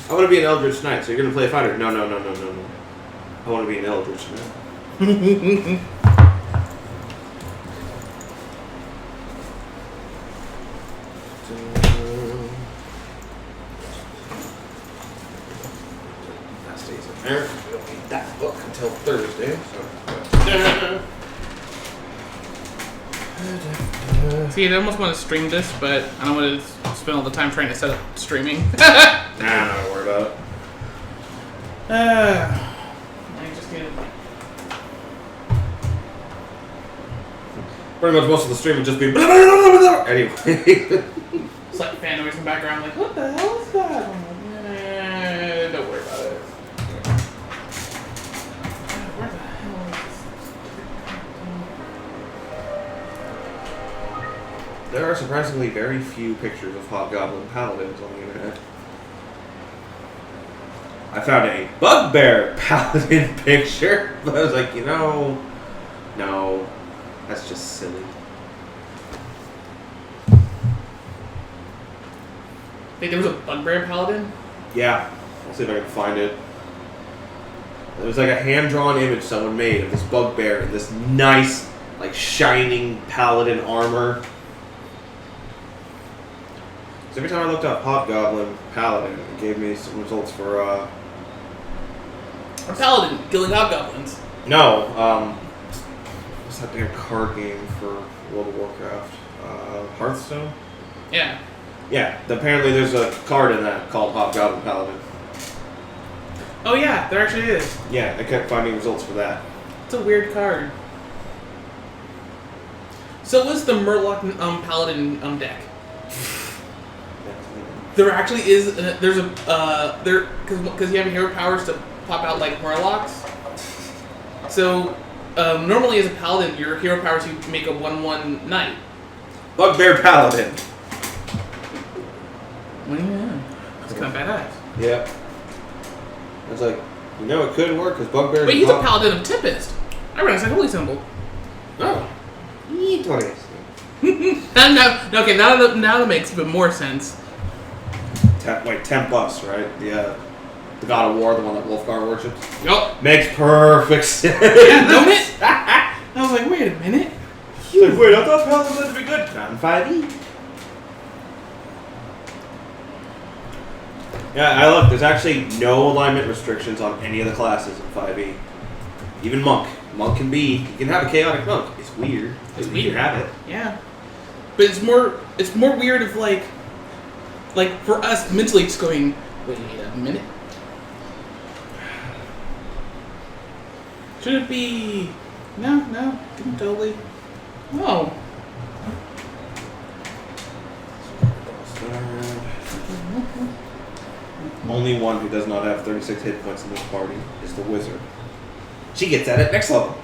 I want to be an Eldritch Knight, so you're going to play a fighter. No. I want to be an Eldritch Knight. That stays in there. We don't need that book until Thursday. See, I almost want to stream this, but I don't want to spend all the time trying to set up streaming. Nah, don't worry about it. I just need to... Pretty much most of the stream would just be blah, blah, blah, blah, blah. Anyway. It's like fan noise in the background, like, what the hell is that? I'm like, don't worry about it. Where the hell is this? There are surprisingly very few pictures of Hobgoblin Paladins on the internet. I found a Bugbear Paladin picture, but I was like, no, that's just silly. Wait, there was a Bugbear Paladin? Yeah, I'll see if I can find it. It was like a hand-drawn image someone made of this Bugbear in this nice, like, shining Paladin armor. So every time I looked up Hobgoblin Paladin, it gave me some results for, A Paladin killing hobgoblins. No, what's that damn card game for World of Warcraft? Hearthstone? Yeah. Yeah, apparently there's a card in that called Hobgoblin Paladin. Oh yeah, there actually is. Yeah, I kept finding results for that. It's a weird card. So was the Murloc Paladin deck. There actually is there's a there because you have hero powers to pop out like Murlocs. So normally as a paladin, your hero powers you make a 1/1 knight. Bugbear Paladin. What do you mean? That's kind of badass. Yeah. I was like, it could work because Bugbear. Wait, he's a paladin of Tempest. I read it's a holy symbol. Oh. Interesting. Okay, now that makes even more sense. Tempest, right? The god of war, the one that Wolfgar worships. Yup. Makes perfect sense. Yeah, don't it? I was like, wait a minute. Like, wait, I thought Paladin was to be good. Not in 5e. Yeah, I look. There's actually no alignment restrictions on any of the classes in 5e. Even monk. Monk can have a chaotic monk. It's weird. It's You weird. can have it. Yeah, but it's more weird if like for us mentally just going, wait a minute. Should it be? No, totally. No. Only one who does not have 36 hit points in this party is the wizard. She gets at it next level.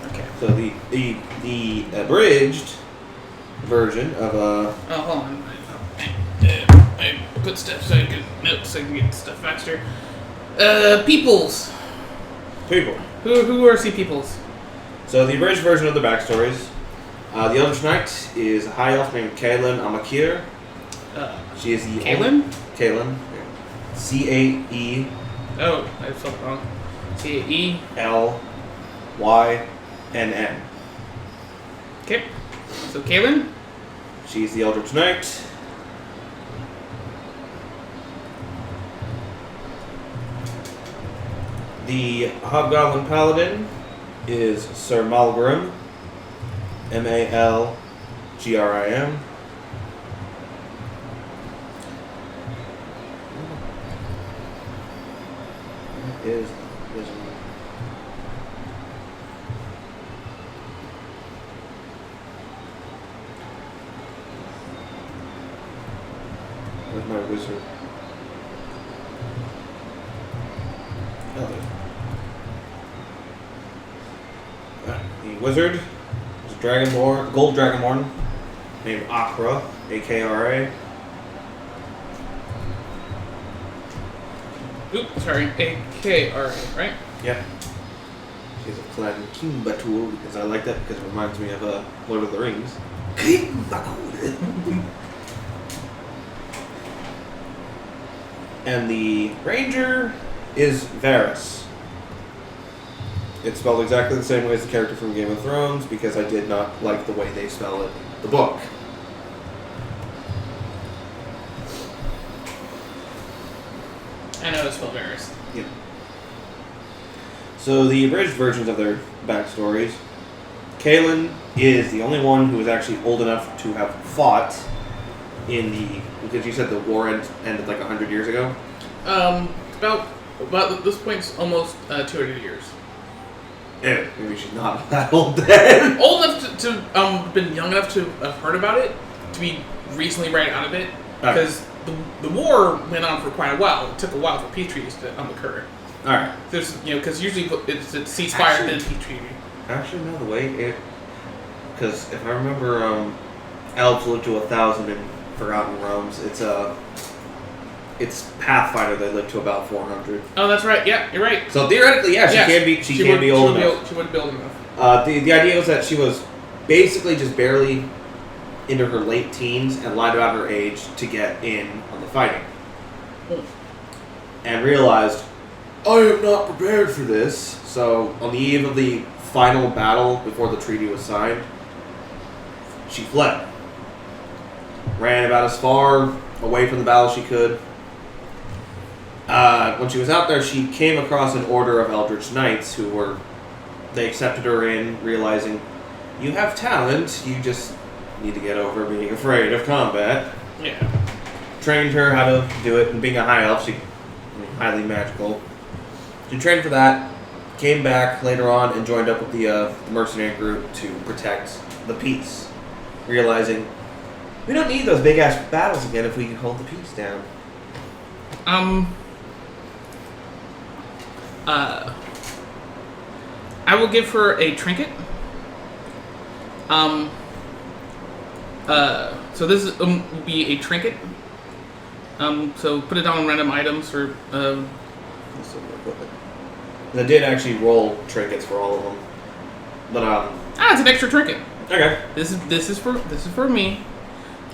Okay. So the abridged version of Oh, hold on. I put stuff so I can get stuff faster. Peoples. people. Who are sea peoples? So the abridged version of the backstories. The Eldritch Knight is a high elf named Kaelin Amakir. She is the Kaelin? Kaelin. C-A-E. Oh, I spelled it wrong. C-A-E. L-Y-N-N. Okay. So Kaelin? She's the Eldritch Knight. The Hobgoblin Paladin is Sir Malgrim. M-A-L-G-R-I-M. What is wizard? Where's my wizard? Oh, the wizard is a dragonborn, gold dragonborn named Akra, A-K-R-A. Oops, sorry. A-K-R-A, right? Yep. She is of Clan Kimbatul, because I like that because it reminds me of Lord of the Rings. And the Ranger is Varys. It's spelled exactly the same way as the character from Game of Thrones because I did not like the way they spell it in the book. I know it's spelled Varys. Yeah. So the abridged versions of their backstories, Kaelin is the only one who is actually old enough to have fought in the... Because you said the war ended like 100 years ago? About this point, it's almost 200 years. Yeah, maybe she's not that old then. Old enough to been young enough to have heard about it, to be recently right out of it, because the war went on for quite a while. It took a while for peace treaties to occur. All right. There's because usually it's a ceasefire then peace treaty. Actually, no, the way it... Because if I remember, elves live to 1,000 in Forgotten Realms. It's Pathfinder. They live to about 400. Oh, that's right. Yeah, you're right. So theoretically, yeah, she can be old enough. She would be old enough. The idea was that she was basically just barely into her late teens and lied about her age to get in on the fighting, and realized I am not prepared for this. So on the eve of the final battle before the treaty was signed, she fled. Ran about as far away from the battle as she could. When she was out there, she came across an order of Eldritch Knights they accepted her in, realizing, you have talent, you just need to get over being afraid of combat. Yeah. Trained her how to do it, and being a high elf, highly magical. She trained for that, came back later on, and joined up with the mercenary group to protect the peace, realizing, we don't need those big-ass battles again if we can hold the peace down. I will give her a trinket. So this is, will be a trinket. So put it down on random items or. I did actually roll trinkets for all of them, but it's an extra trinket. Okay. This is for me.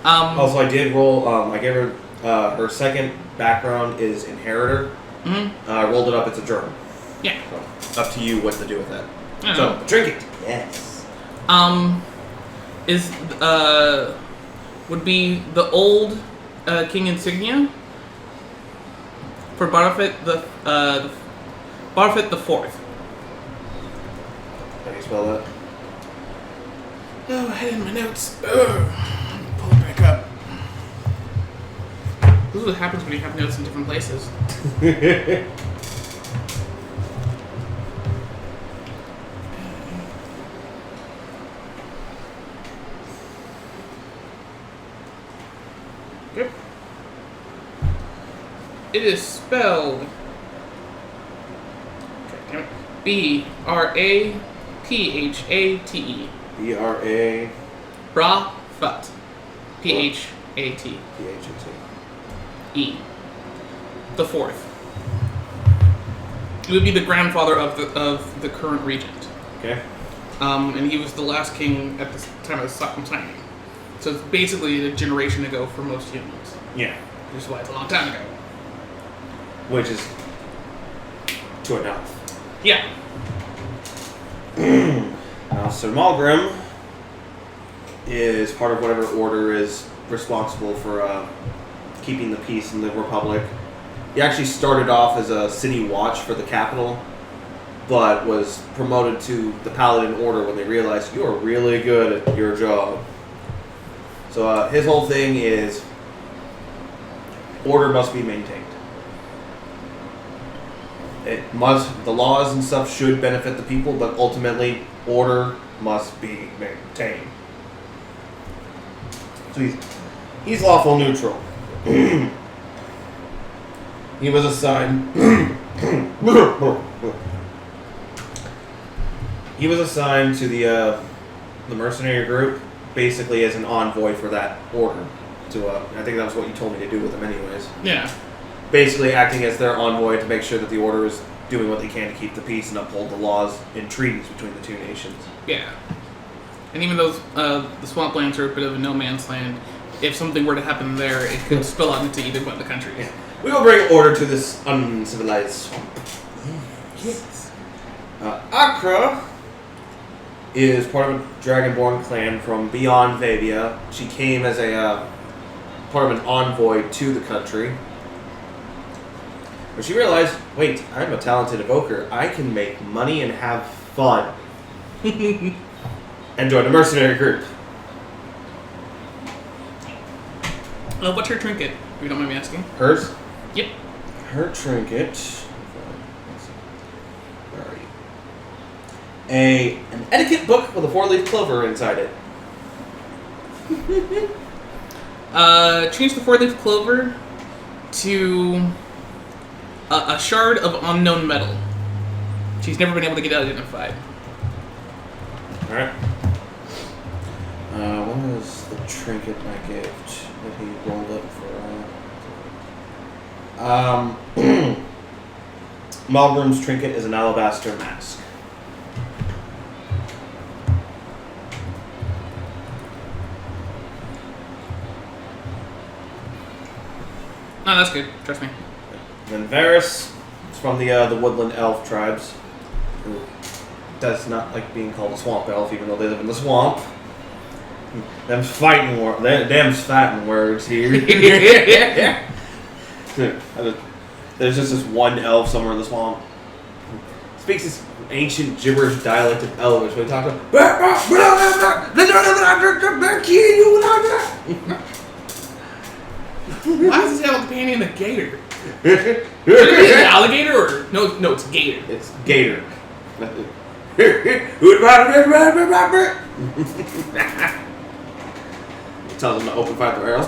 Also, I did roll. I gave her her second background is inheritor. Mm-hmm. I rolled it up. It's a germ. Yeah. So, up to you what to do with that. So trinket. Yes. Is would be the old king insignia for Barafet the Fourth. How do you spell that? Oh, I had it in my notes. Pull it back up. This is what happens when you have notes in different places. Okay. It is spelled Brapphate. B-R-A... Brafat. Phat. P-H-A-T. E. The Fourth. He would be the grandfather of the current regent. Okay. And he was the last king at the time of the signing. So it's basically a generation ago for most humans. Yeah. Which is why it's a long time ago. Which is to enough. Yeah. Now, Sir Malgrim is part of whatever order is responsible for keeping the peace in the Republic. He actually started off as a city watch for the capital, but was promoted to the Paladin Order when they realized you are really good at your job. So his whole thing is order must be maintained. The laws and stuff should benefit the people, but ultimately order must be maintained. So he's lawful neutral. He was assigned to the mercenary group basically as an envoy for that order. I think that was what you told me to do with him anyways. Yeah. Basically acting as their envoy to make sure that the order is doing what they can to keep the peace and uphold the laws and treaties between the two nations. Yeah. And even though the swamplands are a bit of a no man's land, if something were to happen there, it could spill out into either one of the countries. Yeah. We will bring order to this uncivilized swamp. Yes. Akra is part of a Dragonborn clan from beyond Vavia. She came as a part of an envoy to the country. But she realized, wait, I'm a talented evoker. I can make money and have fun. And joined a mercenary group. What's her trinket, if you don't mind me asking? Hers? Yep. Her trinket. Where are you? An etiquette book with a 4-leaf clover inside it. Change the 4-leaf clover to a shard of unknown metal. She's never been able to get identified. Alright. What is the trinket I gift that he rolled up for? Malgrim's trinket is an alabaster mask. No, that's good. Trust me. Then Varys is from the woodland elf tribes, who does not like being called a swamp elf, even though they live in the swamp. Them's fighting words here. There's just this one elf somewhere in the swamp. Speaks this ancient gibberish dialect of Elvish. We talk about. Why is this have a companion a gator? Should it be an alligator or no? It's gator. It's gator. Tells them to open fire with their arrows.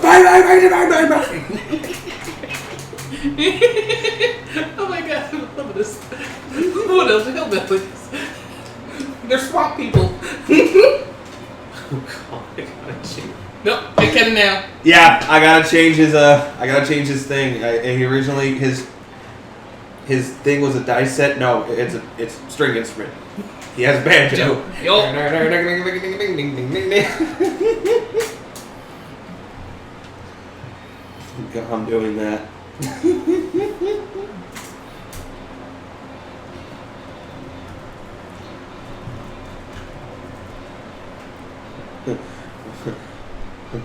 Oh my god, I love this. What else? Hillbillies. They're swamp people. Oh God, I gotta change. Nope, I can now. Yeah, I gotta change his thing. He originally his thing was a dice set. No, it's a string instrument. He has a banjo. I'm doing that.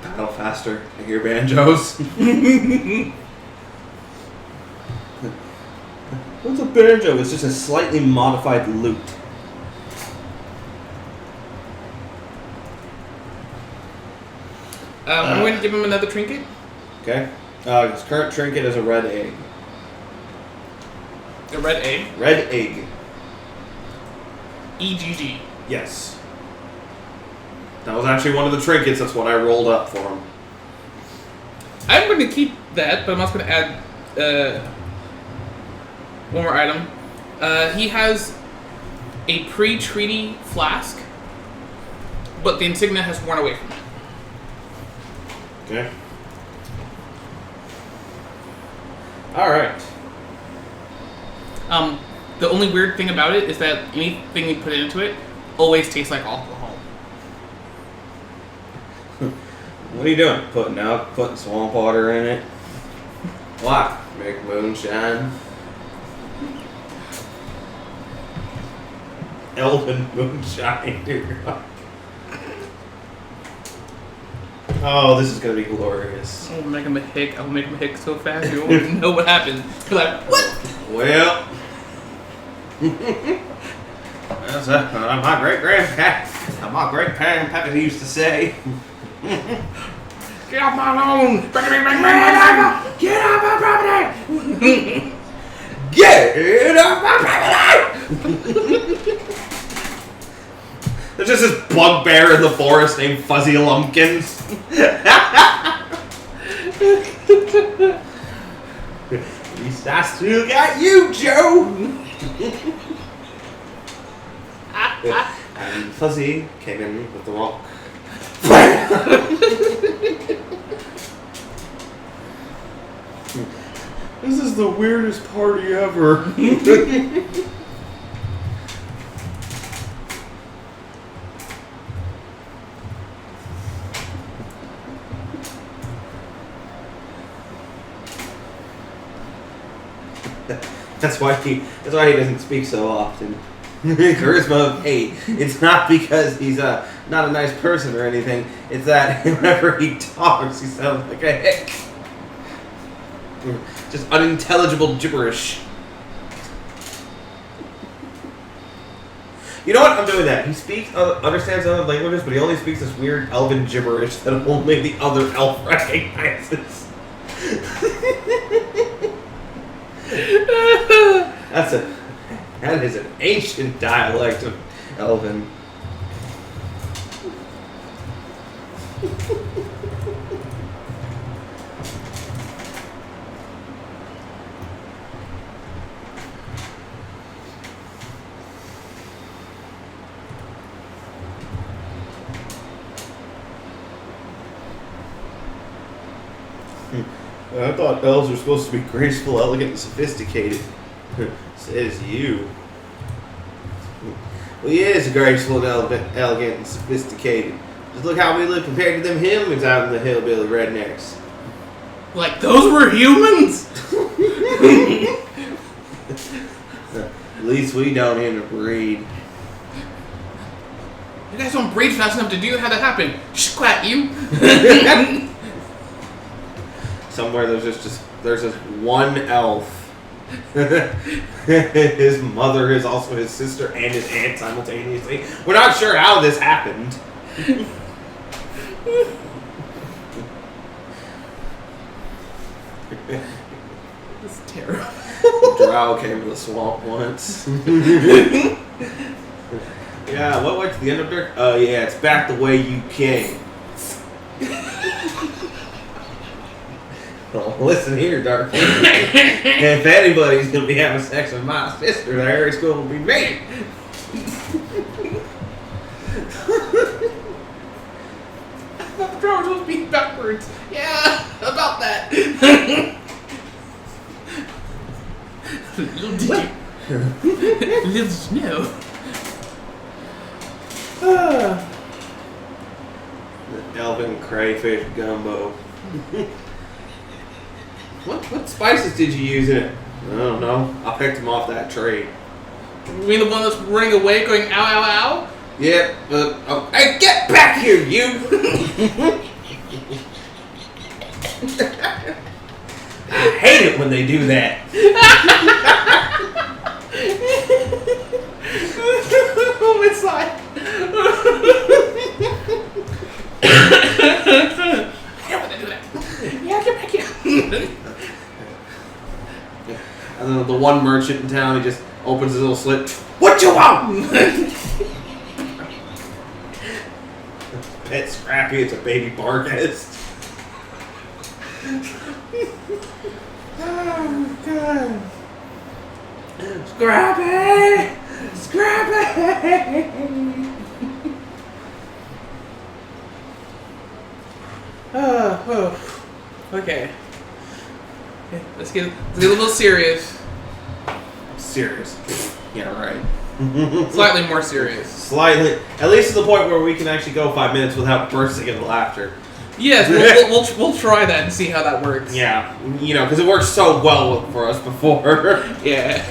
Battle faster. I hear banjos. What's a banjo? It's just a slightly modified lute. I'm going to give him another trinket. Okay. His current trinket is a red egg. A red egg. Red egg. EGG. Yes. That was actually one of the trinkets. That's what I rolled up for him. I'm going to keep that, but I'm also going to add one more item. He has a pre-treaty flask, but the insignia has worn away from it. Okay. Alright. The only weird thing about it is that anything you put into it always tastes like alcohol. What are you doing? Putting swamp water in it? What? Make moonshine? Elven moonshine. Oh, this is gonna be glorious. I'll make him a hick. I'll make him a hick so fast you won't even know what happened. You're like, what? Well, that's my great-grandpappy used to say. Get off my lawn! Get off my property! Get off my property! There's just this bugbear in the forest named Fuzzy Lumpkins. At least I still got you, Joe! And Fuzzy came in with the rock. This is the weirdest party ever. That's why he doesn't speak so often. Charisma of 8. It's not because he's not a nice person or anything. It's that whenever he talks, he sounds like a hick. Just unintelligible gibberish. You know what? I'm doing that. He understands other languages, but he only speaks this weird elven gibberish that only the other elf recognizes. That is an ancient dialect of Elven. I thought elves were supposed to be graceful, elegant, and sophisticated. Says you. Well, he is graceful and elegant and sophisticated. Just look how we live compared to them humans out in the hillbilly rednecks. Like, those were humans? At least we don't interbreed. You guys don't breed fast enough to do how that happened. Shh, quack, you. Somewhere there's just one elf. His mother is also his sister and his aunt simultaneously. We're not sure how this happened. That's terrible. Drow came to the swamp once. Yeah, what went to the end of Dark? Oh yeah, it's back the way you came. Well, listen here, Dark. If anybody's gonna be having sex with my sister, there it's gonna be me. I thought the drow was supposed to be backwards. Yeah, about that. Little did you. Little did you know. The Elven crayfish gumbo. What spices did you use in it? I don't know. I picked them off that tree. You mean the one that's running away going ow, ow, ow? Yep. Hey, get back here, you! I hate it when they do that. Oh, my side. I don't want to do that. Yeah, get back here. And then the one merchant in town, he just opens his little slit. What you want? Pet Scrappy, it's a baby Barghest. Oh, God. Scrappy! Scrappy! Oh. Okay. Let's get a little serious. Serious. Yeah, right. Slightly more serious. Slightly. At least to the point where we can actually go 5 minutes without bursting into laughter. Yes, we'll try that and see how that works. Yeah, because it worked so well for us before. Yeah.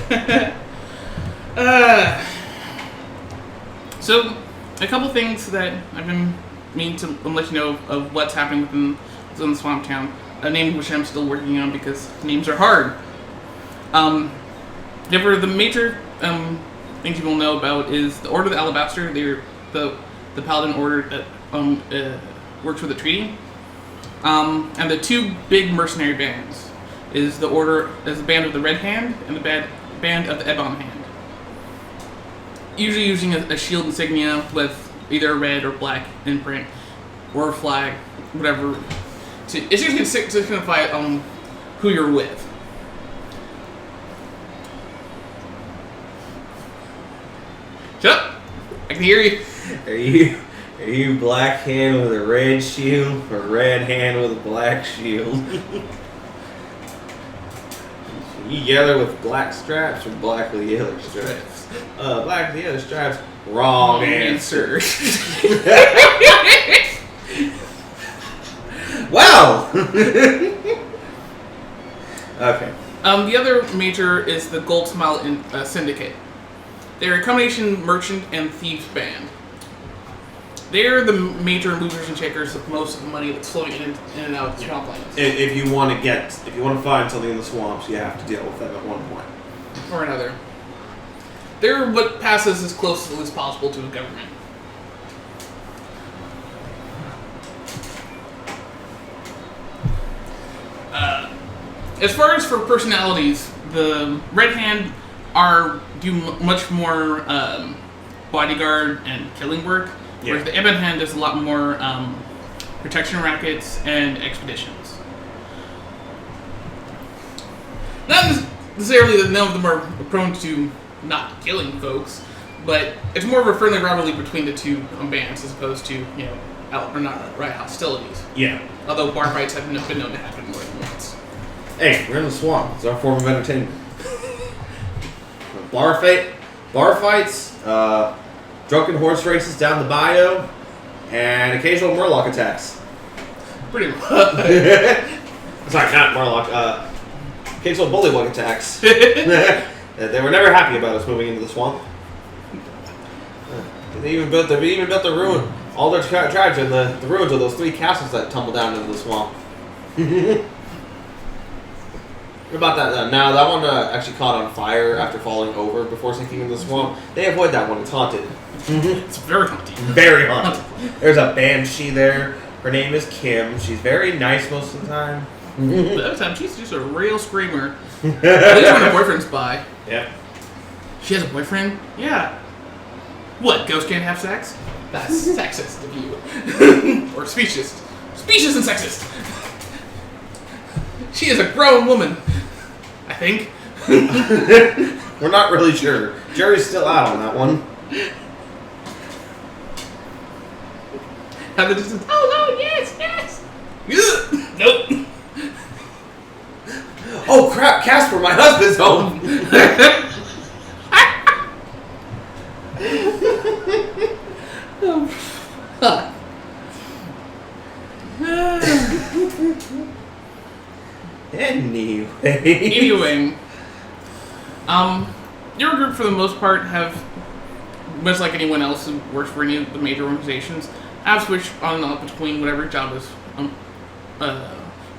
So, a couple things that I've been meaning to let you know of what's happening within the Swamp Town. A name which I'm still working on because names are hard. The major things you will know about is the Order of the Alabaster. They're the paladin order that works with the treaty. And the two big mercenary bands is the band of the Red Hand and the band of the Ebon Hand. Usually using a shield insignia with either a red or black imprint or a flag, whatever. It's just going to signify who you're with. Shut up! I can hear you. Are you black hand with a red shield or red hand with a black shield? Yellow with black stripes or black with yellow stripes? Black with yellow stripes. Wrong answer. Wow. Okay. The other major is the Gold Smile Syndicate. They're a combination merchant and thieves band. They're the major movers and shakers of most of the money that's flowing in and out of the swamplands. If you want to find something in the swamps, you have to deal with them at one point or another. They're what passes as closely as possible to the government. As far as for personalities, the Red Hand do much more bodyguard and killing work, whereas the Ebon Hand does a lot more protection rackets and expeditions. Not necessarily that none of them are prone to not killing folks, but it's more of a friendly rivalry between the two bands as opposed to outright hostilities. Yeah. Although bar fights have been known to happen more than once. Hey, we're in the swamp. It's our form of entertainment. Bar fights, drunken horse races down the bayou, and occasional Murloc attacks. Pretty much. Sorry, not Murloc. Occasional bullywug attacks. They were never happy about us moving into the swamp. They even built the ruin. All their tribes in the ruins of those 3 castles that tumbled down into the swamp. What about that? Now that one actually caught on fire after falling over before sinking into the swamp. They avoid that one. It's haunted. It's very haunted. Very haunted. There's a banshee there. Her name is Kim. She's very nice most of the time. The other time, she's just a real screamer. At least when her boyfriend's by. Yeah. She has a boyfriend? Yeah. What, ghosts can't have sex? That's sexist of you. Or specious. Specious and sexist. She is a grown woman. I think. We're not really sure. Jury's still out on that one. Have the distance. Oh no, yes. Nope. Oh crap, Casper, my husband's home. Anyway, your group for the most part have, much like anyone else who works for any of the major organizations, have switched on and off between whatever job is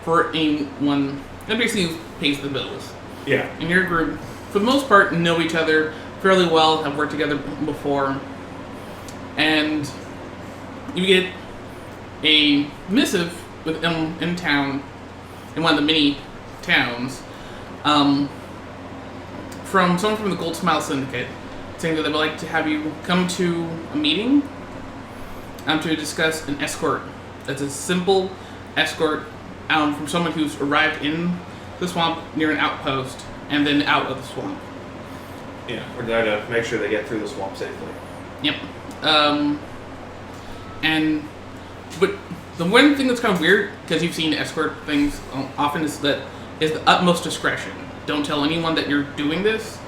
for anyone that basically pays the bills. Yeah. And your group, for the most part, know each other fairly well, have worked together before, and you get a missive in town, in one of the many towns, from someone from the Gold Smile Syndicate, saying that they would like to have you come to a meeting to discuss an escort. That's a simple escort from someone who's arrived in the swamp near an outpost and then out of the swamp. Yeah, we're there to make sure they get through the swamp safely. Yep. But the one thing that's kind of weird, because you've seen escort things often, is the utmost discretion. Don't tell anyone that you're doing this,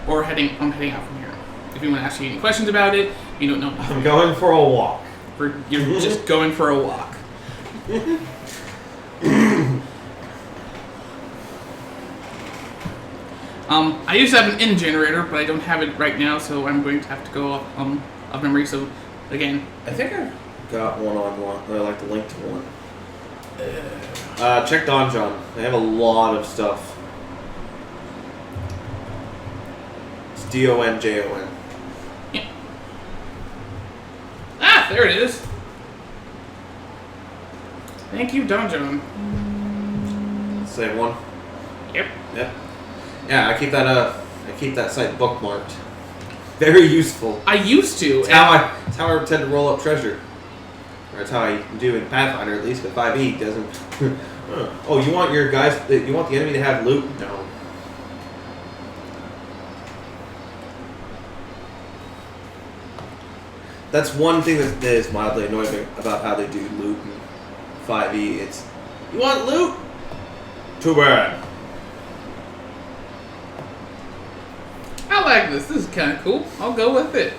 or I'm heading out from here. If anyone asks you any questions about it, you don't know. I'm going for a walk. You're just going for a walk. I used to have an in generator, but I don't have it right now, so I'm going to have to go off memory. So, again, I think I got one on one. I like the link to one. Check Donjon. They have a lot of stuff. It's DONJON. Yeah. Ah, there it is. Thank you, Donjon. Same one. Yep. Yep. Yeah, I keep that site bookmarked. Very useful. I used to. It's how I tend to roll up treasure. Or that's how I do in Pathfinder, at least, but 5e doesn't. Oh, you want your guys? You want the enemy to have loot? No. That's one thing that is mildly annoying about how they do loot in 5e. It's, you want loot? Too bad. like this. This is kind of cool. I'll go with it.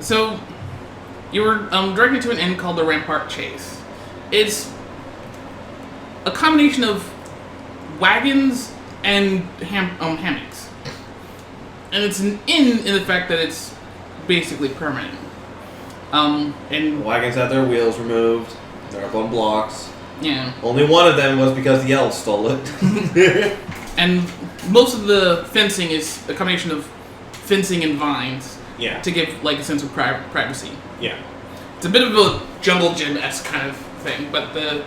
So you were directed to an inn called the Rampart Chase. It's a combination of wagons and hammocks, and it's an inn in the fact that it's basically permanent. And The wagons had their wheels removed. They're up on blocks. yeah, Only one of them was because the elves stole it. and most of the fencing is a combination of fencing and vines Yeah. to give like a sense of privacy. Yeah. It's a bit of a jungle gym-esque kind of thing, but the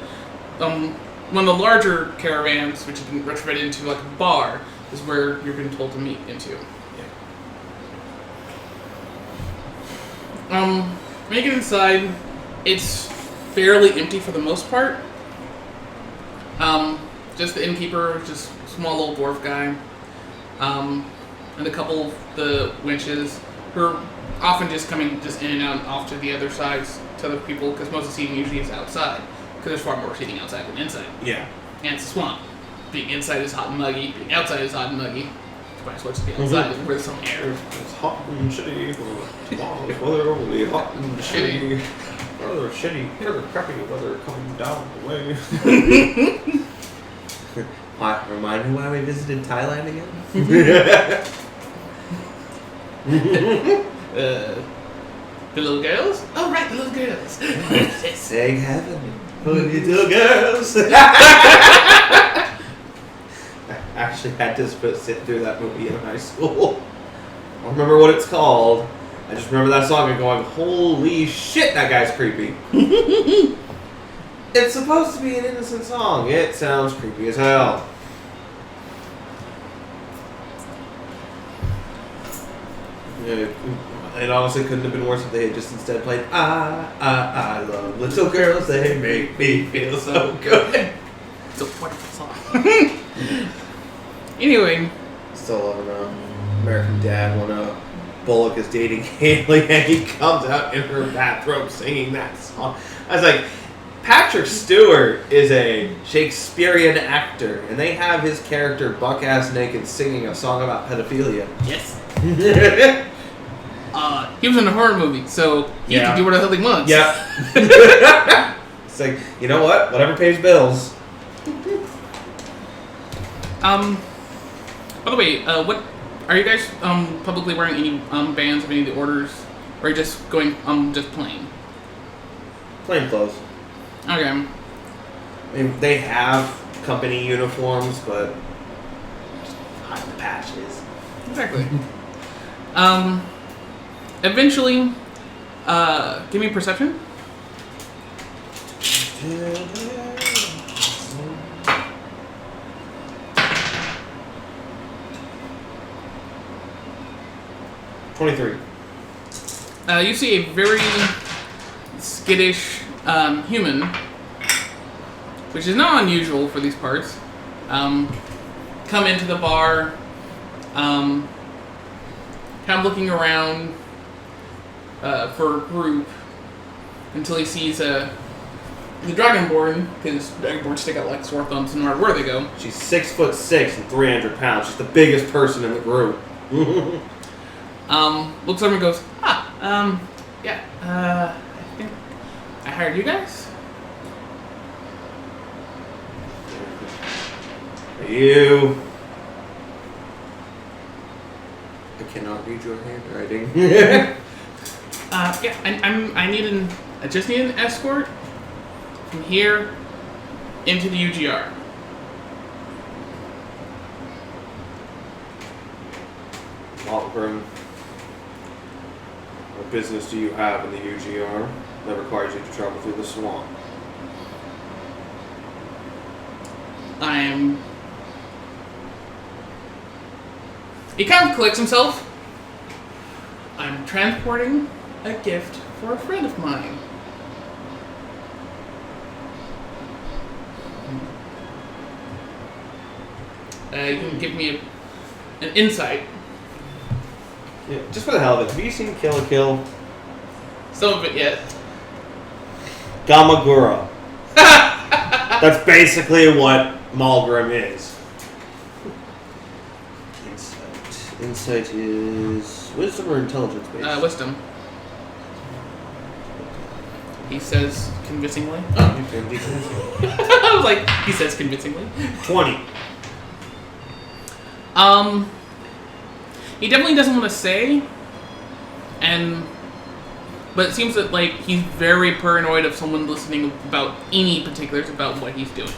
one of the larger caravans, which has been retrofitted into like a bar, is where you're being told to meet into. When you get inside, it's fairly empty for the most part. Just the innkeeper, just small little dwarf guy, and a couple of the wenches who are often just coming just in and out off to the other sides to other people, because most of the seating usually is outside, because there's far more seating outside than inside. Yeah. And it's a swamp. Being inside is hot and muggy. Being outside is hot and muggy. That's what's the outside, where there's some air. It's hot and shitty. Tomorrow's weather will be hot and shitty. Rather shitty, rather crappy weather coming down the way. Remind me why we visited Thailand again? The little girls? Oh, right, the little girls. Say heaven for little girls. I actually had to sit through that movie in high school. I don't remember what it's called. I just remember that song and going, holy shit, that guy's creepy. It's supposed to be an innocent song. It sounds creepy as hell. Yeah, it honestly couldn't have been worse if they had just instead played I love little girls, they make me feel so good. It's a wonderful song. Anyway. Still loving American Dad when Bullock is dating Haley and he comes out in her bathrobe singing that song. I was like, Patrick Stewart is a Shakespearean actor, and they have his character buck-ass naked singing a song about pedophilia. Yes. He was in a horror movie, so he can do what the hell he wants. Yeah. It's like, you know what? Whatever pays bills. By the way, what are you guys publicly wearing any bands of any of the orders, or are you just going just plain? Plain clothes. Okay. I mean, they have company uniforms, but just hide the patches. Exactly. Eventually, give me perception. $23. You see a very skittish human, which is not unusual for these parts, come into the bar, kind of looking around for a group until he sees the Dragonborn, because Dragonborn stick out like sore thumbs no matter where they go. She's 6'6" and 300 pounds. She's the biggest person in the group. Looks over and goes, yeah, I think I hired you guys. You. I cannot read your handwriting. Yeah, I just need an escort from here into the UGR. Maltgrim, what business do you have in the UGR that requires you to travel through the swamp? He kind of collects himself. I'm transporting a gift for a friend of mine. You can give me an insight. Yeah, just for the hell of it, have you seen Kill la Kill? Some of it yet. Gamagura. That's basically what Malgrim is. Insight is wisdom or intelligence based? Wisdom. He says convincingly. I was like, he says convincingly. 20. He definitely doesn't want to say, but it seems that like he's very paranoid of someone listening about any particulars about what he's doing.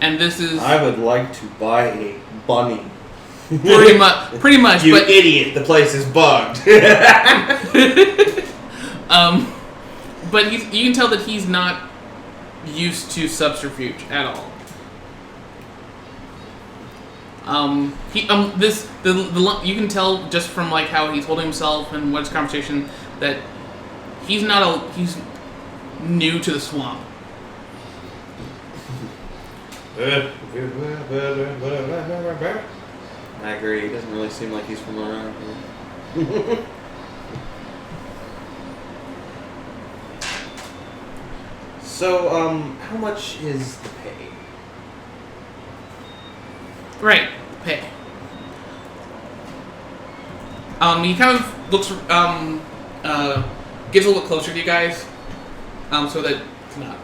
And this is I would like to buy a bunny. pretty much. You but idiot! The place is bugged. But you can tell that he's not used to subterfuge at all. You can tell just from like how he's holding himself and what's conversation that he's new to the swamp. I agree. He doesn't really seem like he's from around here. So, how much is the pay? Right, pay. He kind of looks, gets a little bit closer to you guys, so that it's not.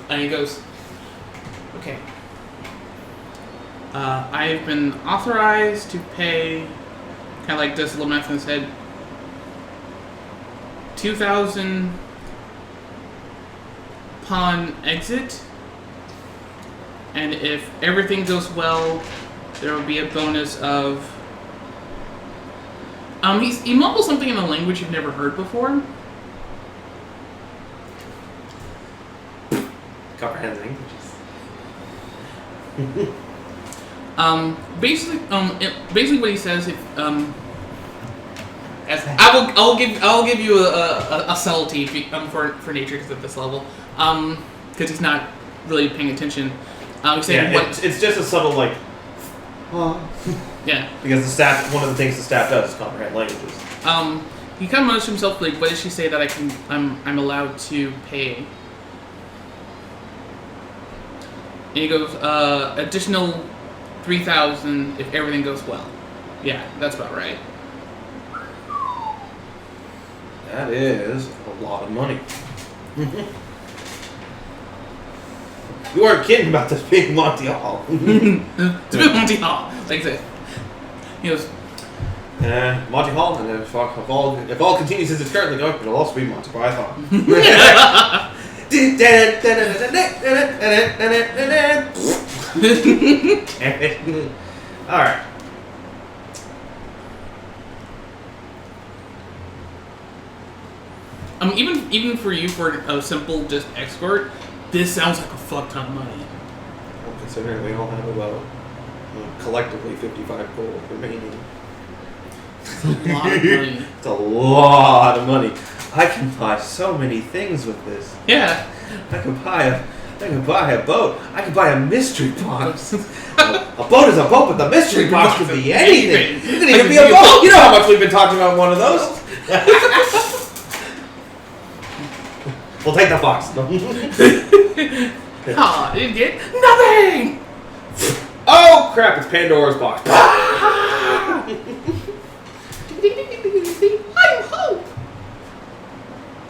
And he goes, okay. I've been authorized to pay, kind of like this little math in his head, 2,000 upon exit. And if everything goes well, there will be a bonus of... he mumbles something in a language you've never heard before. Comprehend languages. Basically what he says, I'll give you a subtlety for nature because at this level, because he's not really paying attention. It's just a subtle like. Yeah. Because the staff, one of the things the staff does is comprehend languages. He kind of mutters to himself like, "What does she say that I'm allowed to pay?" And he goes, "Additional 3,000 if everything goes well." Yeah, that's about right. That is a lot of money. You weren't kidding about this big Monty Hall. It's a big Monty Hall, like this. He goes, Monty Hall, and if all continues as it's currently going, it'll also be Monty Python. All right. Even for you, for a simple just escort, this sounds like a fuck ton of money. Well, considering we all have about collectively 55 gold remaining. It's a lot of money. It's a lot of money. I can buy so many things with this. Yeah. I can buy a boat. I can buy a mystery box. A boat is a boat, but the mystery box could be anything. It could even be a boat. You know how much we've been talking about one of those. We'll take the box. Aw, didn't get nothing! Oh crap! It's Pandora's box. I'm Hope!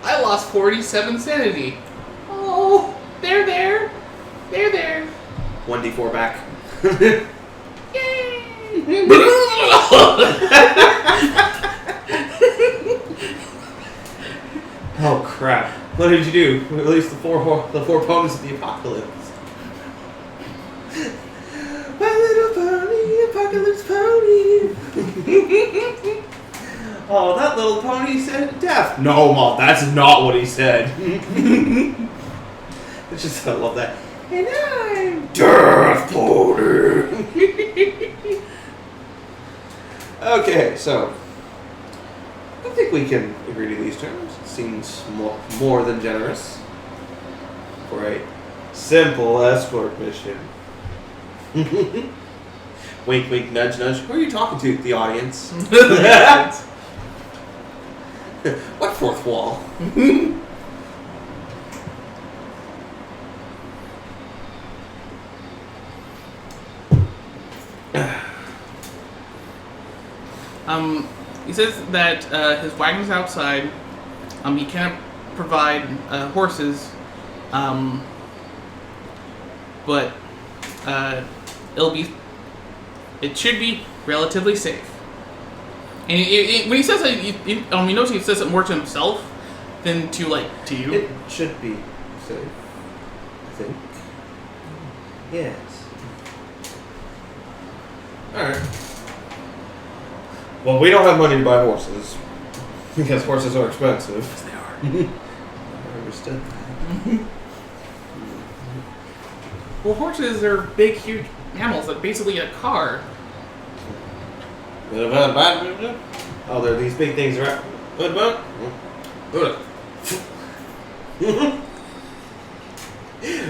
I lost 47 sanity. Oh, they're there. 1d4 back. Yay! Oh crap! What did you do? Release the four ponies of the apocalypse. My little pony, apocalypse pony. Oh, that little pony said death. No, Mom, that's not what he said. It's just, I love that. And I'm Death Pony. Okay, so I think we can agree to these terms. It seems more than generous for a simple escort mission. Wink, wink, nudge, nudge. Who are you talking to? The audience. What fourth wall? He says that his wagon's outside. He can't provide horses, but it should be relatively safe. And when he says that, you notice he says it more to himself than to you. It should be safe, I think. Yes. Alright. Well, we don't have money to buy horses. Because horses are expensive. Yes, they are. I understood that. Well, horses are big, huge animals, like basically a car. Oh, there are these big things around. What?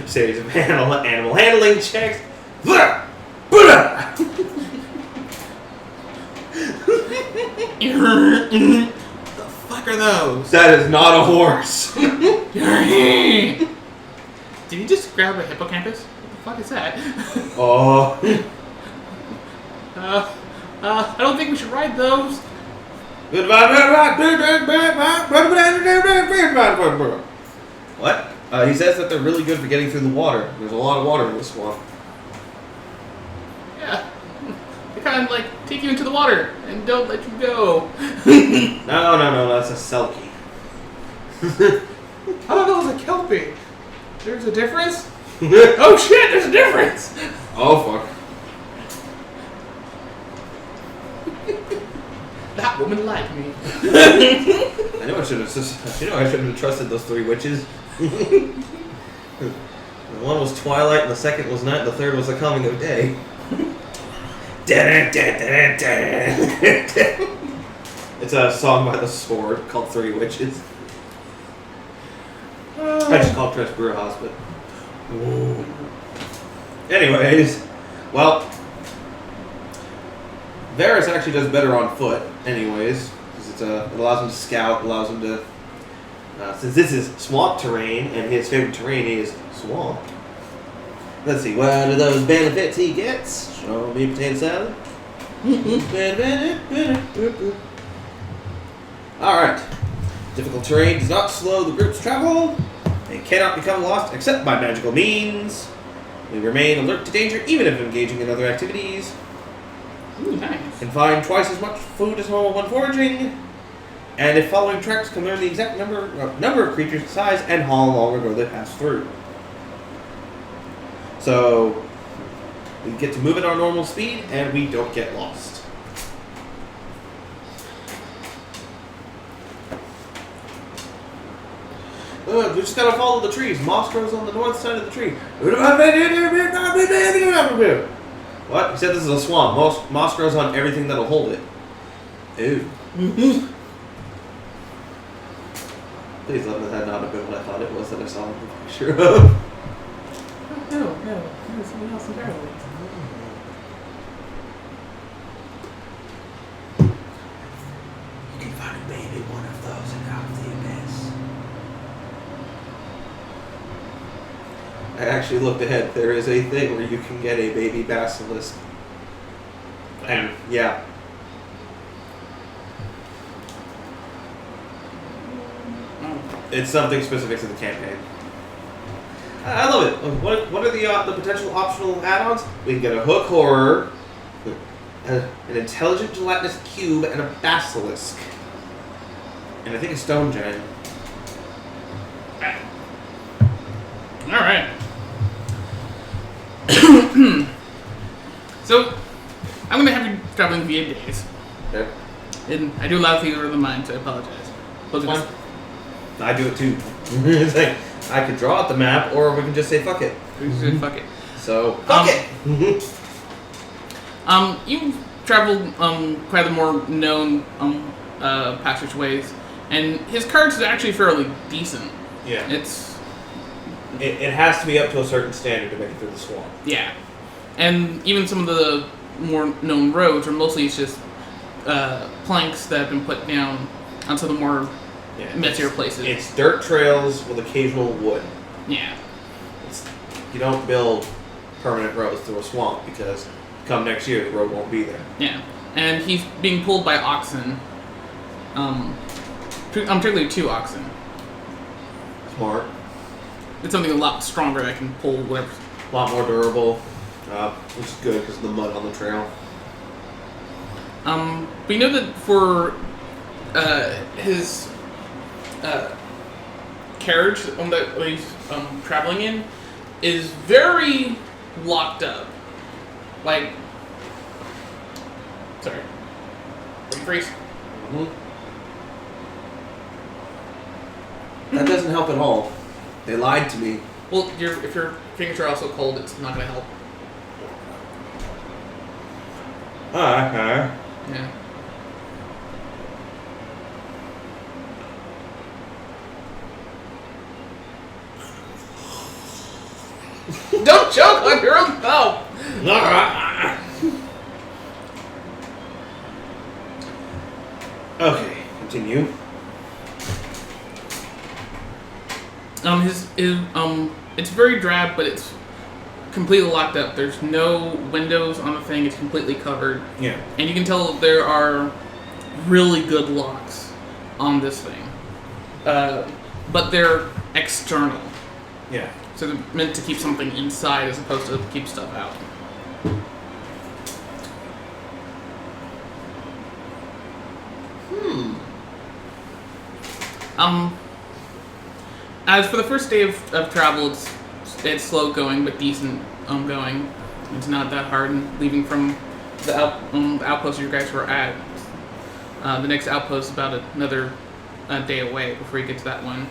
Series of animal handling checks. The fuck are those? That is not a horse. Did he just grab a hippocampus? What the fuck is that? Oh. I don't think we should ride those. What? He says that they're really good for getting through the water. There's a lot of water in this swamp. Yeah. They kind of take you into the water and don't let you go. No, that's a selkie. I thought that was a kelpie. There's a difference? Oh shit, there's a difference! Oh fuck. That woman liked me. I know I should have trusted those three witches. The one was twilight, and the second was night, and the third was the coming of day. It's a song by The Sword called Three Witches. I just called Trish Brewhouse, but... Whoa. Anyways, well... Varys actually does better on foot, anyways, because it allows him to scout, allows him to... since this is swamp terrain, and his favorite terrain is swamp. Let's see, what are those benefits he gets? Show me potato salad. Alright. Difficult terrain does not slow the group's travel. They cannot become lost except by magical means. We remain alert to danger even if engaging in other activities. Ooh, nice. Can find twice as much food as normal when foraging. And if following tracks, can learn the exact number of creatures' size and how long ago they passed through. So, we get to move at our normal speed, and we don't get lost. We just gotta follow the trees. Moss grows on the north side of the tree. What? He said this is a swamp. Moss grows on everything that'll hold it. Ew. Please let that not have been what I thought it was that I saw in the picture of. No, something else entirely. You can find a baby one of those and out of the abyss. I actually looked ahead. There is a thing where you can get a baby basilisk. And, yeah. It's something specific to the campaign. I love it. What are the potential optional add-ons? We can get a hook horror, an intelligent gelatinous cube, and a basilisk. And I think a stone giant. Alright. So, I'm going to have you traveling via days. Okay. And I do a lot of theater of the mind, so I apologize. Fine. I do it too. It's like, I could draw out the map, or we can just say fuck it. We just say fuck it. So, fuck it! You've traveled quite a more known passageways, and his cards is actually fairly decent. Yeah. It has to be up to a certain standard to make it through the swamp. Yeah. And even some of the more known roads are mostly just planks that have been put down onto the more messier places. It's dirt trails with occasional wood. Yeah. You don't build permanent roads through a swamp because come next year the road won't be there. Yeah. and he's being pulled by oxen. Particularly 2 oxen. Smart. It's something a lot stronger that can pull whatever. A lot more durable, which is good because of the mud on the trail. We know that for his carriage that he's traveling in is very locked up. Like, sorry, freeze. Mm-hmm. That doesn't help at all. They lied to me. Well, if your fingers are also cold, it's not going to help. Okay. Yeah. Don't choke on your own mouth. Okay, continue. It's very drab, but it's completely locked up. There's no windows on the thing. It's completely covered. Yeah. And you can tell there are really good locks on this thing. But they're external. Yeah. So they're meant to keep something inside as opposed to keep stuff out. As for the first day of travel, it's slow going but decent going. It's not that hard. And leaving from the outpost you guys were at, the next outpost is about another day away before you get to that one.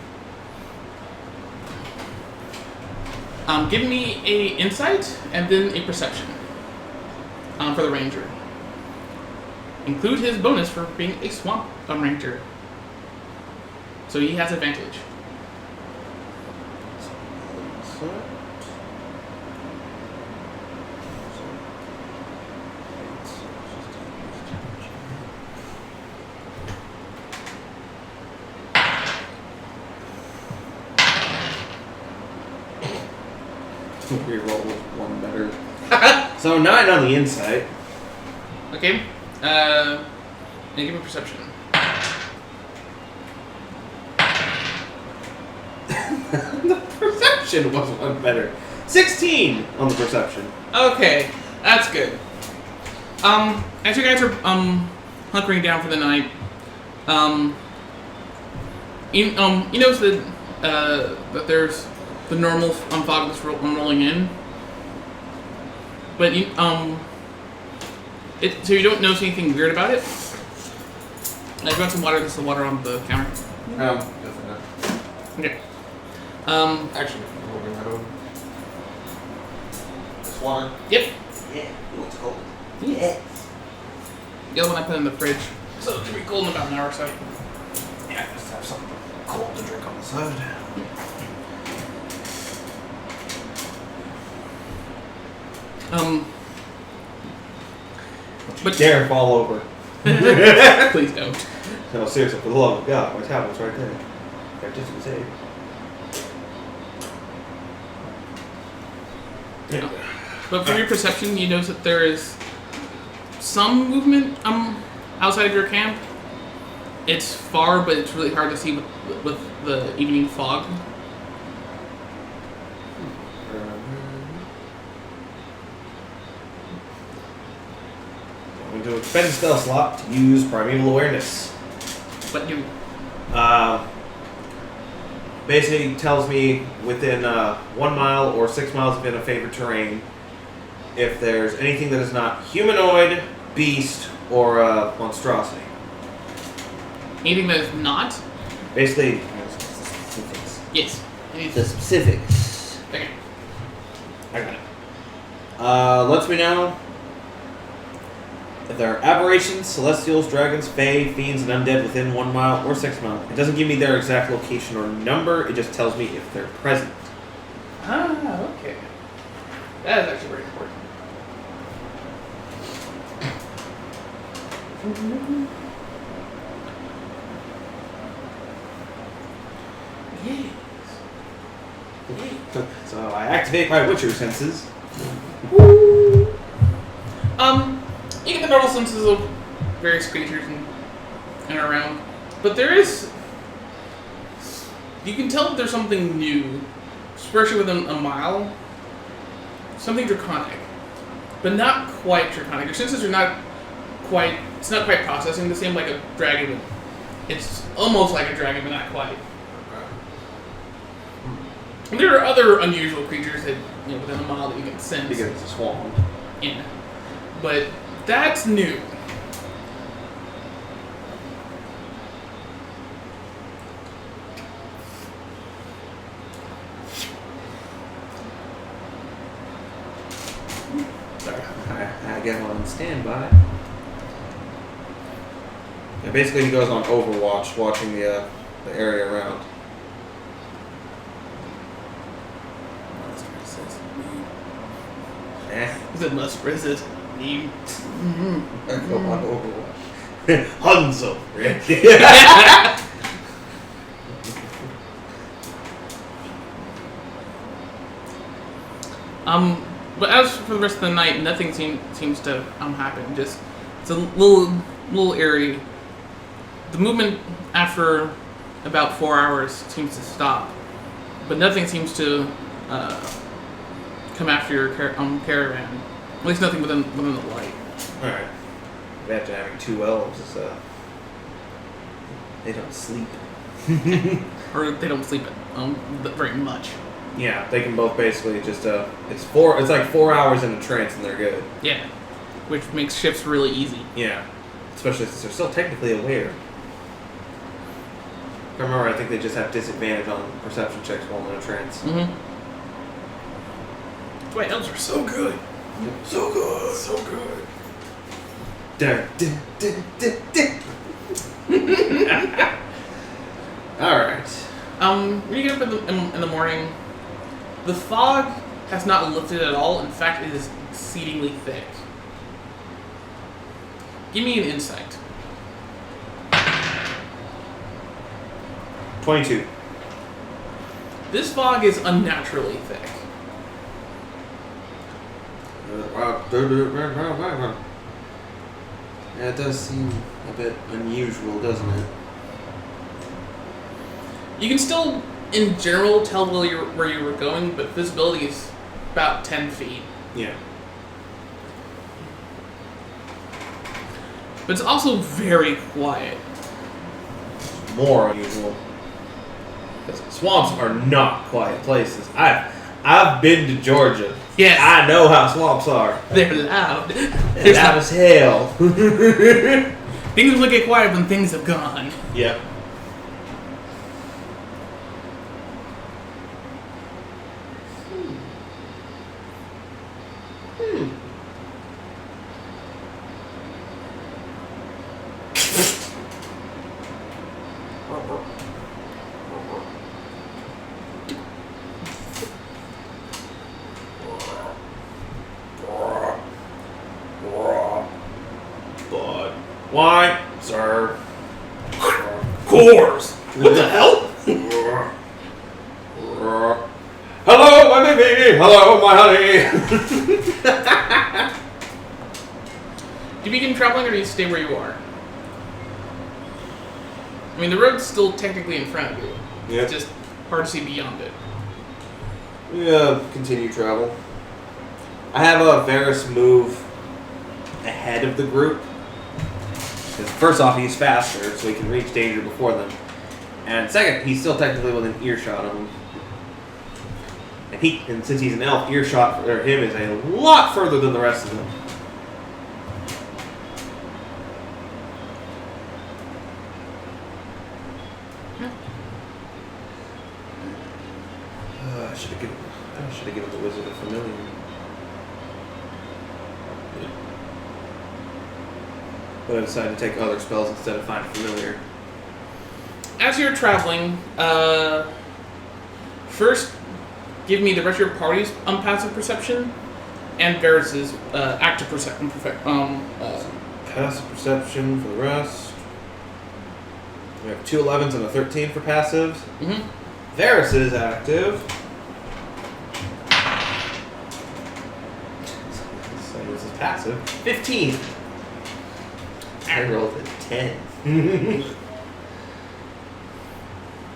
Give me a insight and then a perception for the ranger. Include his bonus for being a swamp ranger. So he has advantage. Reroll with 1 better. So 9 on the insight. Okay. And give me perception. The perception was 1 better. 16 on the perception. Okay, that's good. As you guys are hunkering down for the night, you notice that there's the normal fog that's rolling in, but so you don't notice anything weird about it. If you want some water, there's some water on the counter. Definitely. Okay. Actually, I'm holding that over. This water? Yep. Yeah. Ooh, it's cold. Yeah. The other one I put in the fridge, so it should be cold in about an hour or so. Yeah, just have something cold to drink on the side. But dare fall over. please don't. No, seriously, for the love of God, my tablet's right there. I just was saved. Yeah. But from your perception, you notice that there is some movement outside of your camp. It's far, but it's really hard to see with the evening fog. I'm going to expend a spell slot to use Primeval Awareness. But you, Basically tells me within 1 mile or 6 miles within a favored terrain if there's anything that is not humanoid, beast, or monstrosity. anything that is not. Basically, Yes. The specifics. Okay. I got it. Lets me know if there are aberrations, celestials, dragons, fae, fiends, and undead within 1 mile or 6 miles. It doesn't give me their exact location or number, it just tells me if they're present. Ah, okay. That is actually very important. Yes. So I activate my Witcher senses. You get the normal senses of various creatures and around. But there is... You can tell that there's something new, especially within a mile. Something draconic. But not quite draconic. Your senses are not quite... It's not quite processing the same like a dragon. It's almost like a dragon, but not quite. And there are other unusual creatures that, within a mile that you can sense. Because it's a swamp. Yeah. But that's new. Sorry. I get on standby. Yeah, basically, he goes on Overwatch, watching the area around. Is it must resist me? I go on Overwatch. Hanzo. But as for the rest of the night, nothing seems to happen. Just it's a little eerie. The movement after about 4 hours seems to stop, but nothing seems to come after your caravan. At least nothing within the light. All right. After having 2 elves, they don't sleep. Or they don't sleep very much. Yeah, they can both basically just it's like 4 hours in a trance and they're good. Yeah, which makes shifts really easy. Yeah, especially since they're still technically aware. If I remember, I think they just have disadvantage on perception checks while in a trance. Mm-hmm. That's why elves are so good. So good, so good. All right. When you get up in the morning, the fog has not lifted at all. In fact, it is exceedingly thick. Give me an insight. 22. This fog is unnaturally thick. Yeah, it does seem a bit unusual, doesn't it? You can still, in general, tell where you were going, but visibility is about 10 feet. Yeah. But it's also very quiet. More unusual. Because swamps are not quiet places. I've been to Georgia. Yes. I know how swamps are. They're loud. They're loud as hell. Things will get quiet when things have gone. Yep. But why, sir? Cores! What the hell? Hello, my baby. Hello, my honey. Do you begin traveling or do you stay where you are? I mean, the road's still technically in front of you. Yeah. It's just hard to see beyond it. Yeah, continue travel. I have Varys move ahead of the group. Because first off, he's faster, so he can reach danger before them. And second, he's still technically within earshot of them. And since he's an elf, earshot for him is a lot further than the rest of them. I should have given the wizard a familiar. But I decided to take other spells instead of find familiar. As you're traveling, first give me the rest of your party's passive perception and Varys' active perception. Passive perception for the rest. We have 2 11s and a 13 for passive. Mm-hmm. Varys is active. So this is passive. 15. I rolled a 10.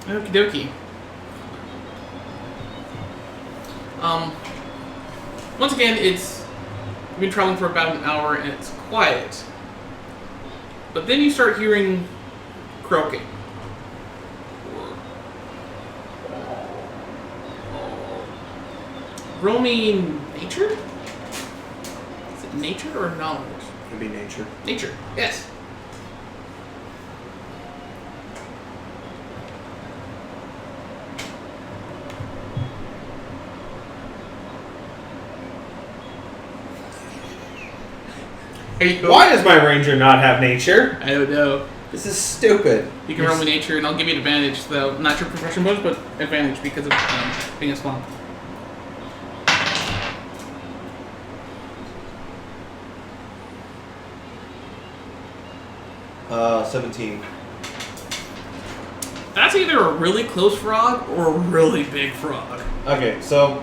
Okie dokie. Once again, you've been traveling for about an hour and it's quiet. But then you start hearing croaking. Roll me nature? Is it nature or knowledge? Could be nature. Nature, yes. Why does my ranger not have nature? I don't know. This is stupid. You can roll me nature, and I'll give you an advantage, though. Not your profession bonus, but advantage because of being a swamp. Uh, 17. That's either a really close frog or a really big frog. Okay, so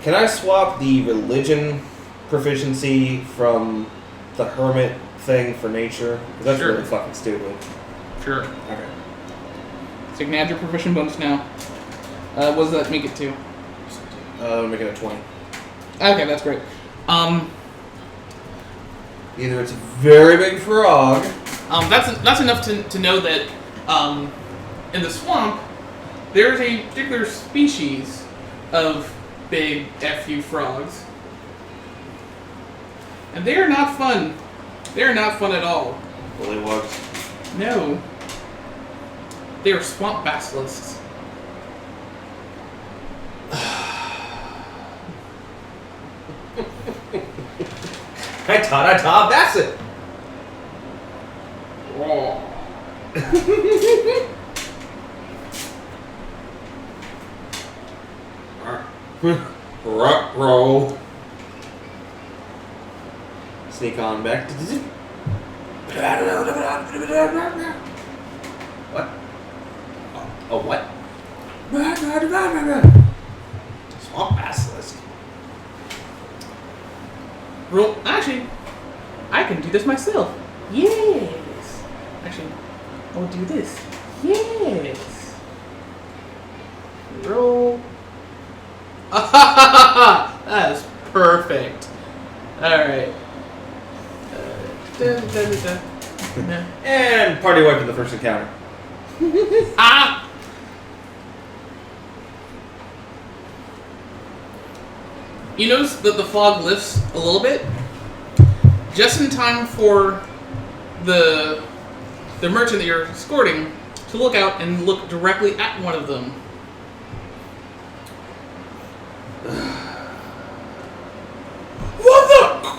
can I swap the religion proficiency from the hermit thing for nature? 'Cause that's Sure. really fucking stupid. Sure. Okay. So you can add your profession bonus now. What does that make it to? Make it a 20. Okay, that's great. Either it's a very big frog. That's enough to know that in the swamp there's a particular species of big FU frogs, and they are not fun. They are not fun at all. Bullywugs. No, they are swamp basilisks. I taught Bassett. Raw. Row. Sneak on back. What? Oh, what? Swamp basilisk. Roll. Actually, I can do this myself. Yes. Actually, I'll do this. Yes. Roll. That is perfect. All right. And party wipe in the first encounter. Ah! You notice that the fog lifts a little bit, just in time for the merchant that you're escorting to look out and look directly at one of them. What the?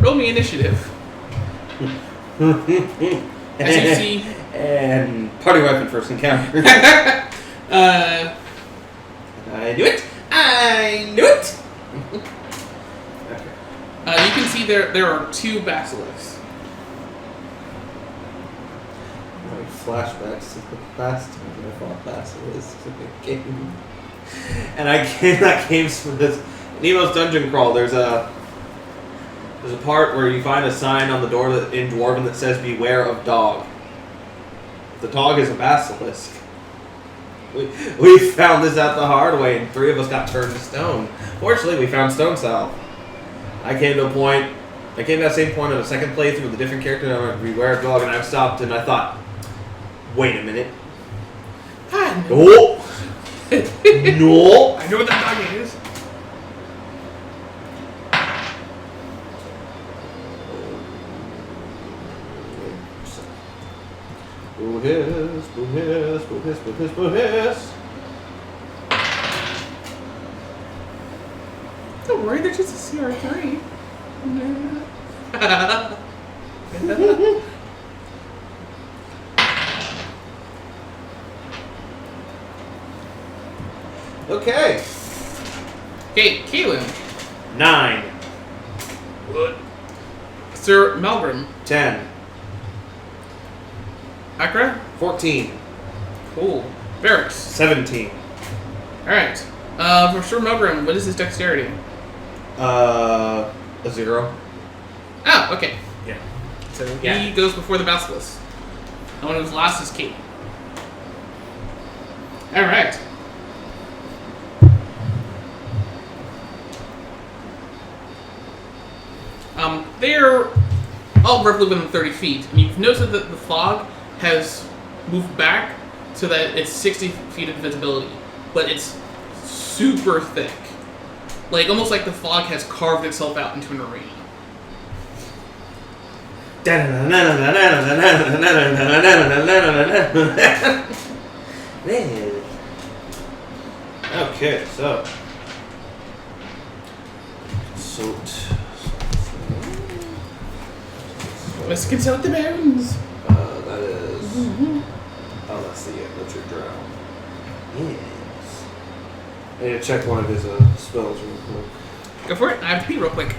Roll me initiative. As you see, and party wipe in first encounter. I knew it. I knew it. Okay. you can see there are two basilisks. Like flashbacks to the past time I fought basilisks in the game. And that game's from this Nemo's Dungeon Crawl. There's a part where you find a sign on the door in Dwarven that says "Beware of dog." The dog is a basilisk. We found this out the hard way, and 3 of us got turned to stone. Fortunately, we found stone salve. I came to that same point on a second playthrough with a different character, and I went, "Beware of dog," and I stopped and I thought, wait a minute. Ah, no. No! No! I know what that dog is. Boo hiss, boo hiss, boo hiss, boo hiss, boo hiss. Don't worry, they're just a CR3. Okay. Okay, Kaelin. 9. Sir Malgrim. 10. Akra. 14. Cool. Varix. 17. Alright. For Sir Malgrim, what is his dexterity? A 0. Oh, okay. Yeah. So Yeah. he goes before the basilisk. And one who's last is Kate. Alright. They're all roughly within 30 feet, and you've noticed that the fog has moved back so that it's 60 feet of visibility, but it's super thick. Like, almost like the fog has carved itself out into an arena. Man. Okay, so. Let's consult the bones. That is. Oh, that's the Richard Drow. Yes. I need to check one of his spells real quick. Go for it. I have to pee real quick.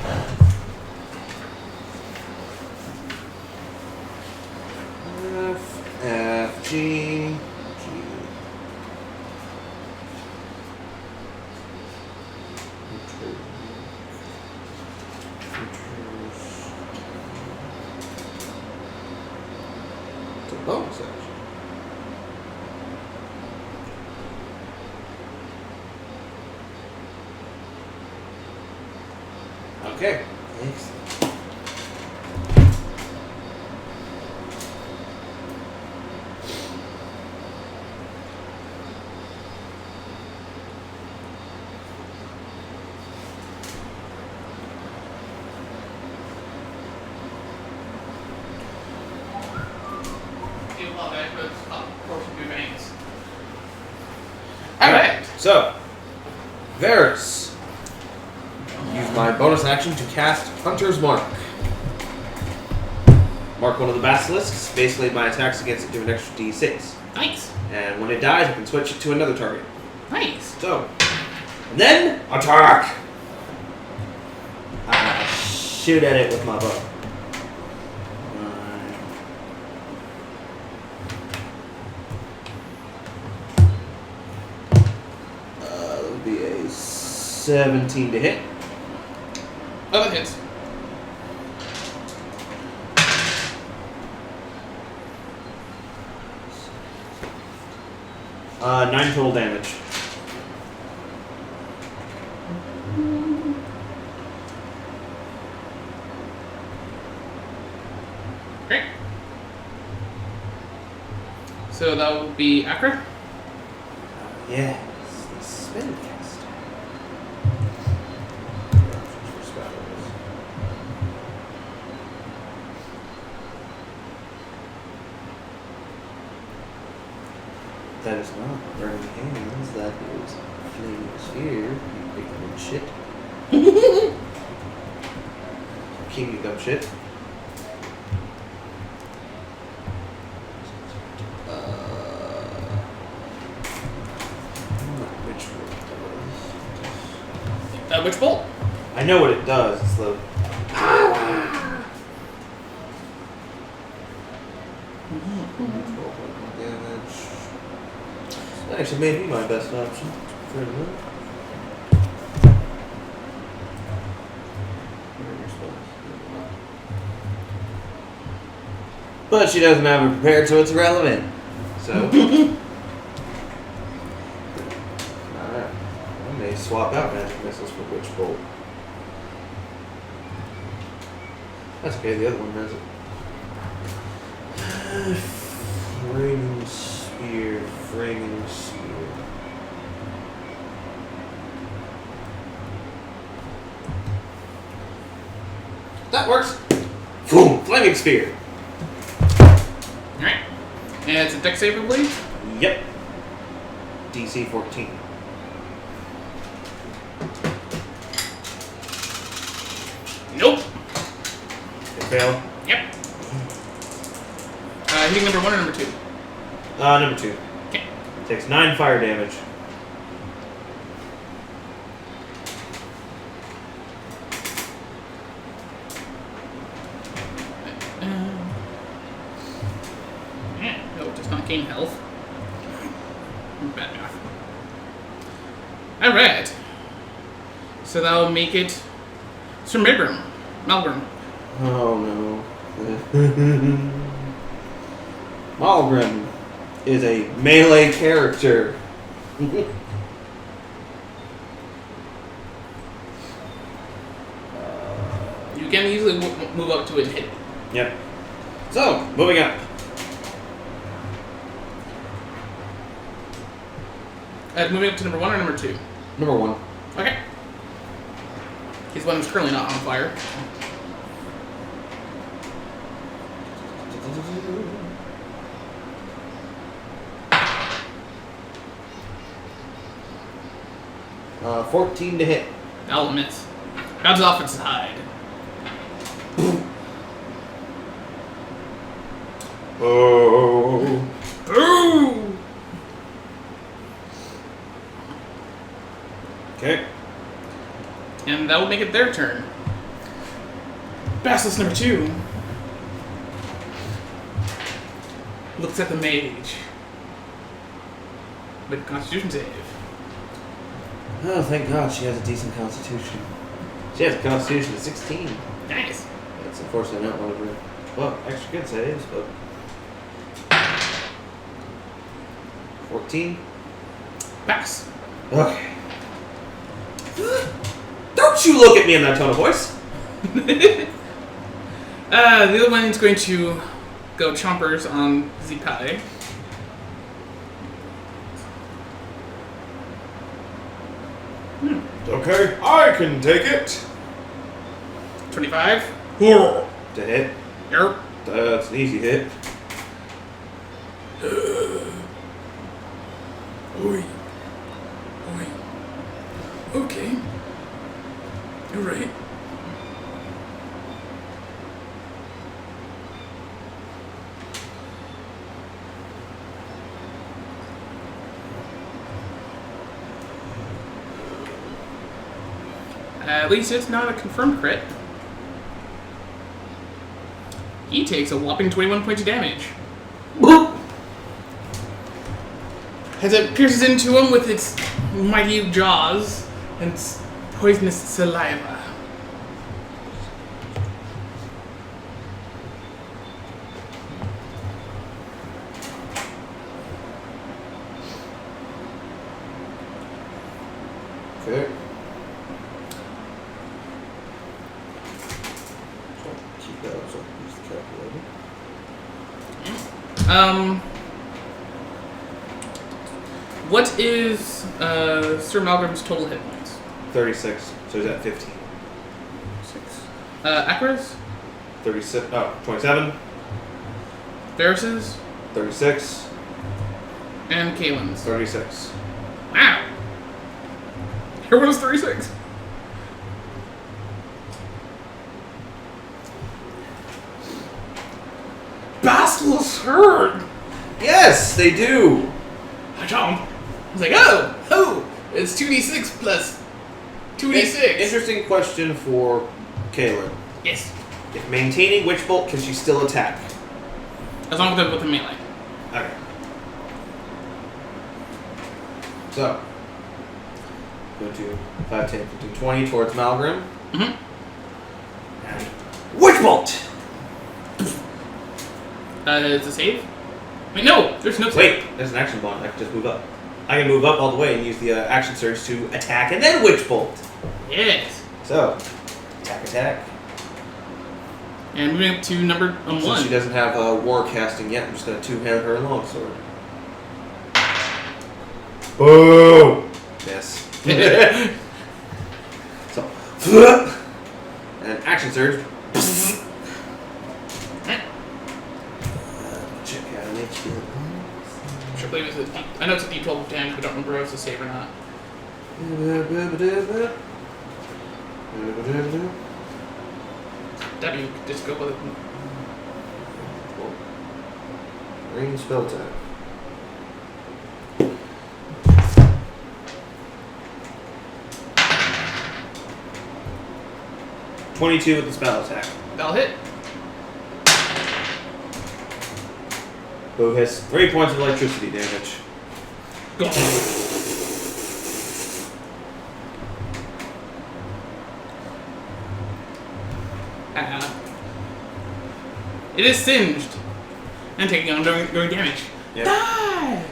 F, G, G. It's a bonus action. Okay. Excellent. Alright. So, Varys. Use my bonus action to cast Hunter's Mark. Mark one of the basilisks. Basically, my attacks against it give an extra d6. Nice. And when it dies, I can switch it to another target. Nice. So, and then attack! I shoot at it with my bow. That would be a 17 to hit. Oh, that hits. Uh, 9 total damage. Great. So that would be Akra. Yes, the spellcaster. That is not burning hands, that is flaming sphere, you big dumb shit. King, you dumb shit. Which bolt? I know what it does, it's the... damage. That actually may be my best option for the moment. But she doesn't have it prepared, so it's irrelevant. So... Alright. I may swap out magic missiles for Witch Bolt. That's okay, the other one has it. Framing Spear, Framing Spear. That works! Boom! Flaming Spear! Alright. And it's a dex save, I believe? Yep. DC 14. Nope. It failed. Yep. Hitting number 1 or number 2? Number 2. Okay. Takes 9 fire damage. 14 health. Bad math. Alright. So that'll make it Sir Milgram. Malgrim. Oh no. Malgrim is a melee character. You can easily move up to it and hit it. Yep. So, moving up. Moving up to number 1 or number 2? Number 1. Okay. He's one who's currently not on fire. Uh, 14 to hit. That'll miss. Bounces off its hide. Oh. Ooh! Okay. And that will make it their turn. Basilisk number 2 looks at the mage. With a Constitution save. Oh, thank God she has a decent constitution. She has a constitution of 16. Nice. That's unfortunately not one of her, well, extra good saves, but... 14? Pass. Okay. Don't you look at me in that tone of voice! The other one's going to go chompers on Zipai. Okay, I can take it. 25. To hit. Yep. That's an easy hit. Oi. Oi. Okay. You're right. At least it's not a confirmed crit. He takes a whopping 21 points of damage. As it pierces into him with its mighty jaws and its poisonous saliva. Okay. Keep that up so I can use the calculator. What is Sir Malgrim's total hit points? 36, so he's at 15. 6. Akras? 36, 27, Varus's? 36, And Kaelin's. 36. Wow! Everyone's 36. Basilisk hurt! Yes, they do! I jump. I was like, oh! It's 2d6 plus 2d6. Interesting question for Kaylin. Yes. If maintaining Witch Bolt, can she still attack? As long as with the melee. Okay. So, go to 5, 10, 15, 20 towards Malgrim. Mm-hmm. And Witch Bolt! Is a save? Wait, no! There's no save. Wait, there's an action bond. I can just move up. I can move up all the way and use the action surge to attack and then Witch Bolt. Yes. So, attack. And moving up to number Since 1. she doesn't have war casting yet, I'm just going to two-hand her longsword. Boom! Yes. So, and action surge. Check out an HP. I believe it's a D. I know it's a D12 damage, but I don't remember if it's a save or not. W, just go with it. Range spell attack. .22 with the spell attack. That'll hit. who has 3 points of electricity damage. Go. It is singed and taking on going damage. Yep. Die!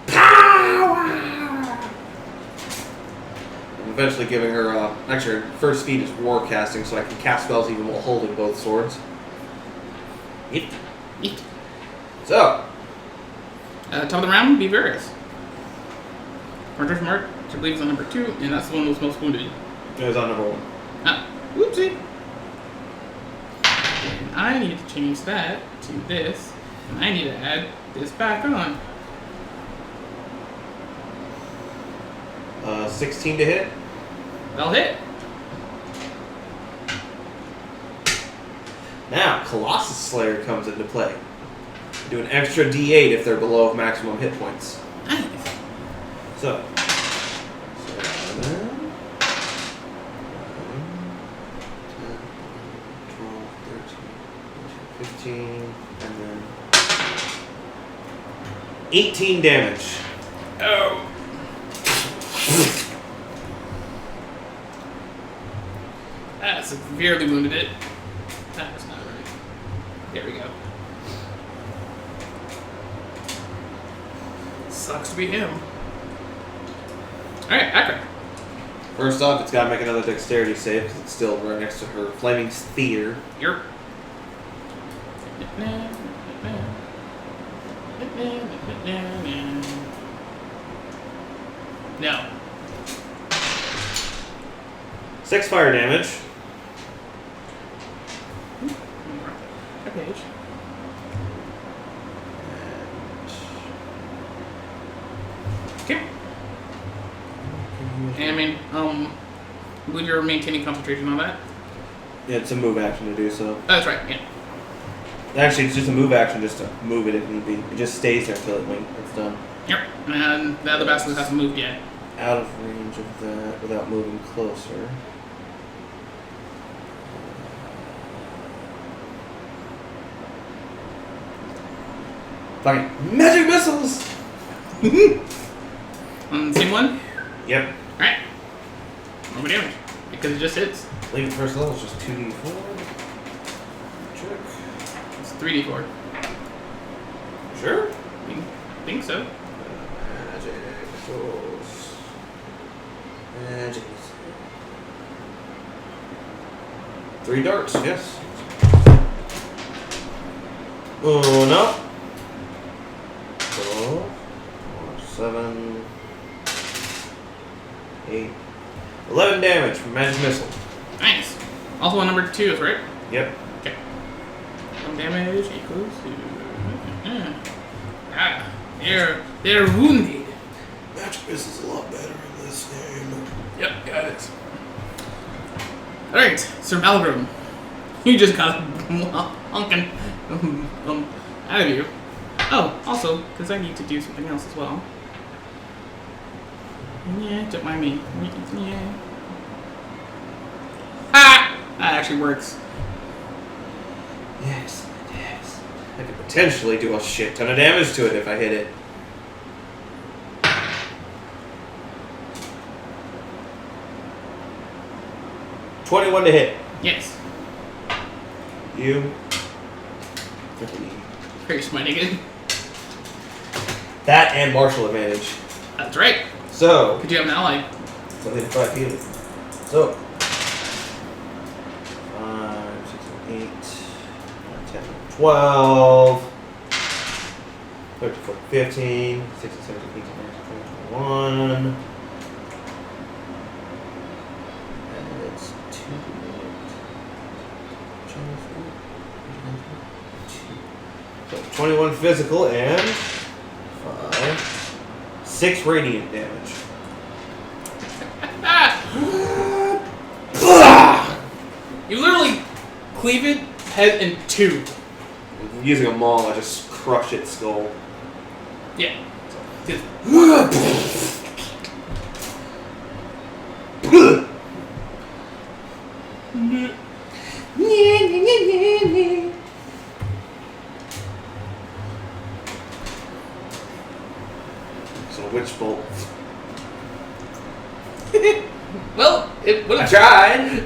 Power! I'm eventually giving her, actually her first speed is war casting, so I can cast spells even while holding both swords. Yeet. Yeet. So, Top of the round, be Varys. Murder's Mark, which I believe is on number 2, and that's the one that was most wounded. it was on number 1. Ah, whoopsie. And I need to change that to this, and I need to add this back on. 16 to hit. That'll hit. Now, Colossus Slayer comes into play. Do an extra D8 if they're below maximum hit points. Nice. So, 7, 12, 13, 15, and then 18 damage. Oh. That severely wounded it. That's not right. There we go. Sucks to be him. Alright, Akra. First off, it's got to make another dexterity save because it's still right next to her flaming sphere. You're. No. 6 fire damage. A page. Okay. And I mean, I believe you're maintaining concentration on that. Yeah, it's a move action to do so. Oh, that's right, yeah. Actually, it's just a move action just to move it if need be. It just stays there until it's done. Yep. And the other basilisk hasn't moved yet. Out of range of that without moving closer. Fucking magic missiles! On the same one? Yep. Alright. Roll my damage. Because it just hits. Leave it first level, it's just 2d4. Check. It's 3d4. Sure? I think so. Magic missiles. Magic missiles. 3 darts, yes. Uno. 7, 8, 11 damage from magic missile. Nice. Also on number 2, right? Yep. Okay. 1 damage equals to... They're wounded. Magic missile's a lot better in this game. Yep, got it. Alright, Sir Malgrim. You just got honking out of you. Oh, also, because I need to do something else as well. Yeah, don't mind me. Yeah. Ah! That actually works. Yes, yes. I could potentially do a shit ton of damage to it if I hit it. $21 to hit. Yes. You. Are you smiting it? That and martial advantage. That's right. So, Could you have an ally? something to 5 healing. So, 5, 6, 8, 10, 12, 13, 14, 15, 16, 17, 18, 19, 20, 21. And it's 2. 21 physical and 5, 6 radiant damage. You literally cleave it head in 2. Using a maul, I just crush its skull. Yeah. Just- Well, what I if tried.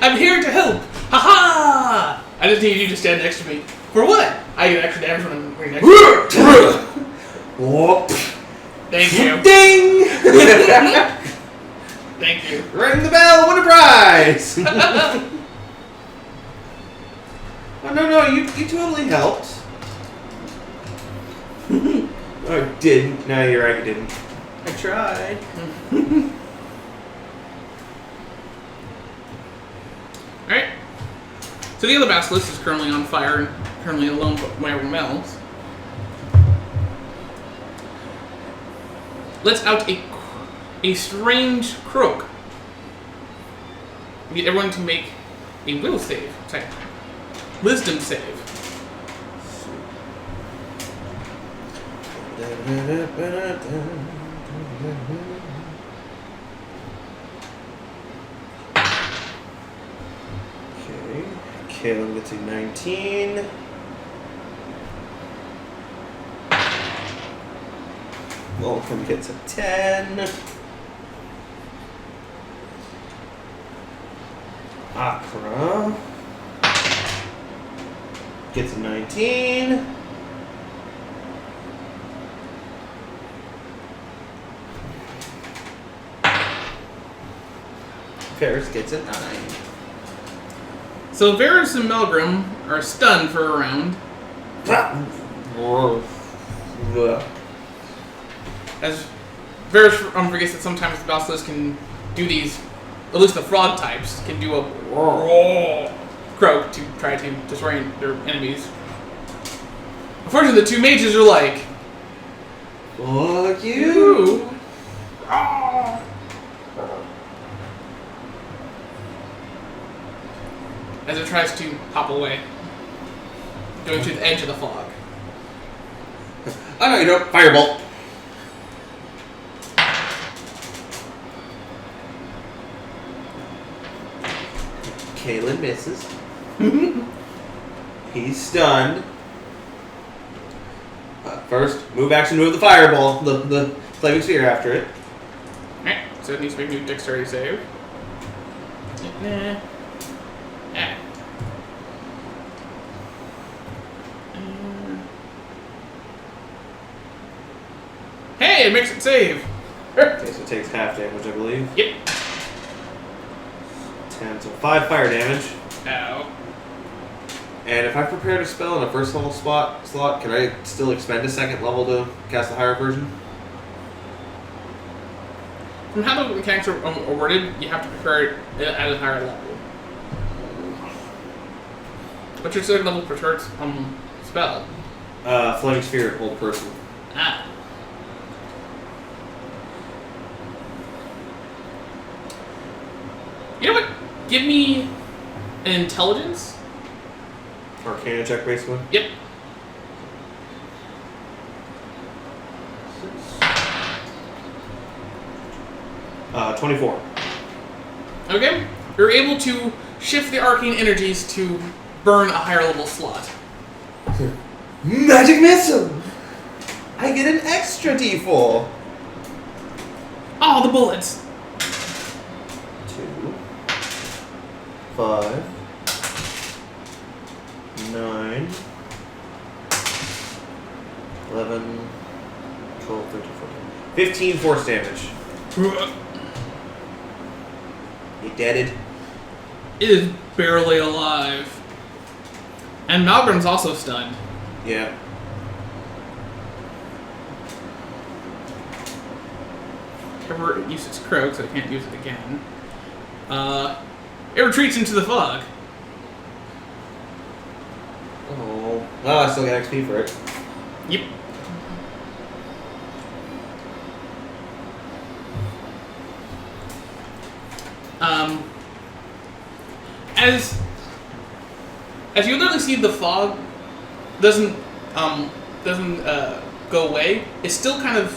I'm here to help. Ha! I just need you to stand next to me. For what? I get extra damage when I'm right next to you. Whoop. Thank you. Ding! Thank you. Ring the bell, win a prize! Oh, no, you totally helped. Oh, I didn't. No, you're right, you didn't. I tried. Alright. So the other basilisk is currently on fire and currently alone by Mel's. Let's out a strange croak. We get everyone to make a will save. Sorry. Wisdom save. Okay. Caleb gets a 19. Malcolm gets a 10. Akra gets a 19. Ferris gets a 9. So Varys and Melgrim are stunned for a round. As Varys forgets that sometimes the basilisk can do these, at least the frog types, can do a croak to try to destroy their enemies. Unfortunately, the two mages are like, Fuck you! as it tries to hop away, going to the edge of the fog. Oh no, you don't. Firebolt. Kalen misses. He's stunned. First, move action, move the fireball, the flaming sphere after it. Alright, so it needs to make a new dexterity save. Nah. Ah. Hey, it makes it save! Okay, so it takes half damage, I believe. Yep. 10, so 5 fire damage. Ow. And if I prepared a spell in a first level slot, can I still expend a second level to cast the higher version? From how the mechanics are awarded, you have to prepare it at a higher level. What's your second level preferred spell? Flaming Sphere, hold person. Ah. You know what? Give me an intelligence. Arcana check, basically. Yep. Uh, 24. Okay. You're able to shift the arcane energies to burn a higher level slot. Magic missile! I get an extra d4. Oh, the bullets! 2, 5, 9, 11, 12, 13, 14, 15 force damage. You deaded. It is barely alive. And Malgrim's also stunned. Yeah. Ever used its croak, so I can't use it again. It retreats into the fog. Oh. Well, I still got XP for it. Yep. As you literally see, the fog doesn't go away. It's still kind of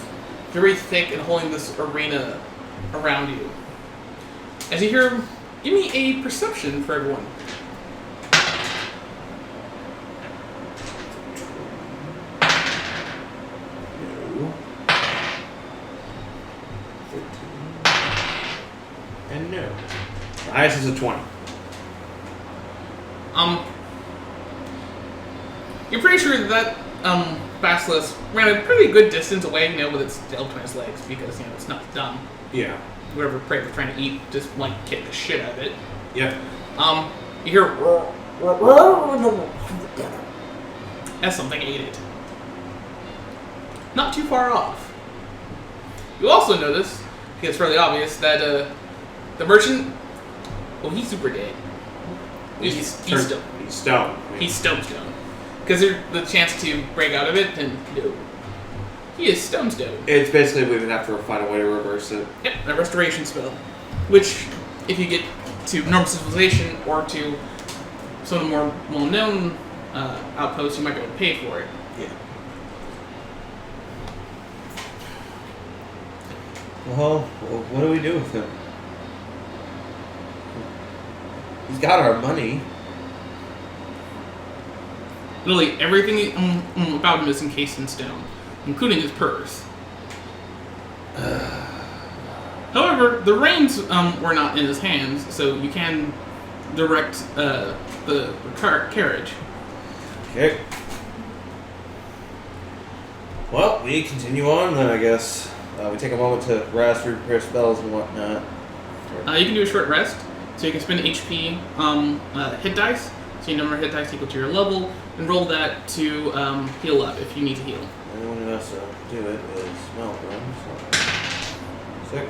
very thick and holding this arena around you. As you hear, give me a perception for everyone. No. 13. And no. The highest is a 20. You're pretty sure that Basilisk ran a pretty good distance away, with its tail between its legs, because it's not dumb. Yeah. Whatever prey was trying to eat, just kick the shit out of it. Yep. You hear as something ate it. Not too far off. You also notice, because it's fairly obvious, that the merchant, he's super dead. He's stone. He's stone. He's stone. Because there's the chance to break out of it, and no. He is stone. It's basically we would have to find a way to reverse it. Yep, a restoration spell. Which, if you get to normal civilization or to some of the more well-known outposts, you might be able to pay for it. Yeah. Well, what do we do with him? He's got our money. Literally, everything about him is encased in stone, including his purse. However, the reins were not in his hands, so you can direct the carriage. Okay. Well, we continue on then, I guess. We take a moment to rest, prepare spells and whatnot. You can do a short rest, so you can spend HP hit dice. So your number of hit dice equal to your level, and roll that to heal up if you need to heal. And the one who has to do it is Malcolm. So 6,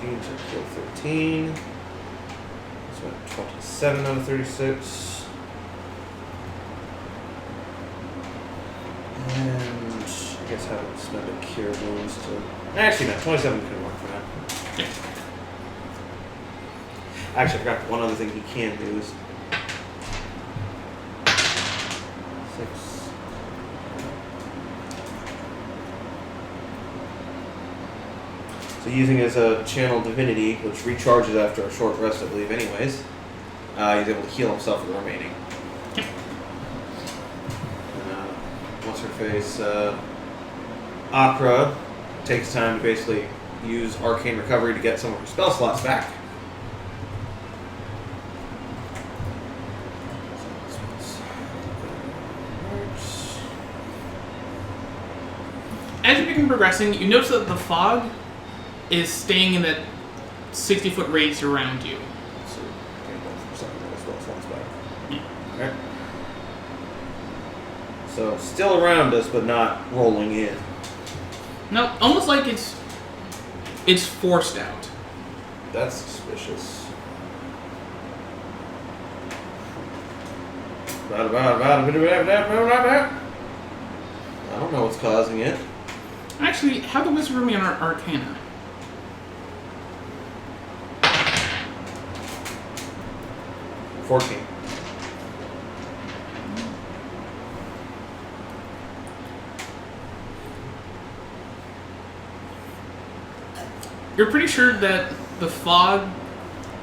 13, so kill 13. So 27 out of 36. And I guess I would spend a cure wounds to. Actually, no, 27 could work for that. Yeah. Actually, I forgot one other thing he can do is 6. So using as a channel divinity, which recharges after a short rest, I believe, anyways, he's able to heal himself for the remaining. What's her face? Opera takes time to basically use arcane recovery to get some of her spell slots back. As you begin progressing, you notice that the fog is staying in that 60-foot radius around you. So, spell slots back. Yeah. Okay. So, still around us, but not rolling in. No, almost like it's forced out. That's suspicious. I don't know what's causing it. Actually, have the wizard roll me on Arcana. $14. You're pretty sure that the fog,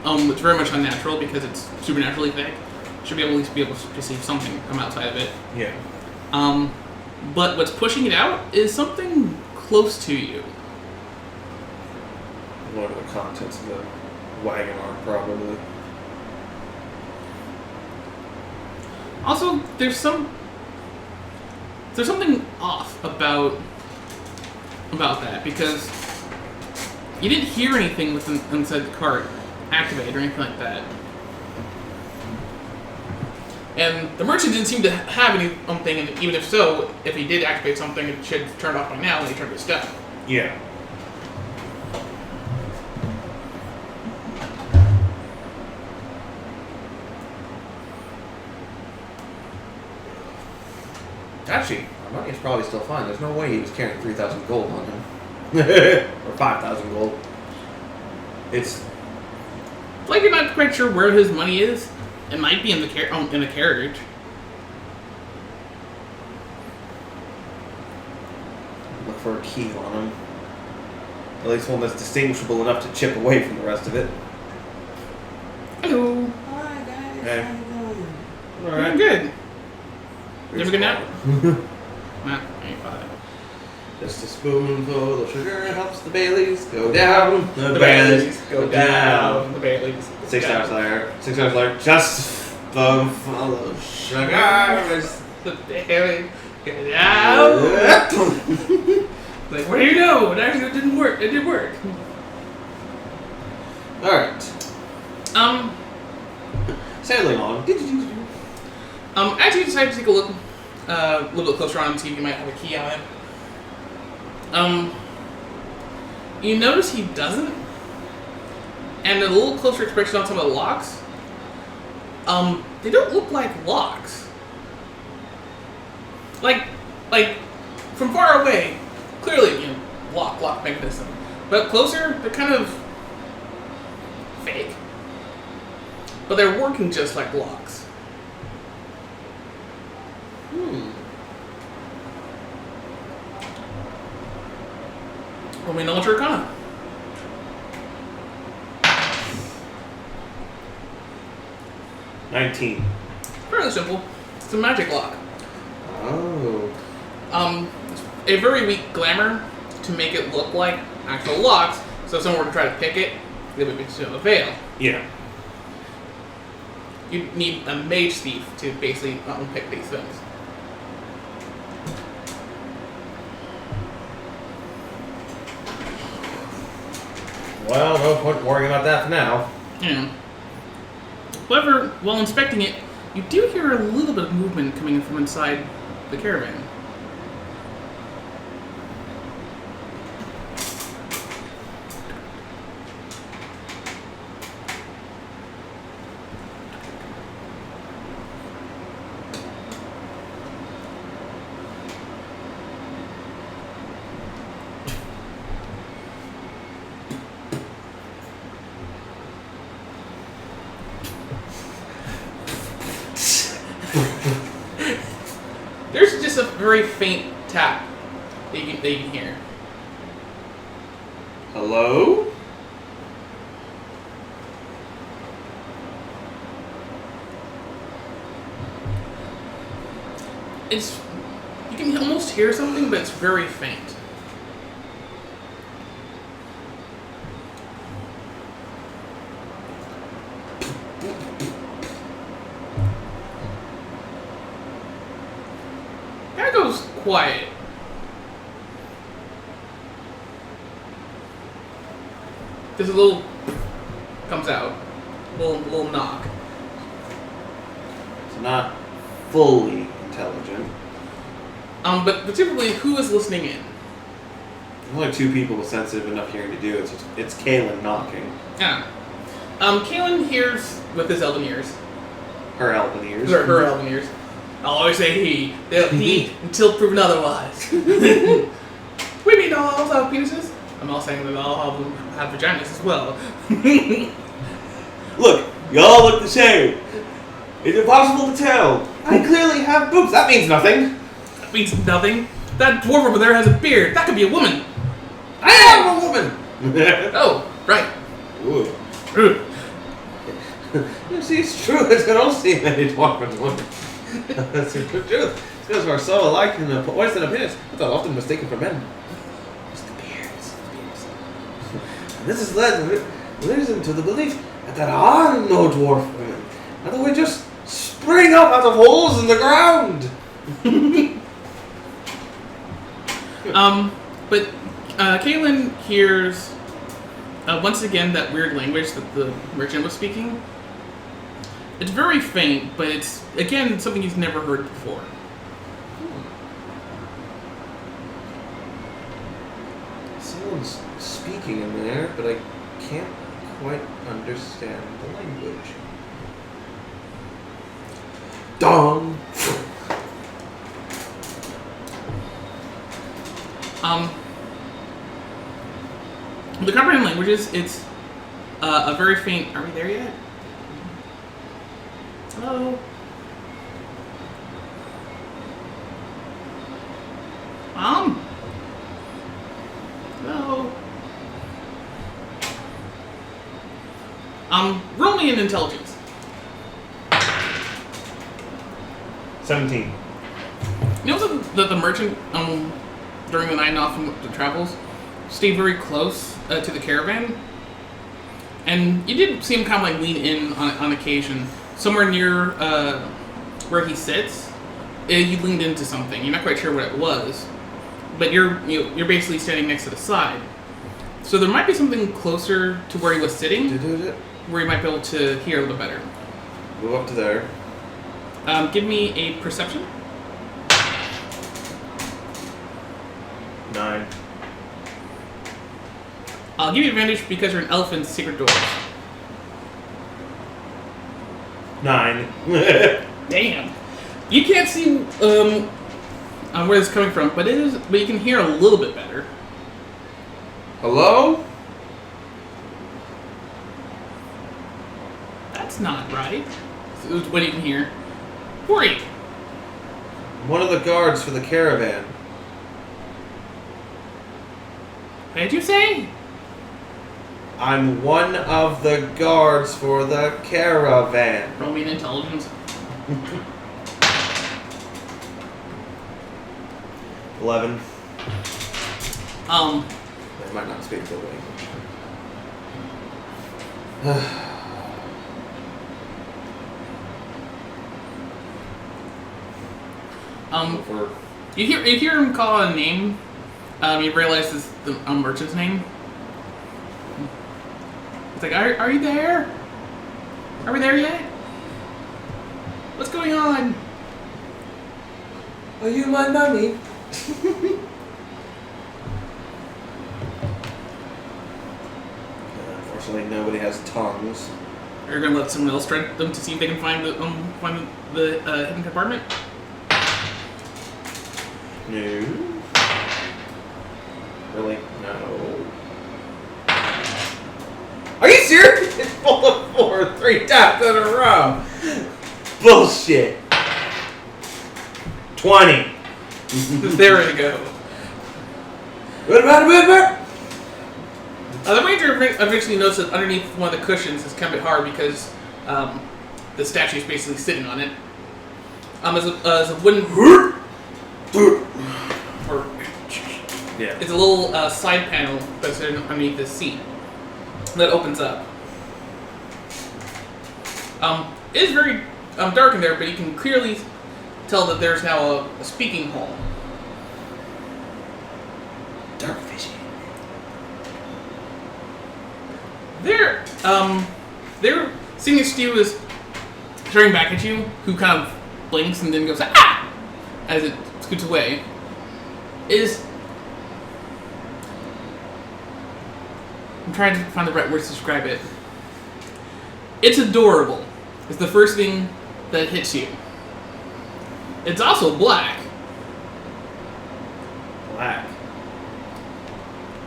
it's very much unnatural because it's supernaturally thick, should be able to see something come outside of it. Yeah. But what's pushing it out is something close to you. What are the contents of the wagon are, probably. Also, there's something off about that because you didn't hear anything inside the cart activate or anything like that. And the merchant didn't seem to have anything, and even if so, if he did activate something, it should have turned off by now when he turned his stuff. Yeah. Actually, our money is probably still fine. There's no way he was carrying 3,000 gold on him. Or 5,000 gold. It's Like you're not quite sure where his money is. It might be in the carriage. look for a key on him. At least one that's distinguishable enough to chip away from the rest of it. Hello. Hi guys, Hey. how you doing? I'm good. You have a good nap? Nah, I ain't bothered. Just a spoonful of sugar helps the Baileys go down. The Baileys go down. The Baileys. 6 hours later. 6 hours later. Just a spoonful of sugar. The Baileys go down. Like, where do you know? It actually didn't work. It did work. Alright. Um, Sailing on. As you decide to take a look, a little bit closer on and see if you might have a key on it. You notice he doesn't, and a little closer inspection on some of the locks. They don't look like locks. Like from far away, clearly, you know, lock mechanism. But up closer, they're kind of fake. But they're working just like locks. Well, we know what you're gonna. $19. Fairly simple. It's a magic lock. Oh. A very weak glamour to make it look like actual locks. So if someone were to try to pick it, they would be to fail. Yeah. You need a mage thief to basically unpick these things. Well, no point worrying about that for now. Yeah. However, while inspecting it, you do hear a little bit of movement coming from inside the caravan. There's just a very faint tap that you can hear. Hello? You can almost hear something, but it's very faint. That goes quiet. There's a little comes out, little knock. It's not fully intelligent. But typically, who is listening in? There's only 2 people with sensitive enough hearing to do it. So it's Kaylin knocking. Yeah. Kaelin hears with his elven ears. Her elven ears. Her elven ears. I'll always say he. They'll he until proven otherwise. We mean all elves have penises. I'm not saying that all of them have vaginas as well. Look, y'all look the same. It's impossible to tell. I clearly have boobs. That means nothing. That means nothing. That dwarf over there has a beard. That could be a woman. I am a woman. Oh, right. Ooh. Rude. You see, it's true. I don't see many dwarven women. That's the truth. It's because we're so alike in the voice and appearance. It's often mistaken for men. It's the beards. And this has leads them to the belief that there are no dwarf women. And that we just spring up out of holes in the ground. But Kaelin hears once again that weird language that the merchant was speaking. It's very faint, but it's again something he's never heard before. Someone's speaking in there, but I can't quite understand the language. Dong. The comprehend languages, it's a very faint. Are we there yet? Hello? Hello? Roll me an intelligence. 17. You know that the merchant during the night and often the travels, stay very close to the caravan. And you did see him kind of like lean in on occasion. Somewhere near where he sits, you leaned into something. You're not quite sure what it was, but you're basically standing next to the side. So there might be something closer to where he was sitting, where you might be able to hear a little better. Move up to there. Give me a perception. 9. I'll give you advantage because you're an elephant's secret door. 9. Damn. You can't see where it's coming from, but you can hear a little bit better. Hello? That's not right. So what you can hear. Who are you? One of the guards for the caravan. What did you say? I'm one of the guards for the caravan. Roll me an intelligence. 11. Um, I might not speak the language. For you hear him call a name. You realize it's the merchant's name. It's like, are you there? Are we there yet? What's going on? Are you my mummy? Unfortunately, nobody has tongues. Are you gonna let someone else try them to see if they can find the hidden compartment? No. Really? No. Are you serious? It's full of 4 3 times in a row. Bullshit. 20. There we go. What about it? The ranger eventually noticed that underneath one of the cushions is kind of hard because the statue is basically sitting on it. There's a wooden. Yeah. It's a little side panel that's underneath the seat that opens up. It is very dark in there, but you can clearly tell that there's now a speaking hole. Dark vision. They're seeing as Stu is staring back at you, who kind of blinks and then goes ah as it scoots away. I'm trying to find the right words to describe it. It's adorable. It's the first thing that hits you. It's also black. Black.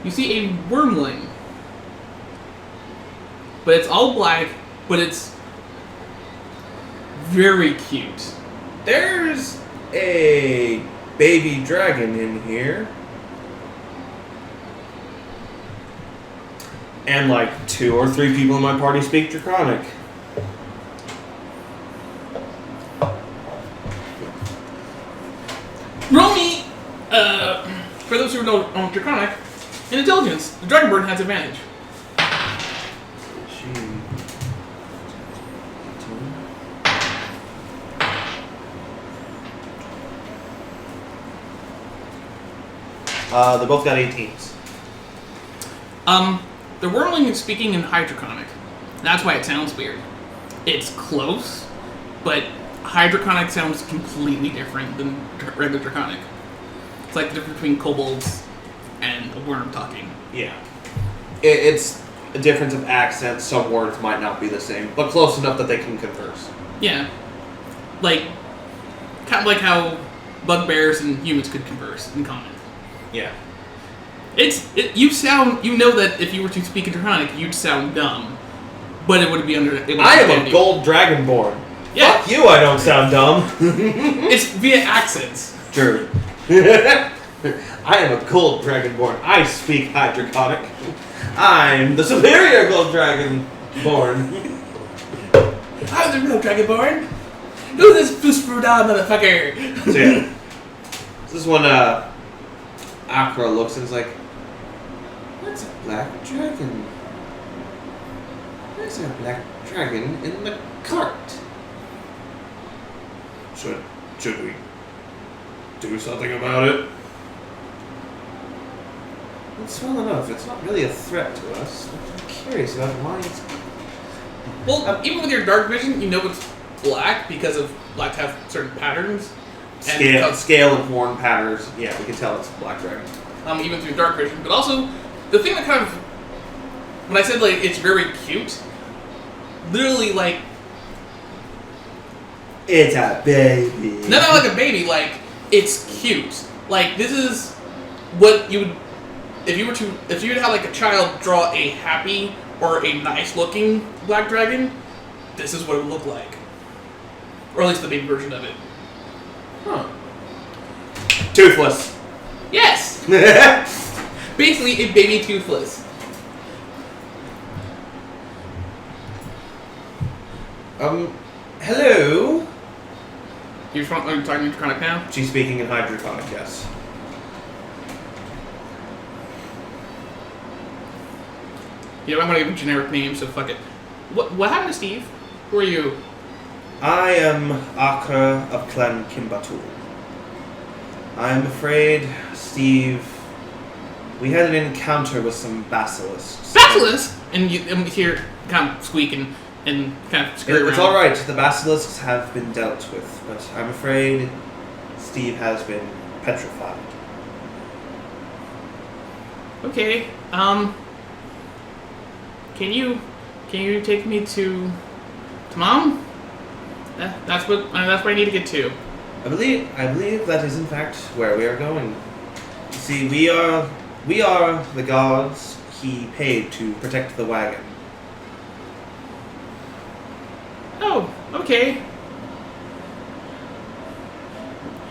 You see a wormling. But it's all black, but it's very cute. There's a baby dragon in here. And like 2 or 3 people in my party speak Draconic. Roll me, for those who know Draconic, in intelligence, the Dragonborn has advantage. They both got 18s. The Wormling is speaking in High Draconic. That's why it sounds weird. It's close, but High Draconic sounds completely different than regular Draconic. It's like the difference between kobolds and a worm talking. Yeah. It's a difference of accents. Some words might not be the same, but close enough that they can converse. Yeah. Like, kind of like how bugbears and humans could converse in common. Yeah. You know that if you were to speak in Draconic, you'd sound dumb, but it would be under. I am a gold dragonborn. Yeah. Fuck you, I don't sound dumb. It's via accents. True. I am a gold dragonborn. I speak High Draconic. I'm the superior gold dragonborn. I'm the real Dragonborn. Who's this Fusfruda motherfucker? So yeah. This one, Akra looks and is like, "What's a black dragon? There's a black dragon in the cart." Should we do something about it? It's well enough. It's not really a threat to us. But I'm curious about why it's. Well, even with your dark vision, you know it's black because of black have certain patterns. Scale of horn patterns. Yeah, we can tell it's a black dragon. Even through dark vision. But also, the thing that kind of, when I said like it's very cute, literally like, It's a baby. not like a baby, like it's cute. Like this is what you would, if you were to have like a child draw a happy or a nice looking black dragon, this is what it would look like, or at least the baby version of it. Huh. Toothless. Yes. Basically, a baby toothless. Hello? Are you talking Draconic now? She's speaking in High Draconic, yes. You know, I'm gonna give him a generic name, so fuck it. What happened to Steve? Who are you? I am Akra of Clan Kimbatul. I am afraid, Steve, we had an encounter with some basilisks. Basilisk! And you hear kind of squeaking and kind of scurry It's around. alright, the basilisks have been dealt with, but I'm afraid Steve has been petrified. Okay. Can you take me to Mom? That's what I need to get to. I believe that is in fact where we are going. You see, we are the gods he paid to protect the wagon. Oh, okay.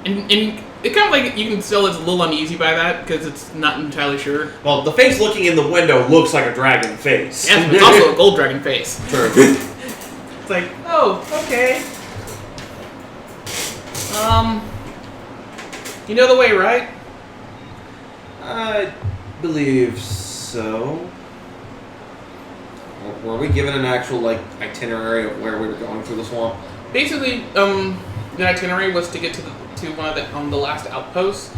And it kind of like you can tell it's a little uneasy by that because it's not entirely sure. Well, the face looking in the window looks like a dragon face. And it's also a gold dragon face. True. It's like, oh, okay. You know the way, right? I believe so. Were we given an actual itinerary of where we were going through the swamp? Basically, the itinerary was to get to one of the last outposts.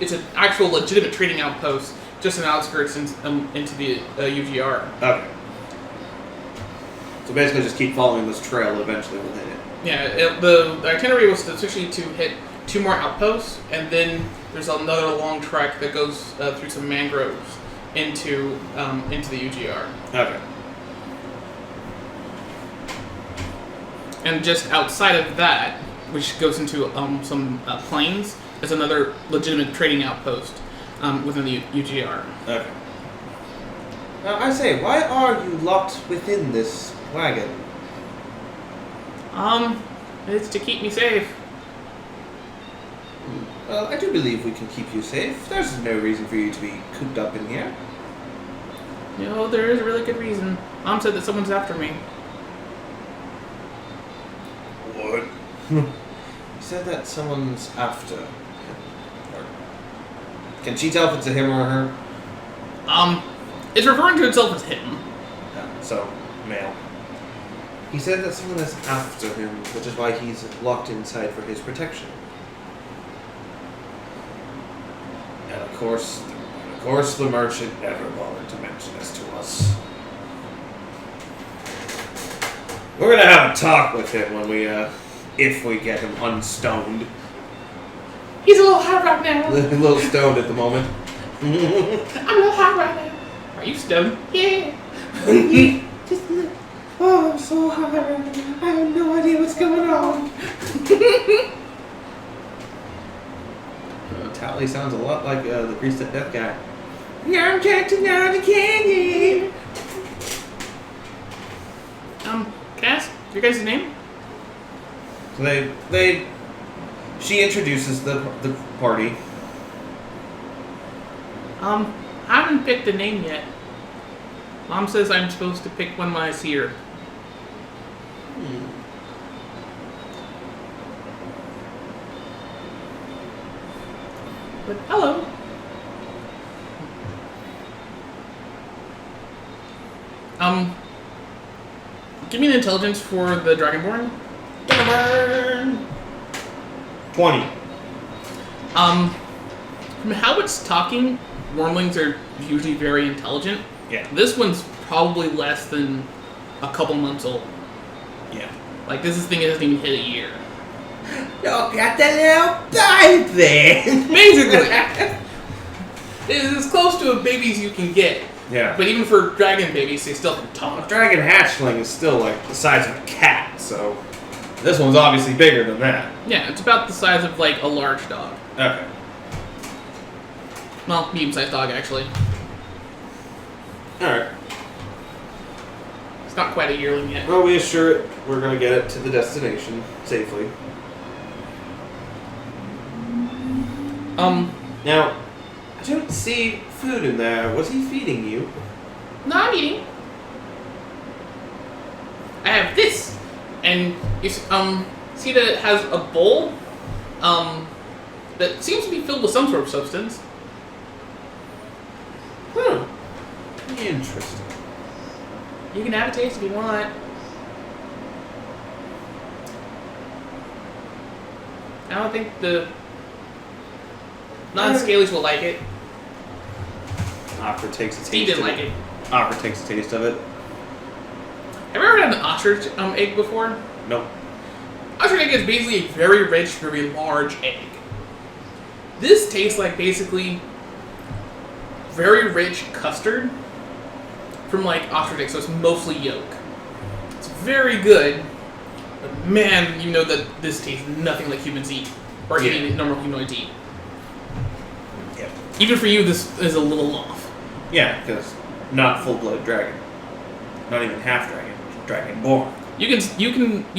It's an actual legitimate trading outpost, just in the outskirts into the UGR. Okay. So basically, just keep following this trail. Eventually, we'll hit it. Yeah, the itinerary was essentially to hit 2 more outposts, and then there's another long trek that goes through some mangroves into the UGR. Okay. And just outside of that, which goes into some plains, is another legitimate trading outpost within the UGR. Okay. Now, I say, why are you locked within this wagon? It's to keep me safe. Well, I do believe we can keep you safe. There's no reason for you to be cooped up in here. You know, there is a really good reason. Mom said that someone's after me. What? You said that someone's after him. Can she tell if it's a him or a her? It's referring to itself as him. Yeah, so, male. He said that someone is after him, which is why he's locked inside for his protection. And of course, the merchant never bothered to mention this to us. We're gonna have a talk with him when if we get him unstoned. He's a little high right now. A little stoned at the moment. I'm a little high right now. Are you stoned? Yeah. Just a little. Oh, I'm so high right now. I have no idea what's going on. Tally sounds a lot like the Priest at Death guy. Yeah, I'm catching out the candy. Can I ask your guys' name? She introduces the party. I haven't picked a name yet. Mom says I'm supposed to pick one when I see her. But hello. Give me an intelligence for the Dragonborn. Burn. 20. From how it's talking, wormlings are usually very intelligent. Yeah. This one's probably less than a couple months old. Yeah. Like, this thing hasn't even hit a year. Look at the little baby. Basically. It's as close to a baby as you can get. Yeah. But even for dragon babies, they still can A talk. dragon hatchling is still like the size of a cat, so this one's obviously bigger than that. Yeah, it's about the size of, like, a large dog. Okay. Well, medium-sized dog, actually. Alright. It's not quite a yearling yet. Well, we assure it we're going to get it to the destination safely. Now, I don't see food in there. Was he feeding you? No, I'm eating. I have this, and you see that it has a bowl, that seems to be filled with some sort of substance. Huh. Interesting. You can have a taste if you want. I don't think the non-scalies will like it. Opera takes a taste. Steve didn't of like it. Opera takes a taste of it. Have you ever had an ostrich egg before? Nope. Ostrich egg is basically a very rich, very large egg. This tastes like basically very rich custard from like ostrich egg, so it's mostly yolk. It's very good, but man, you know that this tastes nothing like humans eat, or Yeah. any normal humanoids eat. Yep. Even for you, this is a little off. Yeah, because not full-blooded dragon. Not even half dragon. Dragonborn. You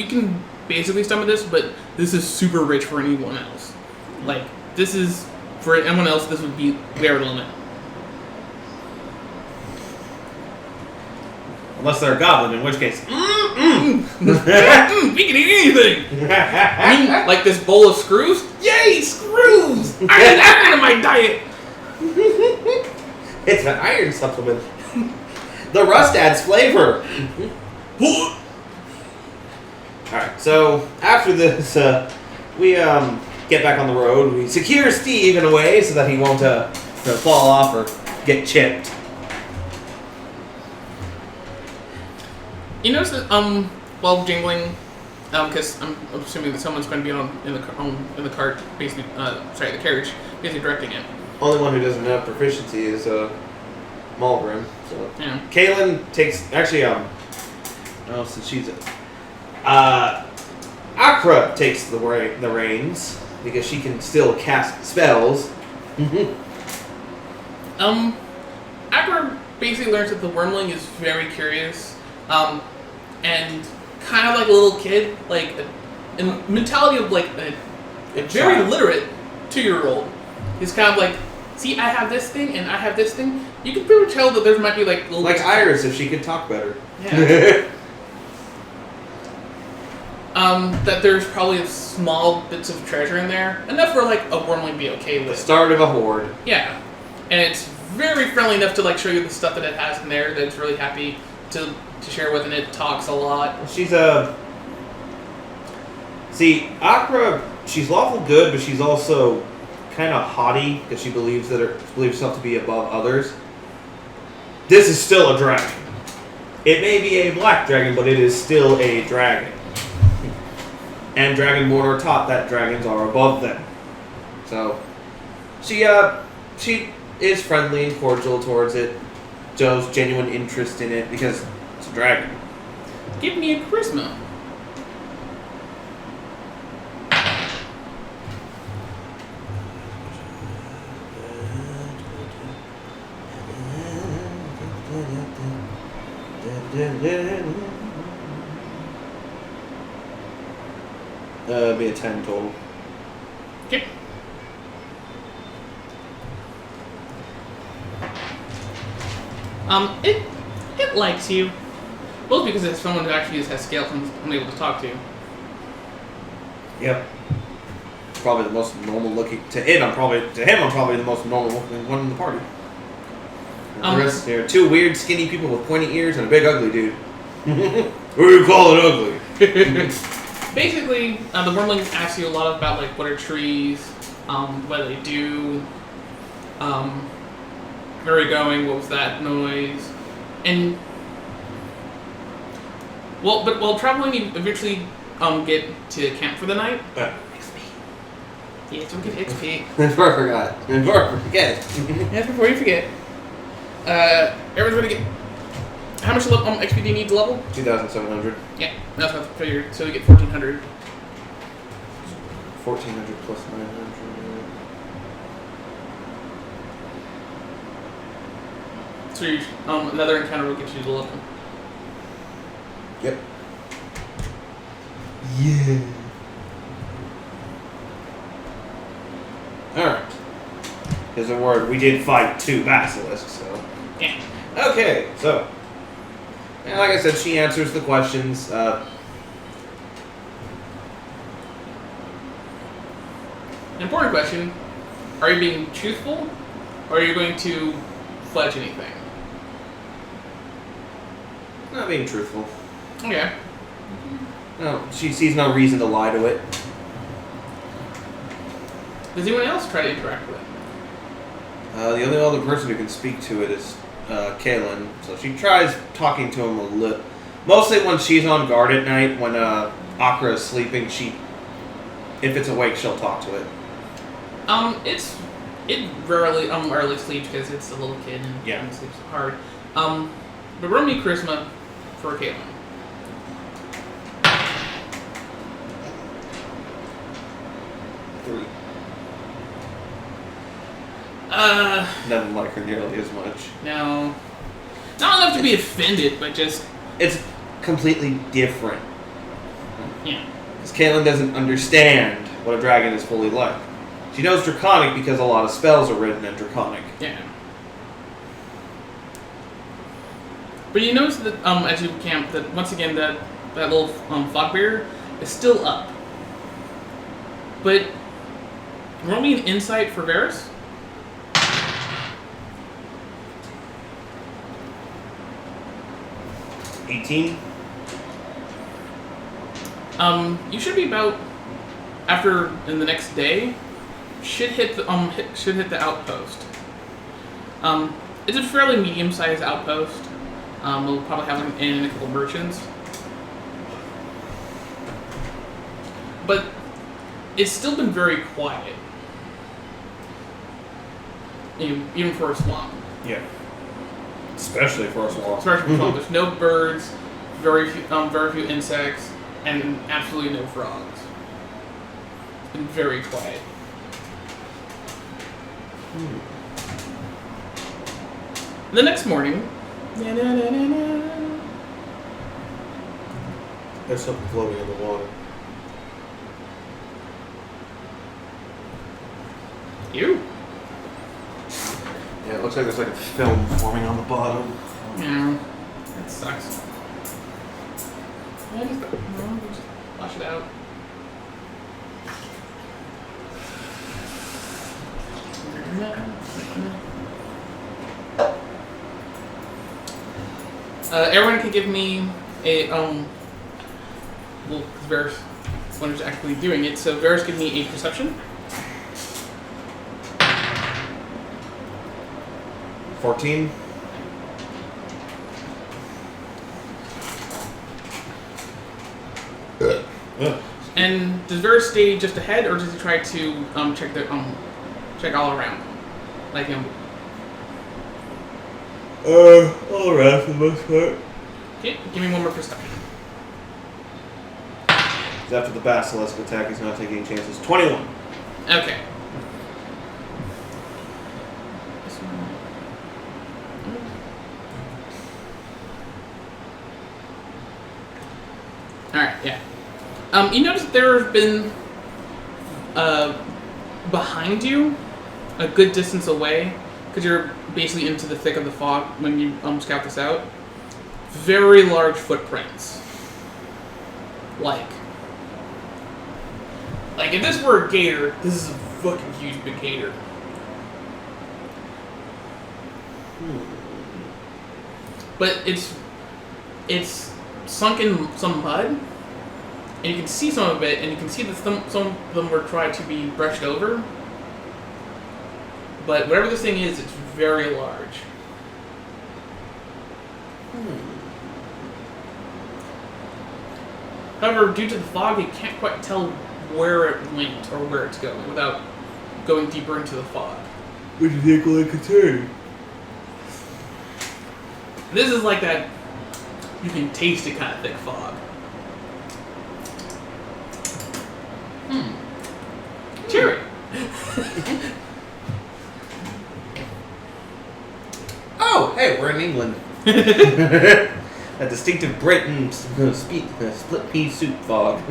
can basically stomach this, but this is super rich for anyone else. Like, this is for anyone else, this would be their limit. Unless they're a goblin, in which case. We can eat anything. I mean, like this bowl of screws. Yay, screws! I need that in my diet. It's an iron supplement. The rust adds flavor. Alright, so after this, we get back on the road. We secure Steve in a way so that he won't fall off or get chipped. You notice that while jingling, because I'm assuming that someone's going to be in the cart, basically, the carriage, basically directing it. Only one who doesn't have proficiency is Malgrim. So Yeah. Kaylin takes since she's Akra takes the reins because she can still cast spells. Akra basically learns that the wormling is very curious, and kind of like a little kid, like a mentality of like a very child. literate 2-year-old. He's kind of like, see, I have this thing and I have this thing. You can pretty much tell that there might be like little Like Iris if she could talk better. Yeah. That there's probably small bits of treasure in there, enough for like a wormling to be okay The with. start of a horde. Yeah, and it's very friendly enough to like show you the stuff that it has in there that it's really happy to share with, and it talks a lot. She's See, Akra, she's lawful good, but she's also kind of haughty because she believes herself to be above others. This is still a dragon. It may be a black dragon, but it is still a dragon. And Dragonborn are taught that dragons are above them. So, she is friendly and cordial towards it. Shows genuine interest in it because it's a dragon. Give me a charisma. Be a 10 total. Okay. It likes you. Both because it's someone who actually has skeletons I'm able to talk to. Yep. Probably the most normal looking to him. I'm probably the most normal looking one in the party. The rest, there are two weird, skinny people with pointy ears and a big, ugly dude. What do you call it ugly? Basically, the Wormling asks you a lot about like what are trees, what do they do, where are you going, what was that noise, and while traveling, you eventually get to camp for the night. XP. Yeah, don't get XP. Before I forgot. Before I forget. Yeah, before you forget. Everyone's gonna get. How much XP do you need to level? 2,700. Yeah, that's what I figured. So you get 1,400. 1,400 plus 900. So you, another encounter will get you to level. Yep. Yeah. Alright. Here's a word. We did fight 2 basilisks, so. Yeah. Okay, so. And like I said, she answers the questions. An important question. Are you being truthful? Or are you going to fudge anything? Not being truthful. Okay. No, she sees no reason to lie to it. Does anyone else try to interact with it? The only other person who can speak to it is Kaylin. So she tries talking to him a little. Mostly when she's on guard at night, when Akra is sleeping, if it's awake, she'll talk to it. It rarely sleeps because it's a little kid and Yeah. it sleeps hard. But roll me charisma for Caitlin. Three. 3. Doesn't like her nearly as much. No. Not enough to be offended, but just It's completely different. yeah. Because Caitlin doesn't understand what a dragon is fully like. She knows Draconic because a lot of spells are written in Draconic. Yeah. But you notice that as you camp that once again that little fog barrier is still up. But roll me an insight for Varys. $18. You should be about in the next day. Should hit the outpost. It's a fairly medium-sized outpost. We'll probably have an inn and a couple merchants. But it's still been very quiet. Even for a swamp. Yeah. Especially for a swamp. Especially for a swamp. There's no birds, very few insects, and absolutely no frogs. It's been very quiet. The next morning, There's something floating in the water. you. Yeah, it looks like there's like a film forming on the bottom. Yeah, that sucks. Just wash it out. Everyone can give me a well, Varys is one who's actually doing it. So Varys, give me a perception. 14. And does Varys stay just ahead, or does he try to check all around, like him? All around for the most part. Okay, give me one more perception. After the basilisk attack, he's not taking chances. 21. Okay. This one. Alright, yeah. You notice that there have been behind you, a good distance away, because you're basically into the thick of the fog when you scout this out, very large footprints. Like if this were a gator, this is a fucking huge big gator. but it's sunk in some mud, and you can see some of it, and you can see that some of them were tried to be brushed over. But whatever this thing is, it's very large. However, due to the fog, you can't quite tell where it went or where it's going without going deeper into the fog. Which is equally concerned. This is like that you can taste it kind of thick fog. Cherry. Oh, hey, we're in England. A distinctive Britain split pea soup fog.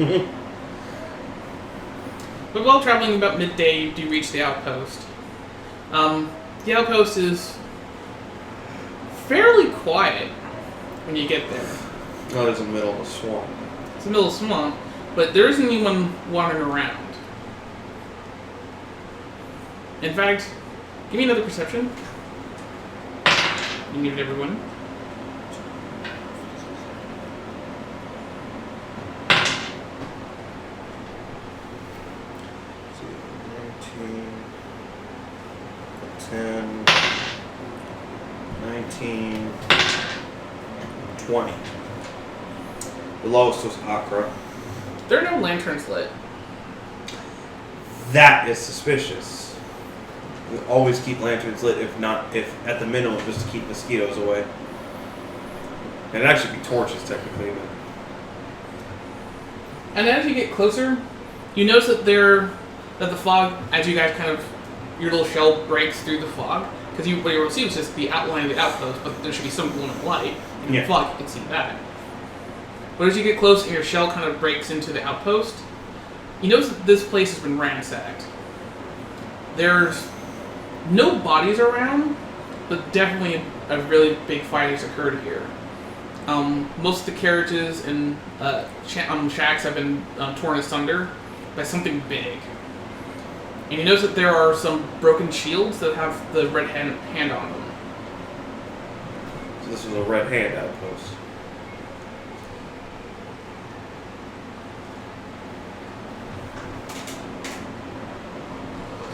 But while traveling about midday, you do reach the outpost. The outpost is fairly quiet when you get there. Oh, it's in the middle of a swamp. It's in the middle of a swamp, but there isn't anyone wandering around. In fact, give me another perception. You need everyone. See, 10, 19, 20. The lowest was Accra. There are no lanterns lit. That is suspicious. We always keep lanterns lit, if at the minimum, just to keep mosquitoes away. And it'd actually be torches, technically, but... And as you get closer, you notice that the fog, as you guys kind of, your little shell breaks through the fog, because what you will see is just the outline of the outpost, but there should be some glowing light. In the fog, you can see that. But as you get close and your shell kind of breaks into the outpost, you notice that this place has been ransacked. There's no bodies around, but definitely a really big fight has occurred here. Most of the carriages and shacks have been torn asunder by something big. And you notice that there are some broken shields that have the red hand on them. So this was a red hand outpost.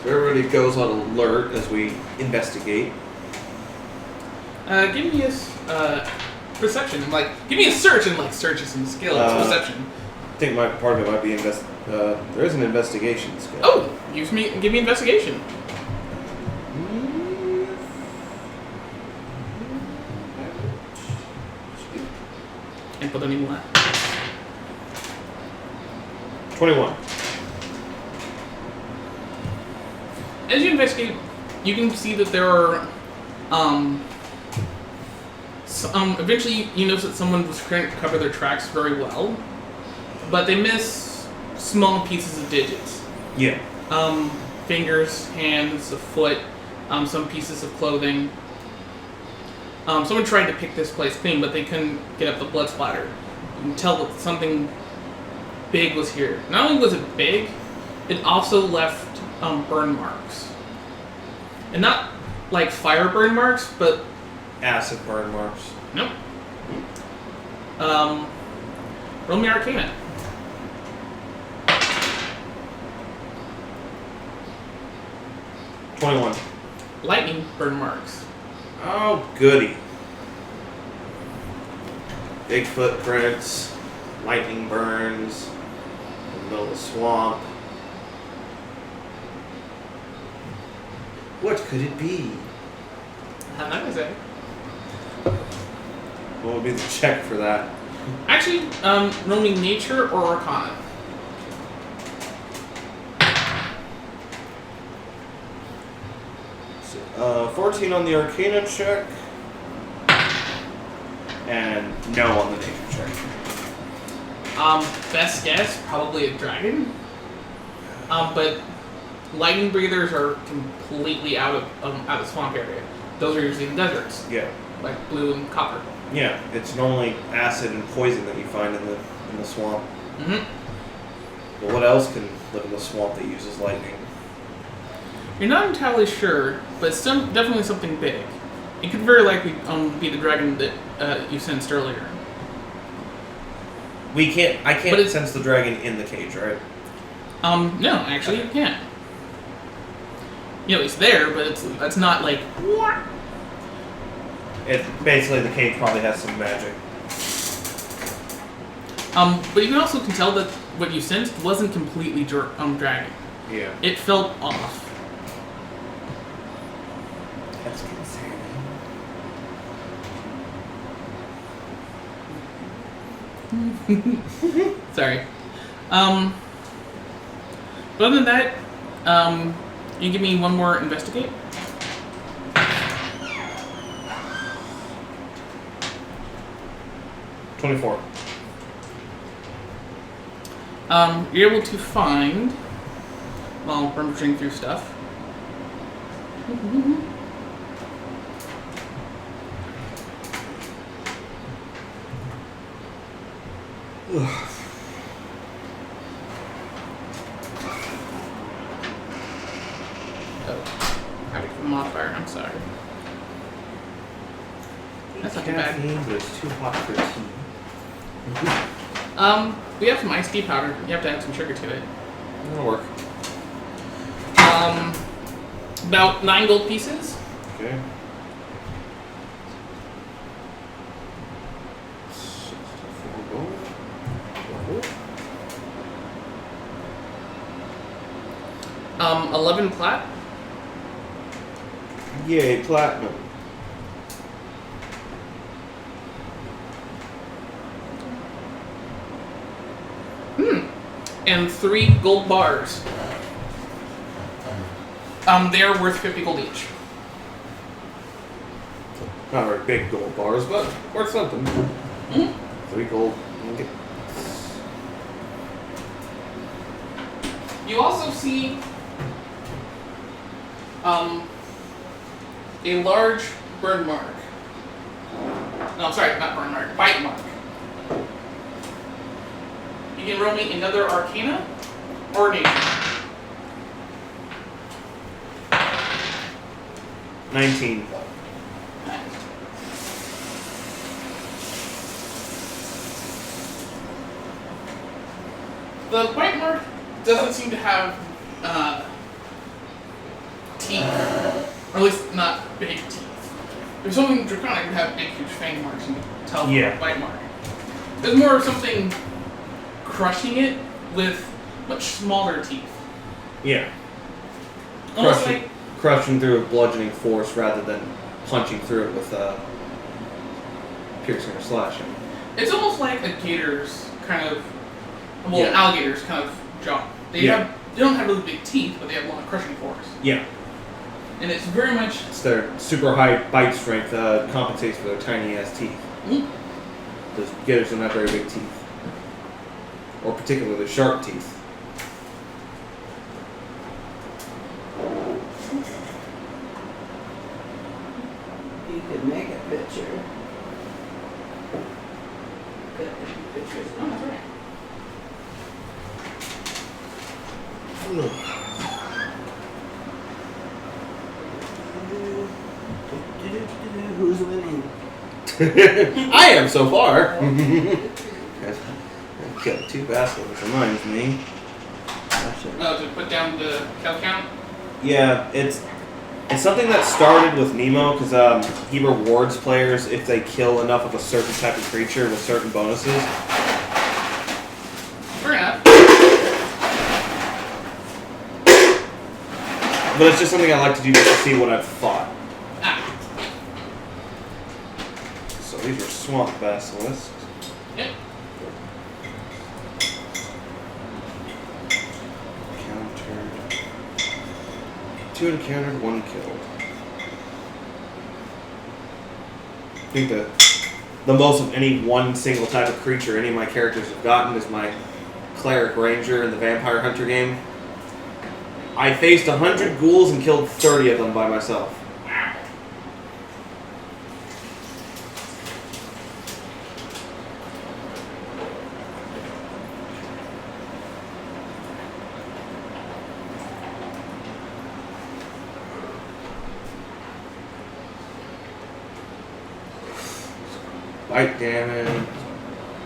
So everybody goes on alert as we investigate. Give me a perception, give me a search and search some skill. It's perception. I think part of it might be there is an investigation skill. Oh, give me investigation. And put any more. 21. As you investigate, you can see that there are, eventually you notice that someone was trying to cover their tracks very well, but they miss small pieces of digits. Yeah. Fingers, hands, a foot, some pieces of clothing. Someone tried to pick this place clean, but they couldn't get up the blood splatter. You can tell that something big was here. Not only was it big, it also left burn marks. And not like fire burn marks, but... Acid burn marks. Nope. Roll me Arcana. 21. Lightning burn marks. Oh, goody. Big footprints, lightning burns, in the middle of the swamp. What could it be? How not gonna say. What would be the check for that? Actually, roll me nature or arcana. 14 on the Arcana check, and no on the nature check. Best guess, probably a dragon. But lightning breathers are completely out of the swamp area. Those are usually in deserts, Yeah. like blue and copper. Yeah, it's normally acid and poison that you find in the swamp. Mm-hmm. But what else can live in the swamp that uses lightning? You're not entirely sure, but it's definitely something big. It could very likely be the dragon that you sensed earlier. I can't But it's- sense the dragon in the cage, right? No, actually you can't. You know, it's there, but it's not like. It basically, the cage probably has some magic. But you can also tell that what you sensed wasn't completely dragon. Yeah. It felt off. That's concerning. Sorry. But other than that, you give me one more investigate. $24. You're able to find, while rummaging through stuff, oh, I picked the modifier, I'm sorry. That's not too bad. Caffeine, but it's too hot for tea. We have some iced tea powder. You have to add some sugar to it. That'll work. About 9 gold pieces. Okay. Um, 11 plat. Yay, platinum. And 3 gold bars. They are worth 50 gold each. Not very big gold bars, but worth something. 3 gold. Okay. You also see a large burn mark. No, I'm sorry, not burn mark, bite mark. You can roll me another Arcana or Nature. 19. The bite mark doesn't seem to have teeth, or at least not big teeth. If something draconic would have big, huge fang marks, you can tell from Yeah. the bite mark. There's more of something crushing it with much smaller teeth. Yeah. Almost Crushing, like, crushing through with bludgeoning force rather than punching through it with piercing or slashing. it's almost like a gator's kind of, well, Yeah. alligator's kind of jaw. They Yeah. they don't have really big teeth, but they have a lot of crushing force. Yeah. And it's very much, It's their super high bite strength compensates for their tiny ass teeth. Those gators don't have very big teeth. Or particularly sharp teeth. You could make a picture. Good pictures. oh, that's right. Who's winning? I am so far. I killed 2 bastards, which reminds me. To put down the kill count. Yeah, it's something that started with Nemo because he rewards players if they kill enough of a certain type of creature with certain bonuses. Fair enough. But it's just something I like to do just to see what I've fought. Ah, So these are swamp basilisks. yep. Countered. 2 encountered, 1 killed. I think the most of any one single type of creature any of my characters have gotten is my Cleric Ranger in the Vampire Hunter game. I faced 100 ghouls and killed 30 of them by myself. Bite damage.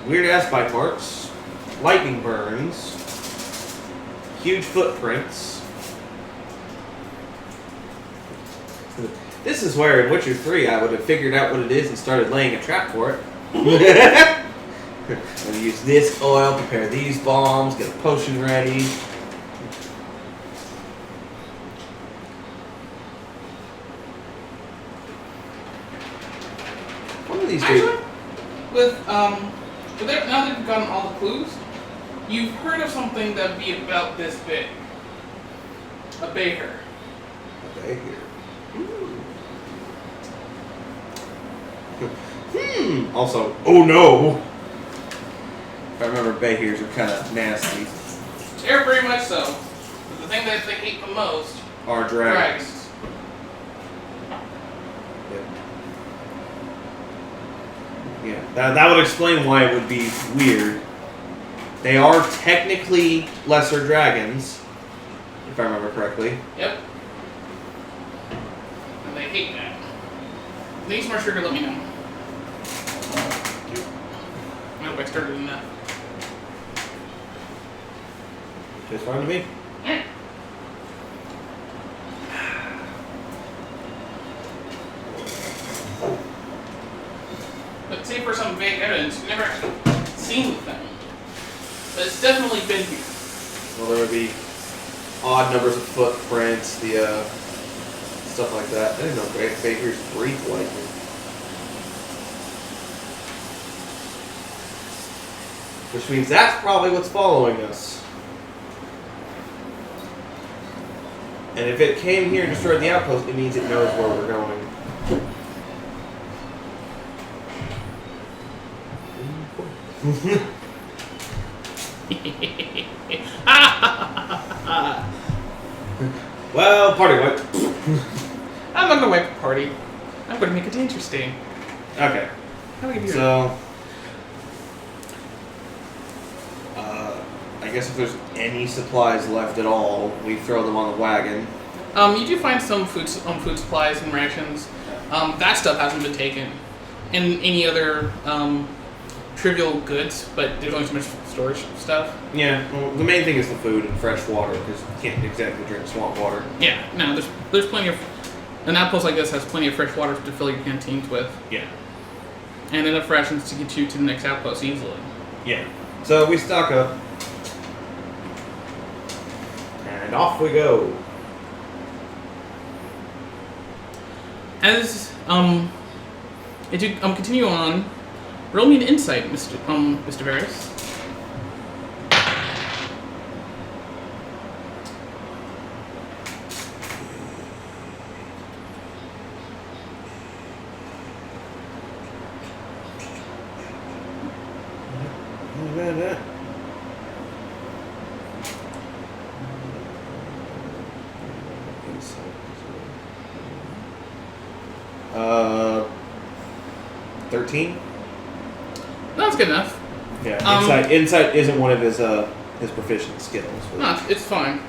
Weird ass bite marks. Lightning burns. Huge footprints. This is where in Witcher 3 I would have figured out what it is and started laying a trap for it. I'm gonna use this oil, prepare these bombs, get a potion ready. One of these days. Actually, now that you've gotten all the clues, you've heard of something that'd be about this big. A bear. Okay, here. Also, oh no! If I remember, Behirs are kind of nasty. They're very much so. But the thing that they hate the most, Are dragons. dragons. Yeah, that would explain why it would be weird. They are technically lesser dragons, if I remember correctly. Yep. And they hate that. Need some more sugar, let me know. I hope I started in that. Just fine to me. Yeah. But say for some vague evidence, you've never actually seen the thing. But it's definitely been here. Well, there would be odd numbers of footprints, the stuff like that. I didn't know Behirs breathe lightning. Which means that's probably what's following us. And if it came here and destroyed the outpost, it means it knows where we're going. Well, party wipe. I'm not gonna wipe the party. I'm gonna make it interesting. Okay. How do I give you So, I guess if there's any supplies left at all, we throw them on the wagon. You do find some food supplies and rations. That stuff hasn't been taken. And any other trivial goods, but there's only so much storage stuff. Yeah, well, the main thing is the food and fresh water, because you can't exactly drink swamp water. Yeah, no, there's plenty of. An outpost like this has plenty of fresh water to fill your canteens with, Yeah. and enough rations to get you to the next outpost easily. Yeah. So we stock up. And off we go. As you continue on, roll me an insight, Mr. Varys. Uh, 13? That's good enough. Yeah, insight isn't one of his proficient skills. But No, it's fine.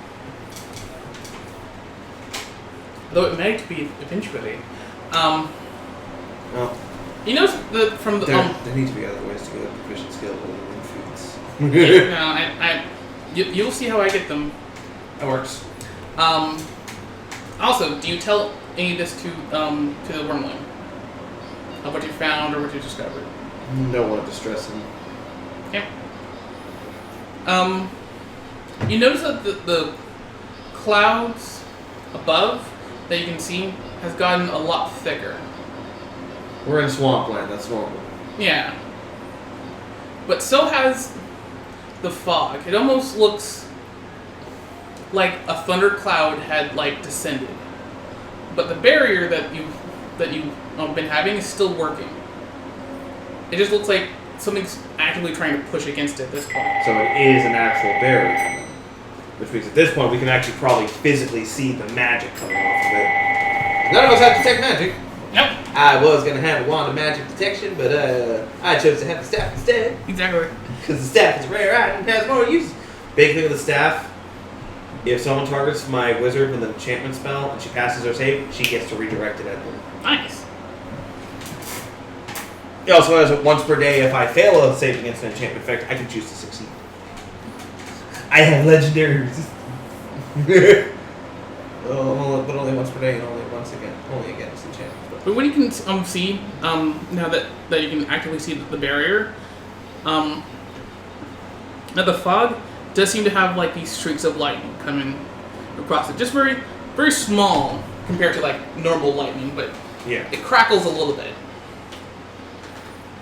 Though it might be eventually. well, You know from the there need to be other ways to get proficient skills other than foods. you'll see how I get them. That works. Also, do you tell any of this to the wormling? Of what you found or what you discovered? Don't want to distress him. Okay. You notice that the clouds above that you can see has gotten a lot thicker. We're in swampland, that's normal. Yeah. But so has the fog. It almost looks like a thundercloud had descended. But the barrier that you've been having is still working. It just looks like something's actively trying to push against it at this point. So it is an actual barrier. Which means at this point we can actually probably physically see the magic coming off of it. None of us have detect magic. Nope. I was going to have a wand of magic detection, but I chose to have the staff instead. Exactly. Because the staff is a rare item and has more use. Big thing with the staff, if someone targets my wizard with an enchantment spell and she passes her save, she gets to redirect it at them. Nice. It also has it once per day. If I fail a save against an enchantment effect, I can choose to succeed. I have legendary resistance. But only once per day and only against enchantments. But what you can see now that you can actively see the barrier, now the fog does seem to have like these streaks of lightning coming across it, just very very small compared to like normal lightning, but Yeah. it crackles a little bit.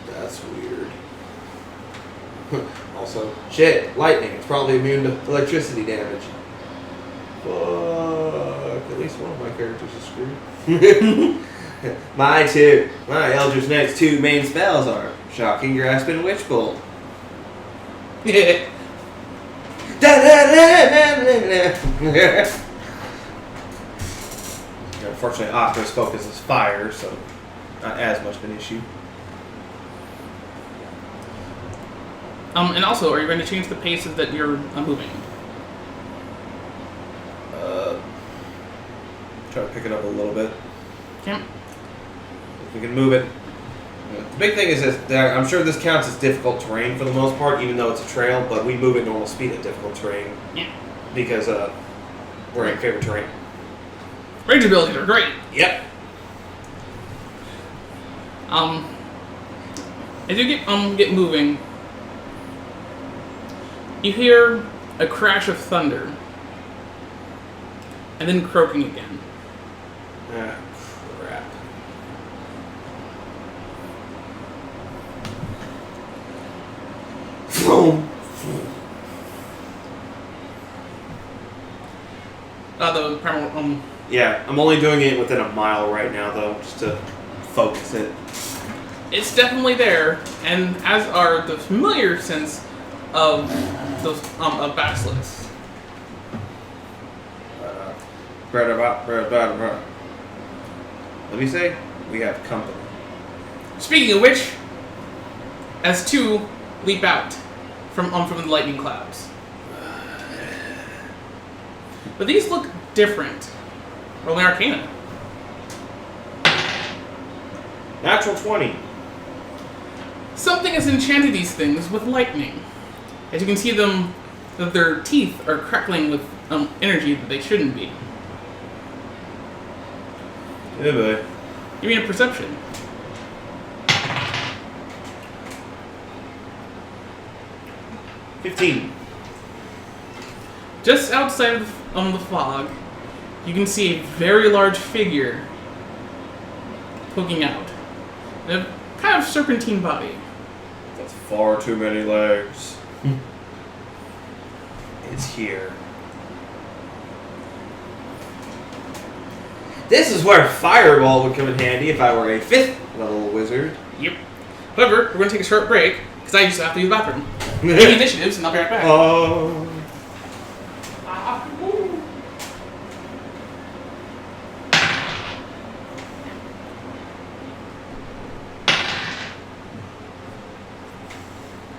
That's weird. Also, shit, lightning. It's probably immune to electricity damage. Fuck. At least one of my characters is screwed. My Eldritch Knight's 2 main spells are Shocking Grasp and Witch Bolt. Unfortunately, Aqua's focus is fire, so not as much of an issue. And also, are you going to change the pace that you're moving? Try to pick it up a little bit. Okay. If we can move it. The big thing is that I'm sure this counts as difficult terrain for the most part, even though it's a trail, but we move at normal speed at difficult terrain. Yeah. Because we're in favorite terrain. Range abilities are great. Yep. As you get moving, you hear a crash of thunder, and then croaking again. Ah, crap. The primal, Yeah, I'm only doing it within a mile right now, though, just to focus it. it's definitely there, and as are the familiar sense of those of basilisks. Let me say, we have company. Speaking of which, as 2 leap out from the lightning clouds. But these look different. Rolling Arcana. Natural 20. Something has enchanted these things with lightning. As you can see them, that their teeth are crackling with energy that they shouldn't be. Yeah, boy. Give me a perception. $15. Just outside of the fog, you can see a very large figure poking out. A kind of serpentine body. That's far too many legs. It's here. This is where Fireball would come in handy if I were a 5th level wizard. Yep. However, we're going to take a short break, because I just have to use the bathroom. Give me initiatives, and I'll be right back. Oh.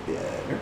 Better.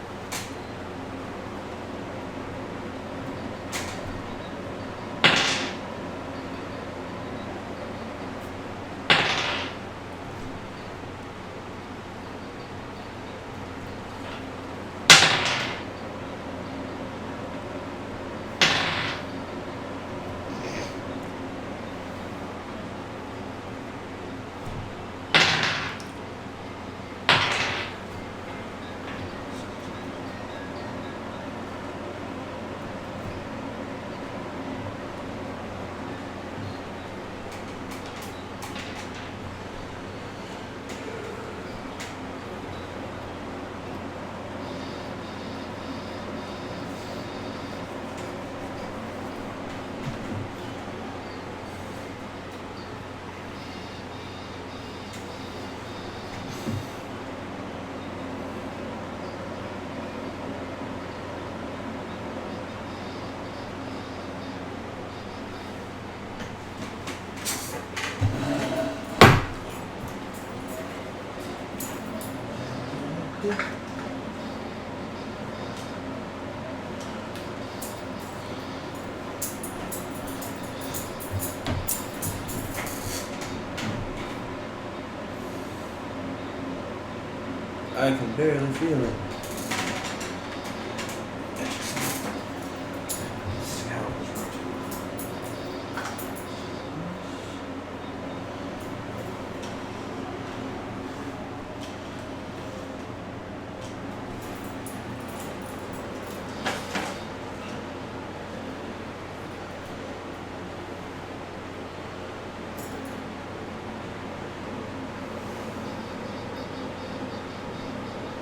I can barely feel it.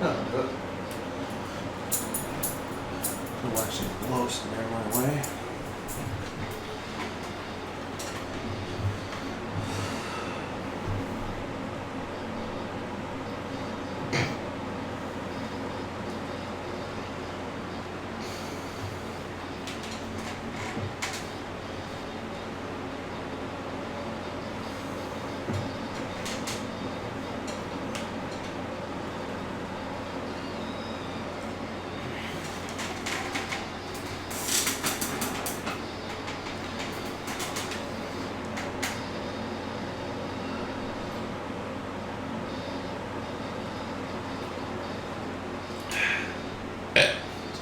Oh, good. I'll actually blow some air my way.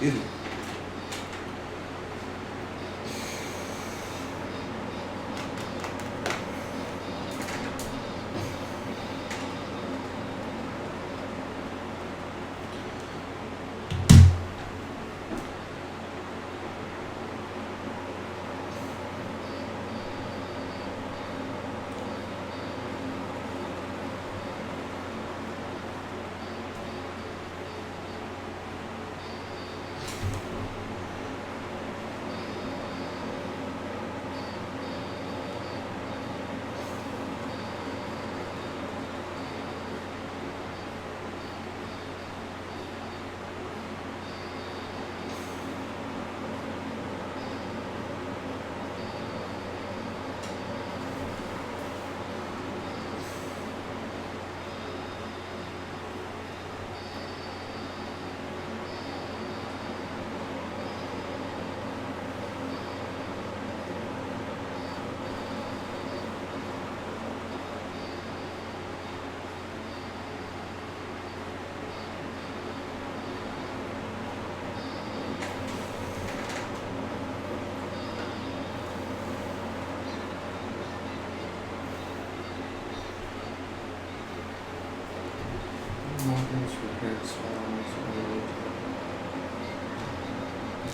Excuse me.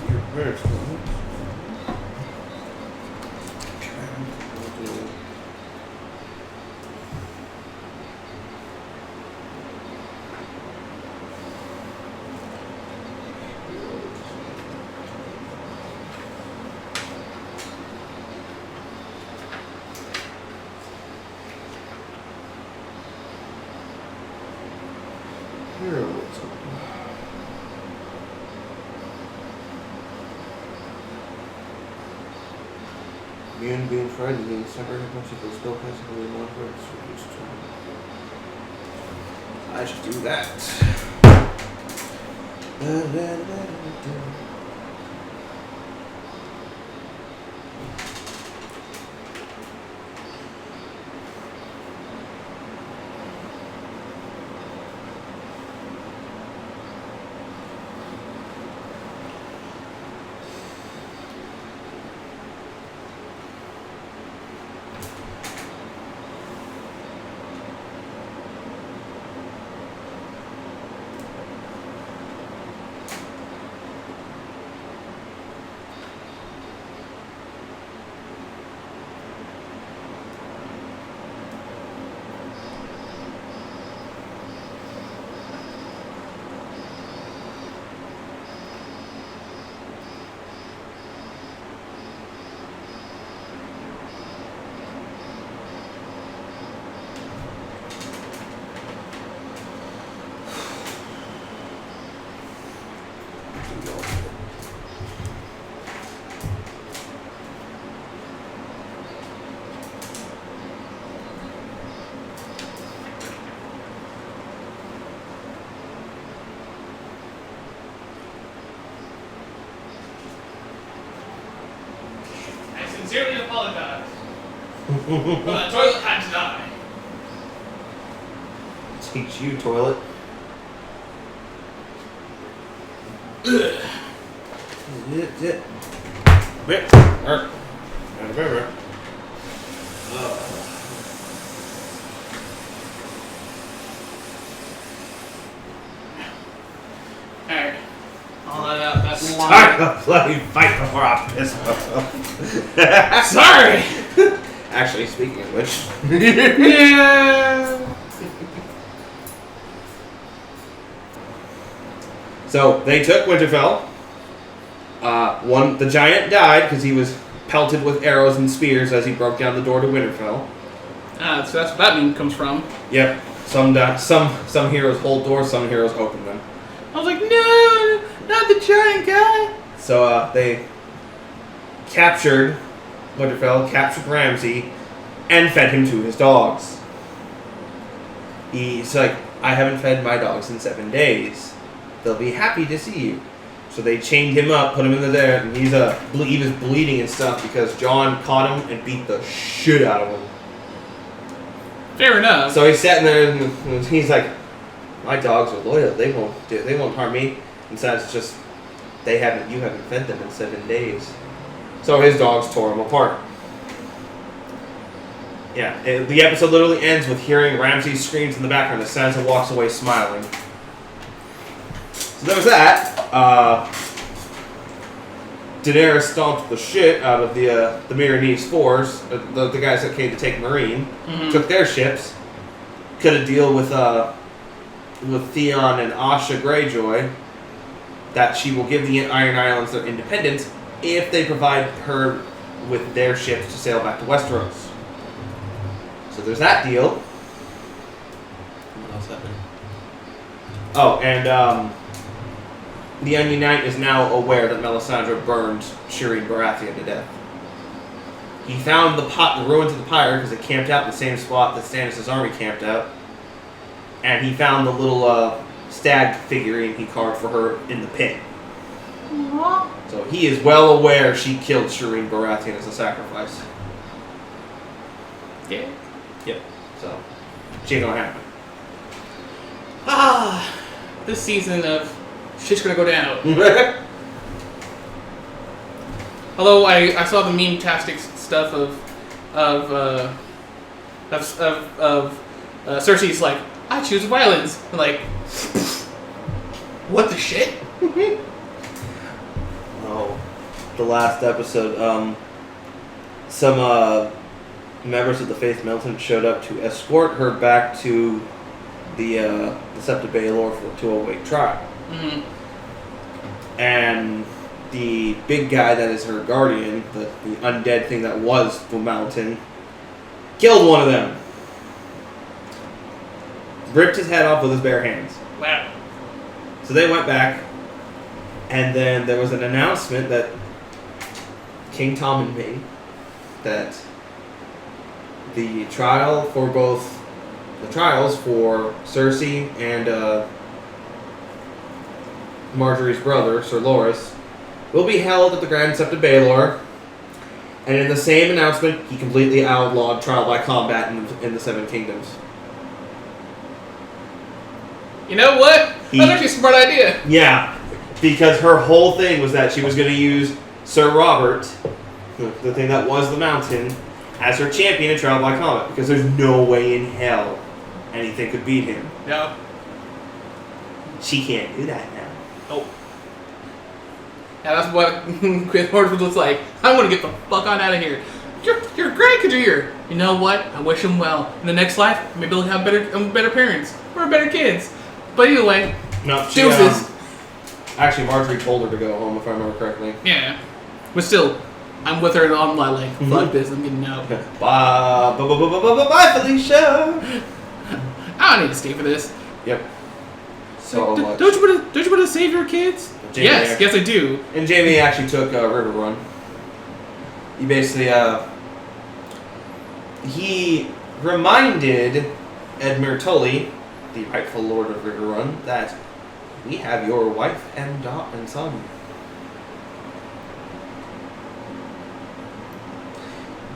Your parents Immune being fried and being separated from people still passively one words reduced to I should do that. I sincerely apologize. But the toilet had to die. Teach you, toilet. Alright. I'll let out that Start the bloody fight before I piss myself. Sorry! Actually, speaking of which, Yeah! so they took Winterfell. The giant died because he was pelted with arrows and spears as he broke down the door to Winterfell. So that's what that meme comes from. Yep. Some heroes hold doors, some heroes open them. I was like, no! Not the giant guy! So they captured Winterfell, captured Ramsay, and fed him to his dogs. He's like, I haven't fed my dogs in 7 days. They'll be happy to see you. So they chained him up, put him in there, and he was bleeding and stuff because Jon caught him and beat the shit out of him. Fair enough. So he's sitting there and he's like, my dogs are loyal. They won't harm me. Besides, it's just you haven't fed them in 7 days. So his dogs tore him apart. Yeah, the episode literally ends with hearing Ramsay's screams in the background as Sansa walks away smiling. So there was that. Daenerys stomped the shit out of the Meereenese Fours, the guys that came to take Meereen, took their ships, cut a deal with Theon and Asha Greyjoy that she will give the Iron Islands their independence if they provide her with their ships to sail back to Westeros. So there's that deal. What else happened? Oh, and the Onion Knight is now aware that Melisandre burned Shireen Baratheon to death. He found the ruins of the pyre because it camped out in the same spot that Stannis' army camped out. And he found the little stag figurine he carved for her in the pit. Aww. So he is well aware she killed Shireen Baratheon as a sacrifice. Yeah. Yep. So, she ain't gonna happen. This season of shit's gonna go down. Although I saw the meme-tastic stuff of Cersei's like, I choose violence. I'm like, what the shit? Oh, the last episode, some members of the Faith Militant showed up to escort her back to the Sept of Baelor to await trial. Mm-hmm. And the big guy that is her guardian, the undead thing that was the mountain, killed one of them. Ripped his head off with his bare hands. Wow. So they went back, and then there was an announcement that King Tommen made that the trials for Cersei and Marjorie's brother, Sir Loras, will be held at the Grand Sept of Baelor. And in the same announcement, he completely outlawed trial by combat in the Seven Kingdoms. You know what? That's actually a smart idea. Yeah, because her whole thing was that she was going to use Sir Robert, the thing that was the mountain, as her champion in trial by combat, because there's no way in hell anything could beat him. No. She can't do that now. Oh. Yeah, that's what Queen Horton looks like. I want to get the fuck on out of here. You're great, Kadir. You know what? I wish him well. In the next life, maybe he'll have better parents or better kids. But either way, No, she, deuces. actually, Marjorie told her to go home, if I remember correctly. Yeah. But still, I'm with her on my like, fuck this, I'm getting out. Bye, Felicia. I don't need to stay for this. Yep. So much. Don't you want to save your kids? Jamie Yes, I do. And Jamie actually took River Run. He basically, he reminded Edmure Tully, the rightful lord of River Run, that we have your wife and son.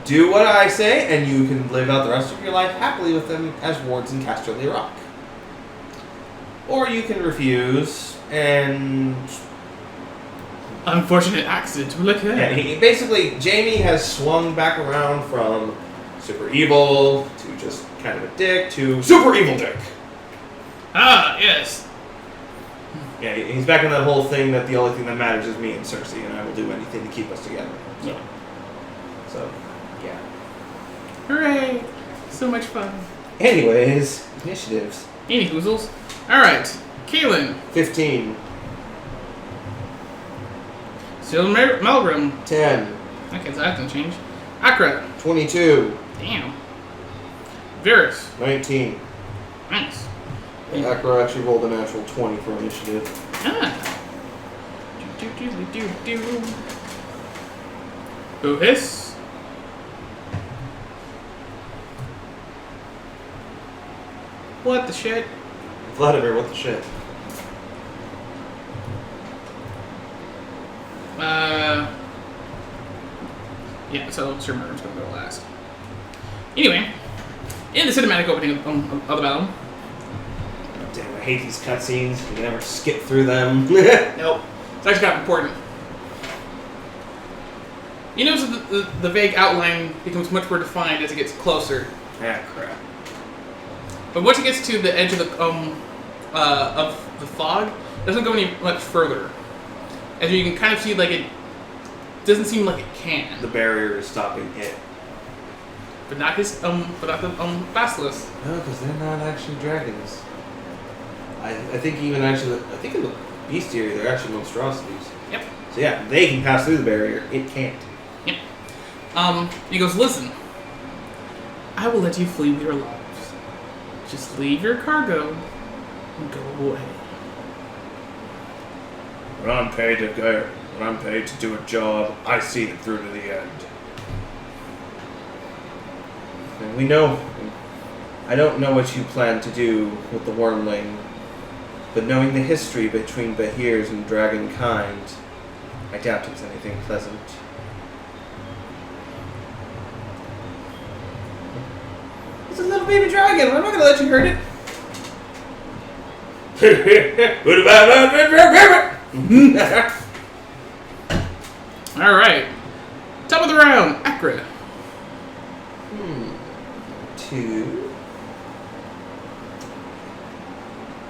Do what I say, and you can live out the rest of your life happily with them as wards in Casterly Rock. Or you can refuse and Unfortunate accident. Look at Yeah, that. basically, Jamie has swung back around from super evil to just kind of a dick to super evil dick. Ah, yes. Yeah, he's back in that whole thing that the only thing that matters is me and Cersei, and I will do anything to keep us together. Yeah. So, yeah. Hooray! So much fun. Anyways, initiatives. Any hoozles. Alright. Kaelin. 15. Still Melgrim. 10. Okay, so that doesn't change. Akra. 22. Damn. Varys. 19. Nice. Akra actually rolled a natural 20 for initiative. Ah. Do. Bohis. What the shit? Vladimir, what the shit? Yeah, so Sir Murder's gonna go last. Anyway, in the cinematic opening of the battle. Damn, I hate these cutscenes. You can never skip through them. Nope. It's actually kind of important. You notice that the vague outline becomes much more defined as it gets closer. Ah, crap. But once it gets to the edge of the fog, it doesn't go any much further. As you can kind of see, like it doesn't seem like it can. The barrier is stopping it. But not his but not the basilisk. No, because they're not actually dragons. I think even actually, I think in the bestiary they're actually monstrosities. Yep. So yeah, they can pass through the barrier. It can't. Yep. He goes, listen. I will let you flee with your lives. Just leave your cargo and go away. When I'm paid to go, when I'm paid to do a job, I see it through to the end. And we know. I don't know what you plan to do with the Wormling, but knowing the history between Behirs and Dragonkind, I doubt it's anything pleasant. It's a little baby dragon. I'm not gonna let you hurt it. Alright. Top of the round, Akra. 2.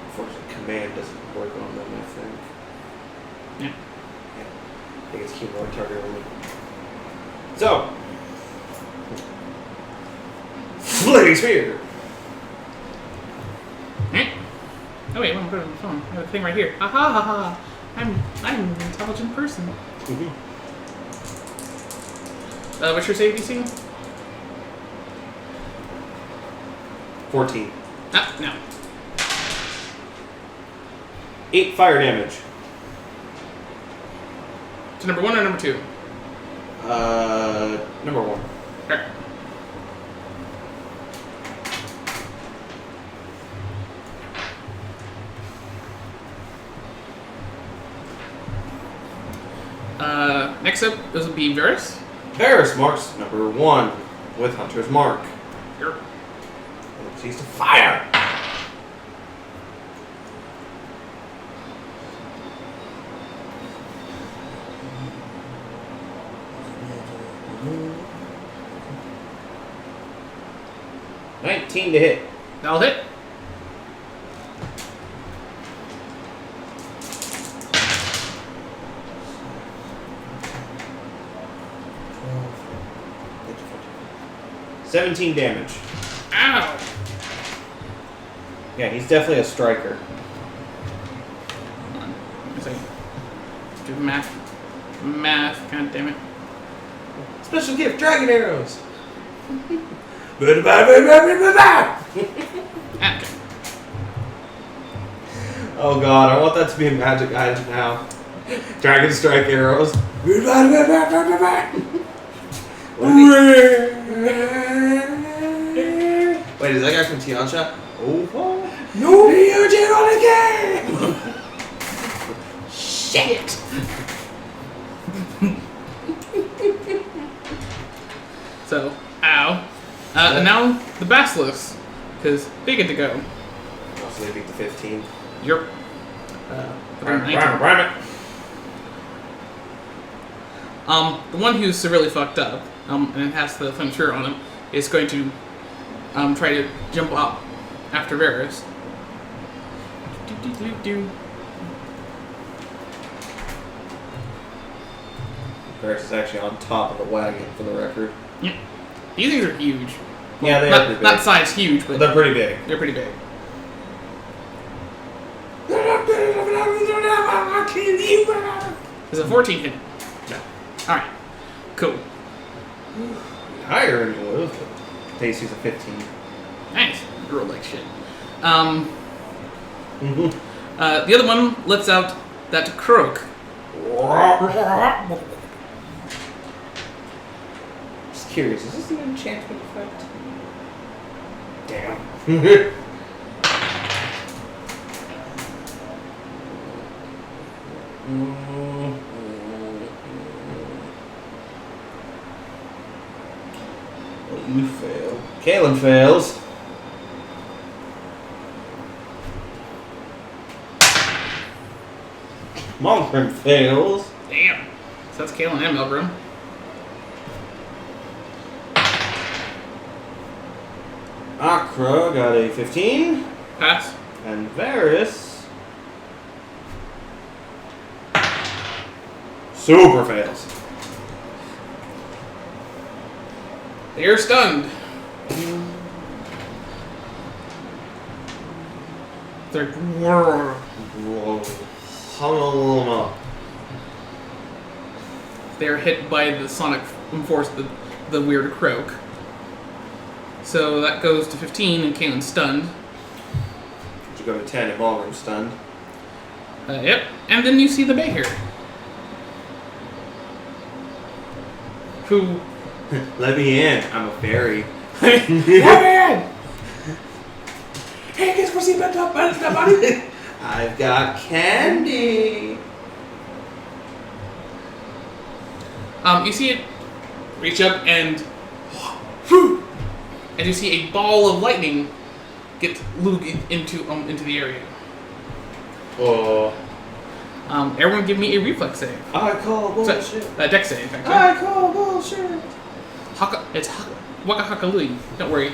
Unfortunately, command doesn't work on them, I think. Yeah. I think it's keyboard target only. So, Flaming Spear. Oh wait, I'm put it on the phone. I have a thing right here. Ha ha ha ha. I'm an intelligent person. What's your save DC? 14. Ah, no. 8 fire damage. So number 1 or number 2? Number 1. Okay. Next up, this will be Varys. Varys marks number 1 with Hunter's Mark. Here. And proceeds to fire. $19 to hit. That'll hit. $17 damage. Ow! Yeah, he's definitely a striker. Hold on. Let's see. Do math. Math, god damn it. Special gift, dragon arrows. Ah, okay. Oh god, I want that to be a magic item now. Dragon strike arrows. Wait, is that guy from Tiancha? Oh, no! You did it again! Shit! So, ow. And now the basilisk, because they get to go. Oh, so they beat the 15. Yep. Ram it. The one who's severely fucked up, and has the flame sphere on him, is going to try to jump up after Varus. Varus is actually on top of the wagon, for the record. Yep. These things are huge. Yeah, they are not, pretty big. not size huge, but They're pretty big. they're pretty big. Is a 14 hit? No. Alright. Cool. Higher than yours, but Stacy's a 15. Nice. You rolled like shit. Mm-hmm. The other one lets out that croak. Just curious, is this an enchantment effect? Damn. Well, you fail. Kalen fails. Malgrim fails. Damn. So that's Kalen and Melgrim. Akra got a 15. Pass. And Varus super fails. They're stunned. They're Whoa. Hulma. they're hit by the sonic force, the weird croak. So that goes to 15, and Kalen's stunned. You go to 10 and Malgrim's stunned. Yep. And then you see the Behir. Who... Let me in. I'm a fairy. Let me in! Hey, guess we're seeing that buddy? I've got candy. You see it reach up and you see a ball of lightning get Luke into the area. Oh. Everyone give me a reflex save. I call bullshit. Dex save, actually. I call bullshit. It's Waka Hakalui. Don't worry.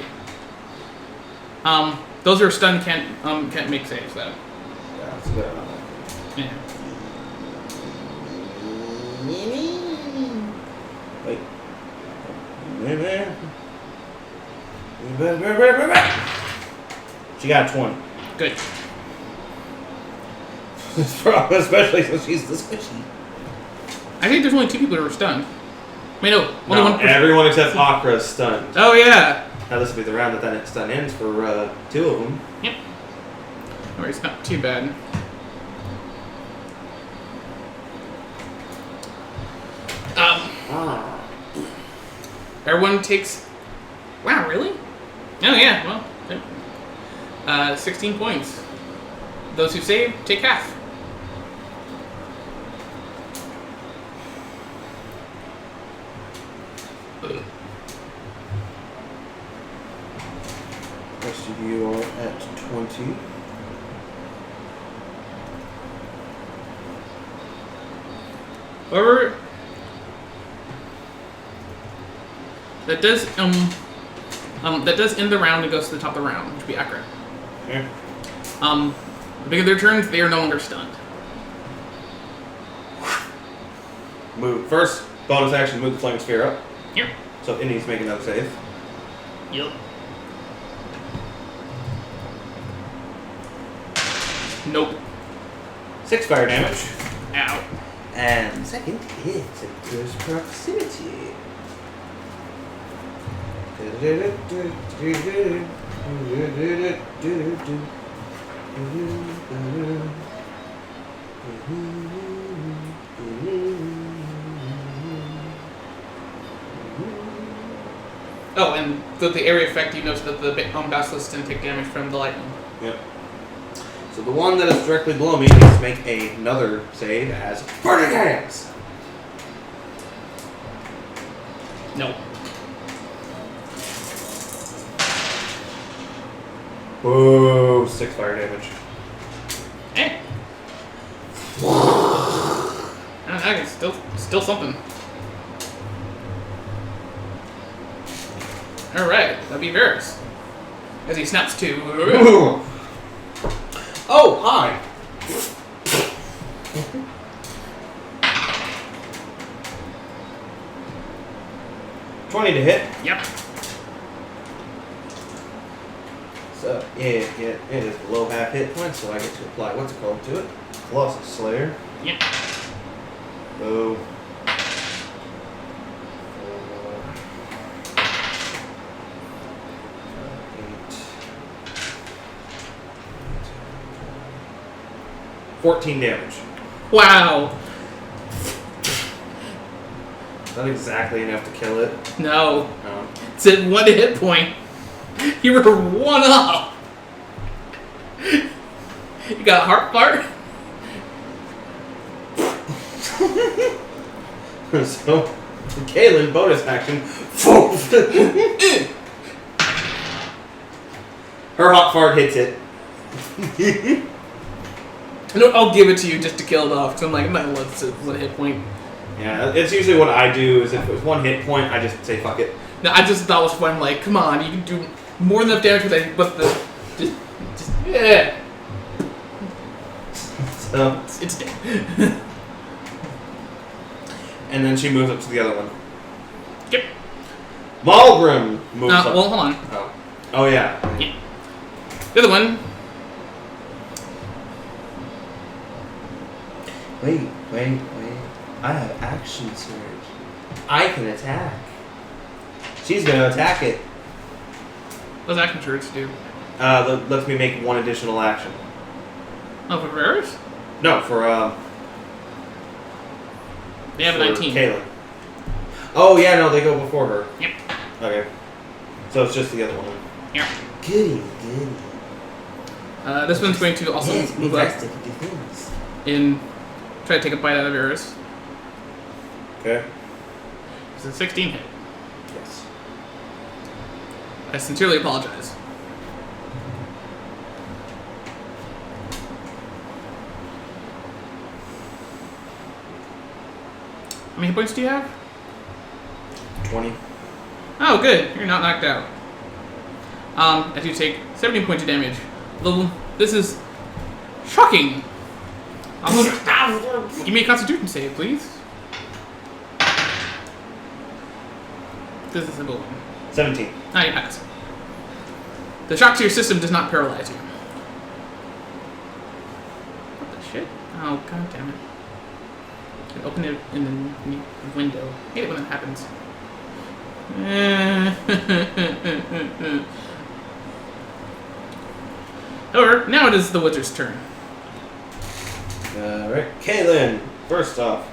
Those who are stunned can't make saves though. Yeah, that's good. Yeah. Wait. She got 20. Good. Especially since she's the squishy. I think there's only 2 people who are stunned. Wait, no, only one person. Everyone except Akra is stunned. Oh yeah. Now this will be the round that stun ends for 2 of them. Yep. No worries, not too bad. Everyone takes. Wow, really? Oh yeah. Well, 16 points. Those who save take half. The rest of you are at 20. However, that does end the round and goes to the top of the round, which would be accurate. Okay. The beginning of their turns, they are no longer stunned. Move. First, bonus action, move the flaming sphere up. Yep. So it needs to make another save. Yep. Nope. 6 fire damage. Ow. And second hit at close proximity. Oh, and the area effect, you notice that the Basilisk didn't take damage from the lightning. Yep. So the one that is directly below me needs to make another save as Burning Hands. Nope. Whoa, 6 fire damage. Hey. I don't know, it's still something. Alright, that'd be Varys. As he snaps to. Oh, hi. $20 to hit. Yep. So it is below half hit points, so I get to apply what's it called to it. Colossus Slayer. Yep. Oh. $14 damage. Wow. Not exactly enough to kill it. No. It's at 1 hit point. You were 1 up. You got a heart fart? So, Kaylin, bonus action. Her hot fart hits it. No, I'll give it to you just to kill it off. Cause I'm like, I'm not gonna let this at 1 hit point. Yeah, it's usually what I do is if it was 1 hit point, I just say fuck it. No, I just thought it was fun. I'm like, come on, you can do more than enough damage with the. Just yeah. So, It's dead. and then she moves up to the other one. Yep. Malgrim moves up. Well, hold on. Oh yeah. Yeah. The other one. Wait. I have action surge. I can attack. She's gonna attack it. What's action shirts do? That lets me make 1 additional action. Oh, for Varys? No, for They have a for 19. Kaylin. Oh yeah, no, they go before her. Yep. Okay. So it's just the other one. Yep. Goody. This one's going to also move up things. and try to take a bite out of Varys. Okay. It's a 16 hit. Yes. I sincerely apologize. How many hit points do you have? 20. Oh, good. You're not knocked out. As you take 17 points of damage. This is shocking. Give me a Constitution save, please. This is a simple one. 17. Ah, you pass. The shock to your system does not paralyze you. What the shit? Oh, god damn it. You can open it in the window. I hate it when that happens. However, now it is the wizard's turn. Alright. Kaylin, first off,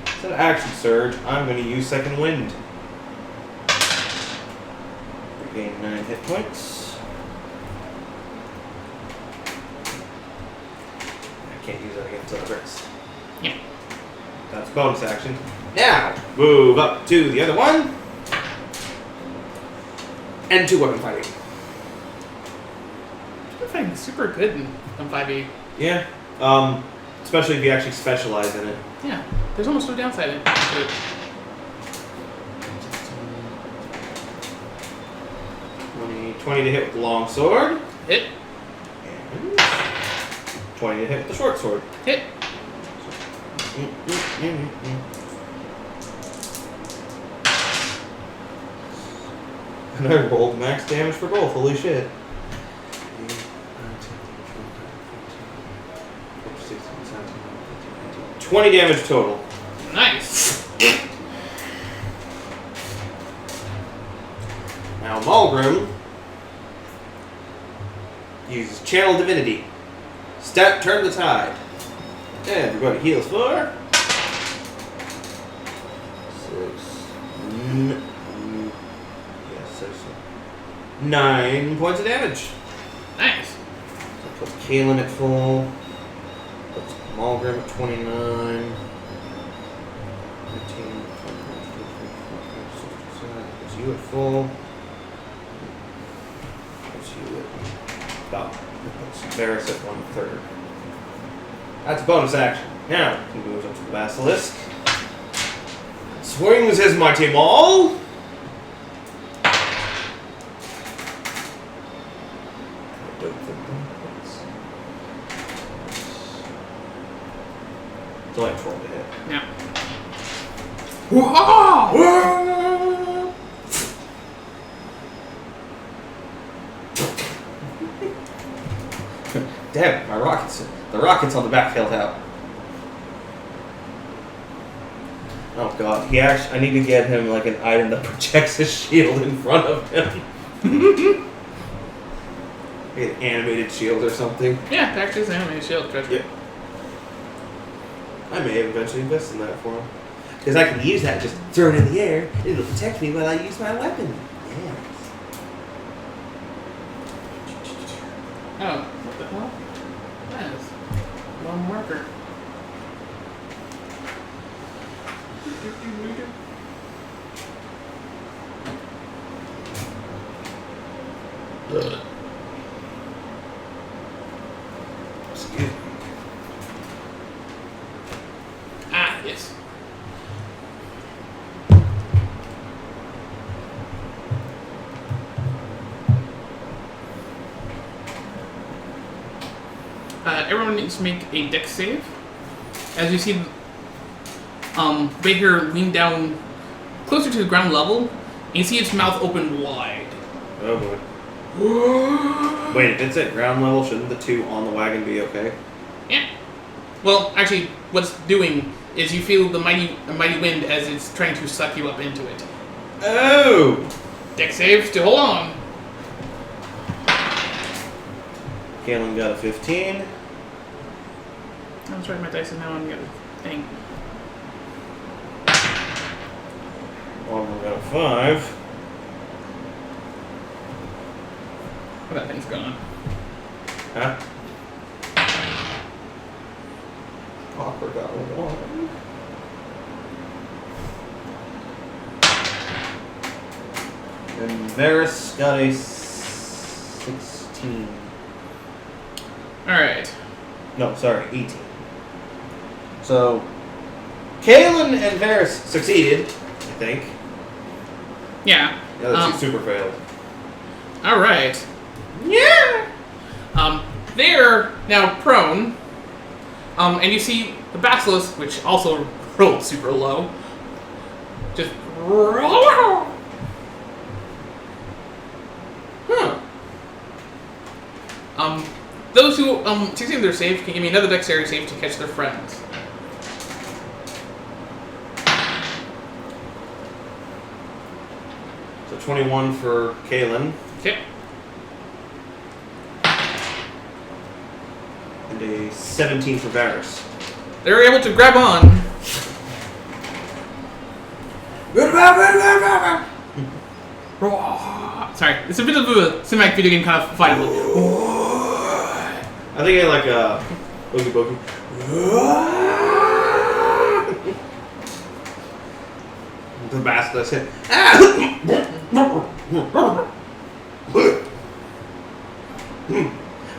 instead of action surge, I'm going to use second wind. Regain 9 hit points. I can't use that against other bricks. Yeah. That's bonus action. Now, move up to the other one. And 2 weapon fighting. You're fighting super good in 5e. Yeah. Especially if you actually specialize in it. Yeah. There's almost no downside to it. 20 to hit with the long sword. Hit. And 20 to hit with the short sword. Hit. And I rolled max damage for both. Holy shit. 20 damage total. Nice. Now Malgrim uses Channel Divinity. Stat turn the tide. Everybody heals for 9 points of damage. Nice. That puts Kaylin at full. Puts Malgrim at 29. 19, puts you at full. Puts you at about. Puts Varys at 1/3. That's a bonus action. Now he moves up to the Basilisk. Swings his mighty maul. It's only a 12 to hit. Yeah. Whoa! Damn, my rockets. The rockets on the back failed out. Oh god, I need to get him like an item that projects his shield in front of him. Like an animated shield or something. Yeah, Cactus Animated Shield. Treasure. Yeah. I may have eventually invest in that for him. Because I can use that, just throw it in the air, and it'll protect me while I use my weapon. Yes. Oh, what the hell? That is one marker. Excuse me. Ah, yes. Everyone needs to make a dex save. As you see, Bahir lean down closer to the ground level, and you see its mouth open wide. Oh boy. Wait, if it's at ground level, shouldn't the two on the wagon be okay? Yeah. Well, actually, what it's doing is you feel the mighty wind as it's trying to suck you up into it. Oh! Dex saves to hold on. Galen got a 15. I was writing my dice and now I'm gonna thing. Auburn got a 5. Oh, that thing's gone. Huh? Hopper got a 1. And Varys got a 16. Alright. No, sorry, 18. So, Kalen and Varys succeeded, I think. Yeah. The other two super failed. Alright. Yeah! They're now prone. And you see the basilisk, which also rolled super low. Just roll. Huh. Those who succeed their save can give me another dexterity save to catch their friends. So 21 for Kalen. Okay. And a 17 for Varys. They're able to grab on. Sorry, it's a bit of a cinematic video game kind of fight. I think I like Boogie Boogie. The basilisk hit.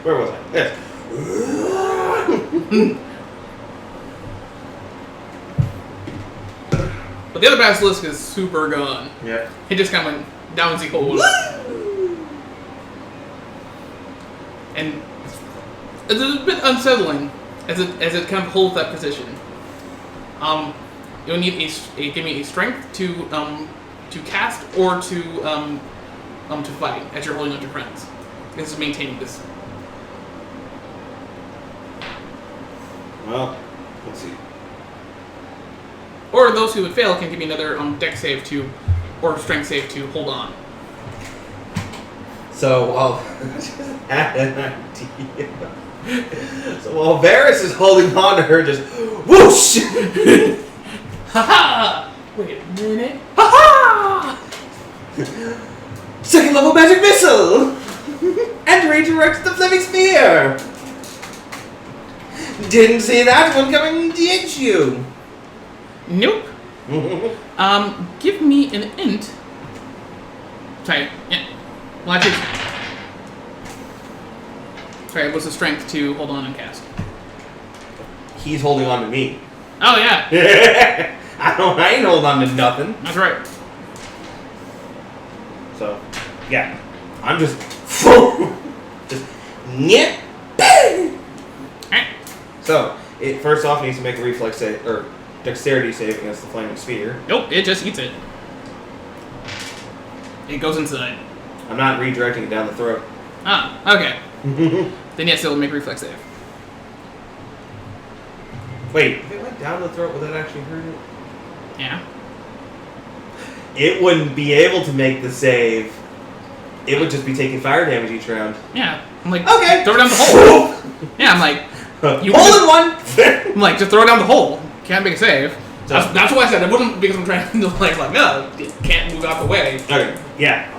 Where was I? Yes. But the other basilisk is super gone. Yeah. It just kind of went down the hole. And it's a bit unsettling as it kind of holds that position. You'll need give me a strength to cast or to fight as you're holding on to friends. This is maintaining this. Well, let's see. Or those who would fail can give me another dex save to, or strength save to hold on. So while had an idea. So while Varys is holding on to her, just whoosh. Haha! Wait a minute. Haha! Second level magic missile! And redirects the flaming sphere! Didn't see that one coming, did you? Nope. Give me an int. Sorry, yeah. Well, actually, sorry, what's the strength to hold on and cast? He's holding on to me. Oh, yeah. I ain't holding on to nothing. That's right. So, yeah. I'm just just nyeh. Alright. So, it first off needs to make a reflex save or dexterity save against the flaming sphere. Nope, it just eats it. It goes inside. I'm not redirecting it down the throat. Ah, okay. Then yes, it'll make a reflex save. Wait, if it went down the throat, would that actually hurt it? Yeah. It wouldn't be able to make the save. It would just be taking fire damage each round. Yeah. I'm like, Okay. throw it down the hole. Yeah, I'm like, you Hole just- in one! I'm like, just throw it down the hole. Can't make a save. So- That's why I said it wasn't because I'm trying to like no, it can't move out the way. Okay, yeah.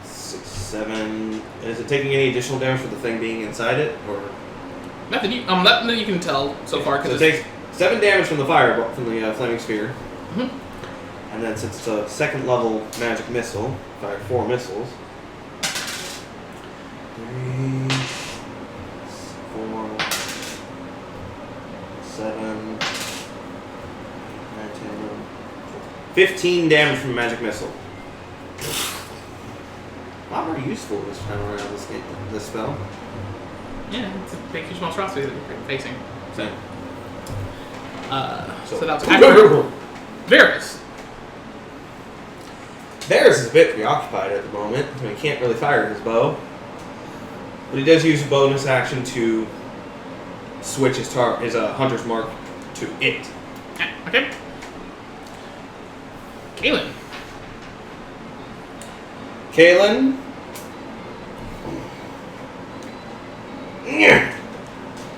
6, 7. Is it taking any additional damage for the thing being inside it, or? Nothing you can tell so far So because it takes 7 damage from the fire from the flaming sphere, Mhm. and then since it's a second level magic missile, fire 4 missiles. 3, 4, 7, 9, 10, 15 damage from a magic missile. A lot more useful this time around. This spell. yeah, it's a big huge monstrosity that we're facing. So, So that's after Varys. Varys is a bit preoccupied at the moment. I mean, he can't really fire his bow. But he does use a bonus action to switch his hunter's mark to it. Okay. Kaelin. Kaelin.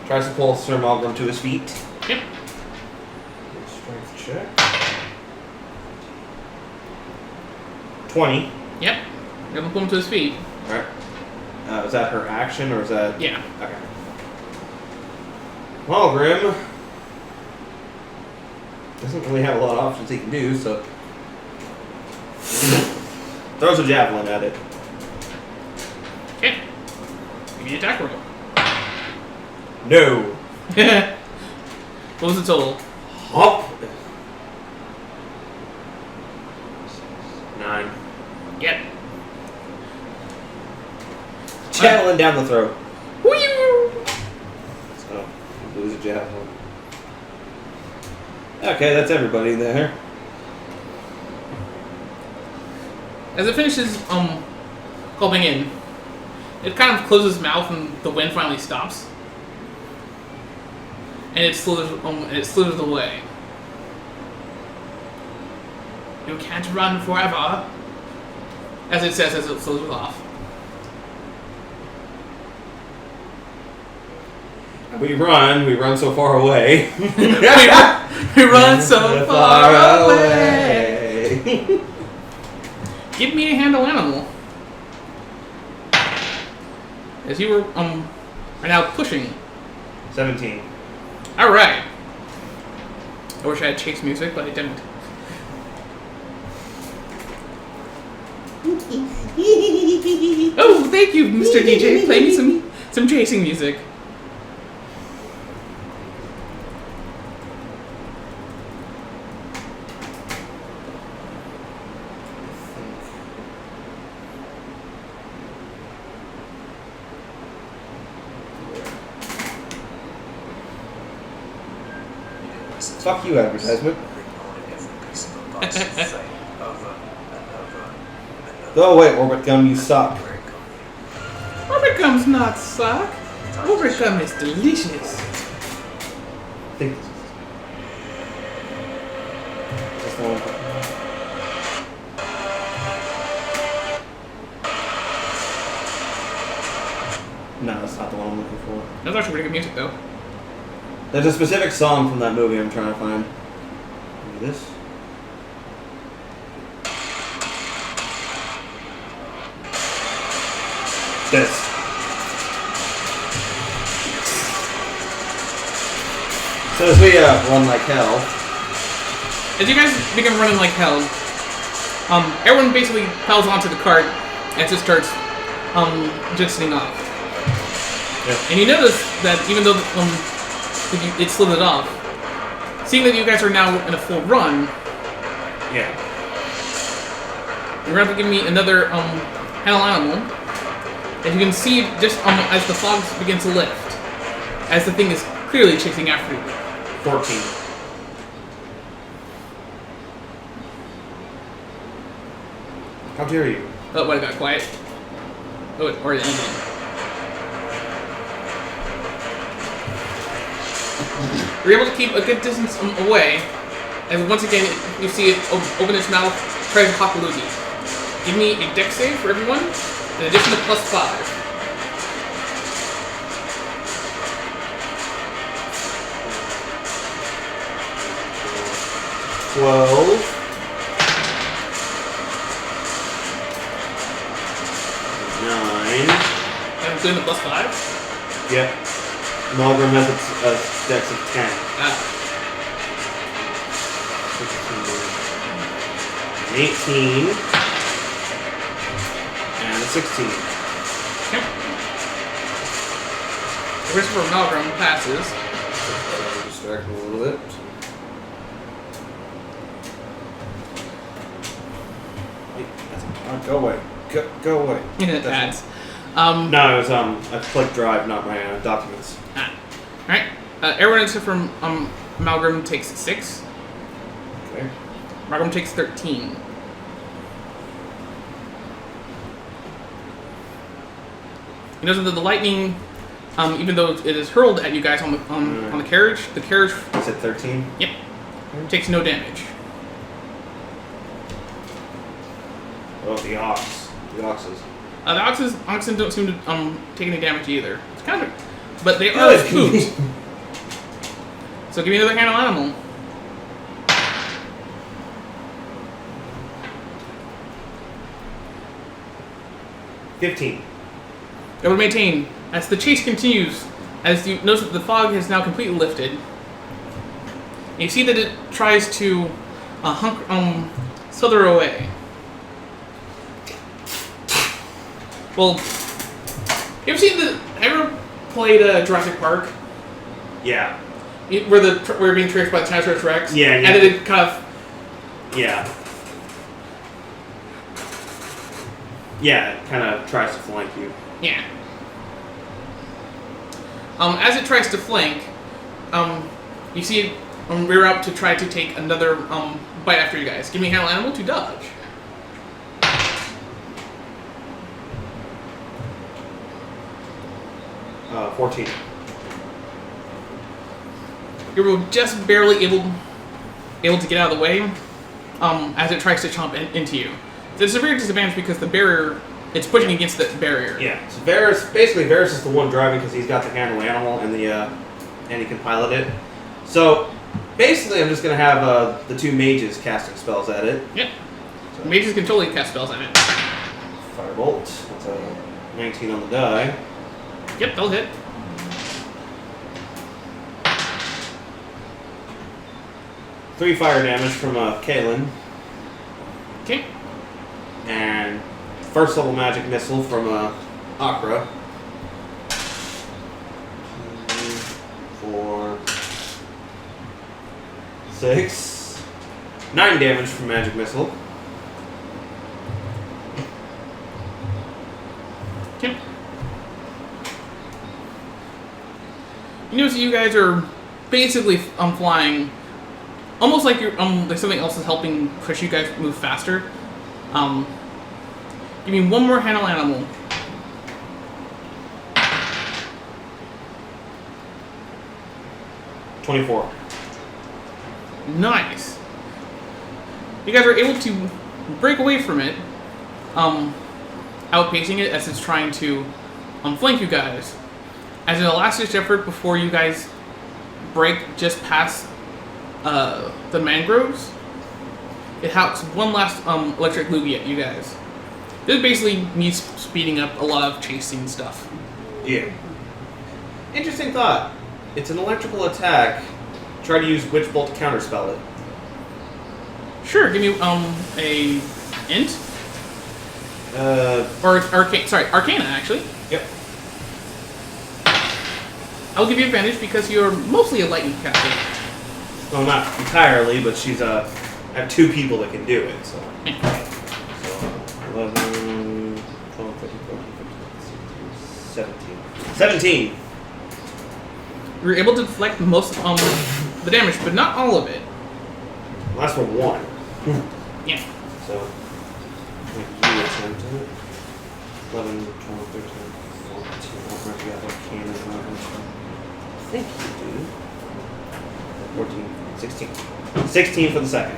Tries to pull Sir Malgrim to his feet. Yep. Strength check. 20. Yep. Gonna pull him to his feet. Alright. Is that her action or is that. Yeah. Okay. Malgrim doesn't really have a lot of options he can do, so. Throws a javelin at it. Okay. Give me an attack roll. No. What was the total? Hop. 9. Yep. Javelin down the throat. Whee! So, lose a javelin. Okay, that's everybody there. As it finishes gulping in, it kind of closes its mouth and the wind finally stops. And it slithers away. You can't run forever, as it says as it slithers off. We run so far away. we run so far away. Give me a handle animal. As you were are now pushing. 17. Alright. I wish I had chase music, but I didn't. Oh, thank you, Mr. DJ. Play me some chasing music. Fuck you, advertisement. Go away, Orbit Gum, you suck. Orbit gum's not suck. Orbit gum is delicious. I think that's the one. No, that's not the one I'm looking for. That's actually pretty good music, though. There's a specific song from that movie I'm trying to find. Maybe this. This. So as we run like hell. As you guys begin running like hell, everyone basically piles onto the cart as it starts jetsoning off. Yeah. And you notice that even though it slithered off, seeing that you guys are now in a full run, Yeah. you're going to have to give me another handle animal. As you can see, just as the fog begins to lift, as the thing is clearly chasing after you. 14. How dare you? Oh, what, I got quiet? Oh, it already ended. You're able to keep a good distance away, and once again, you see it open its mouth, try to pop a loogie. Give me a dex save for everyone, in addition to +5. 12. 9. I'm doing the +5. Yep. Malgrim has a dex of 10. Ah, 16, 18. And a 16. okay. Christopher Malgrim passes. Distract me a little bit. Go away. Go away. It adds. No, it was I clicked drive, not my documents. Alright. Everyone except for Malgrim takes 6. Okay. Malgrim takes 13. You notice that the lightning, even though it is hurled at you guys on the carriage, the carriage You said 13? yep, takes no damage. Oh, the ox. The oxes. The oxen don't seem to take any damage either. It's kind of, but they are spooked. So give me another handle animal. 15. It will maintain as the chase continues. As you notice that the fog has now completely lifted. And you see that it tries to slither away. Well, you ever played Jurassic Park? Yeah. Where you're being traced by the Tyrannosaurus Rex? Yeah, And then it kind of... Yeah. Yeah, it kind of tries to flank you. Yeah. As it tries to flank, you see it rear up to try to take another bite after you guys. Give me a handle animal to dodge. Uh, 14. You're just barely able to get out of the way as it tries to chomp into you. It's a severe disadvantage because the barrier, it's pushing against the barrier. Yeah. So Varys is the one driving because he's got the handle animal and and he can pilot it. So basically, I'm just gonna have the two mages casting spells at it. Yep. Mages can totally cast spells on it. Firebolt. That's a 19 on the die. Yep, they'll hit. Three fire damage from Kaelin. Okay. And first level magic missile from Akra. 2, 4, 6, 9 damage from magic missile. Okay. You notice you guys are basically flying, almost like you're like something else is helping push you guys move faster. Give me one more handle animal. 24. Nice. You guys are able to break away from it, outpacing it as it's trying to flank you guys. As an last-ditch effort before you guys break just past the mangroves, it houts one last electric loogie at you guys. This basically means speeding up a lot of chasing stuff. Yeah. Interesting thought. It's an electrical attack. Try to use Witch Bolt to counterspell it. Sure, give me a int or Arcana actually. Yep. I'll give you advantage because you're mostly a lightning caster. Well, not entirely, but she's I have two people that can do it, so. Yeah. So 11, 12, 13, 14, 15, 16. 17. You're able to deflect most the damage, but not all of it. Well, that's for one. Yeah. So, like you attempt it. 11, 12, 13, 14. I don't remember if you have like cannon or not. I think you do. 14, 16. 16 for the second.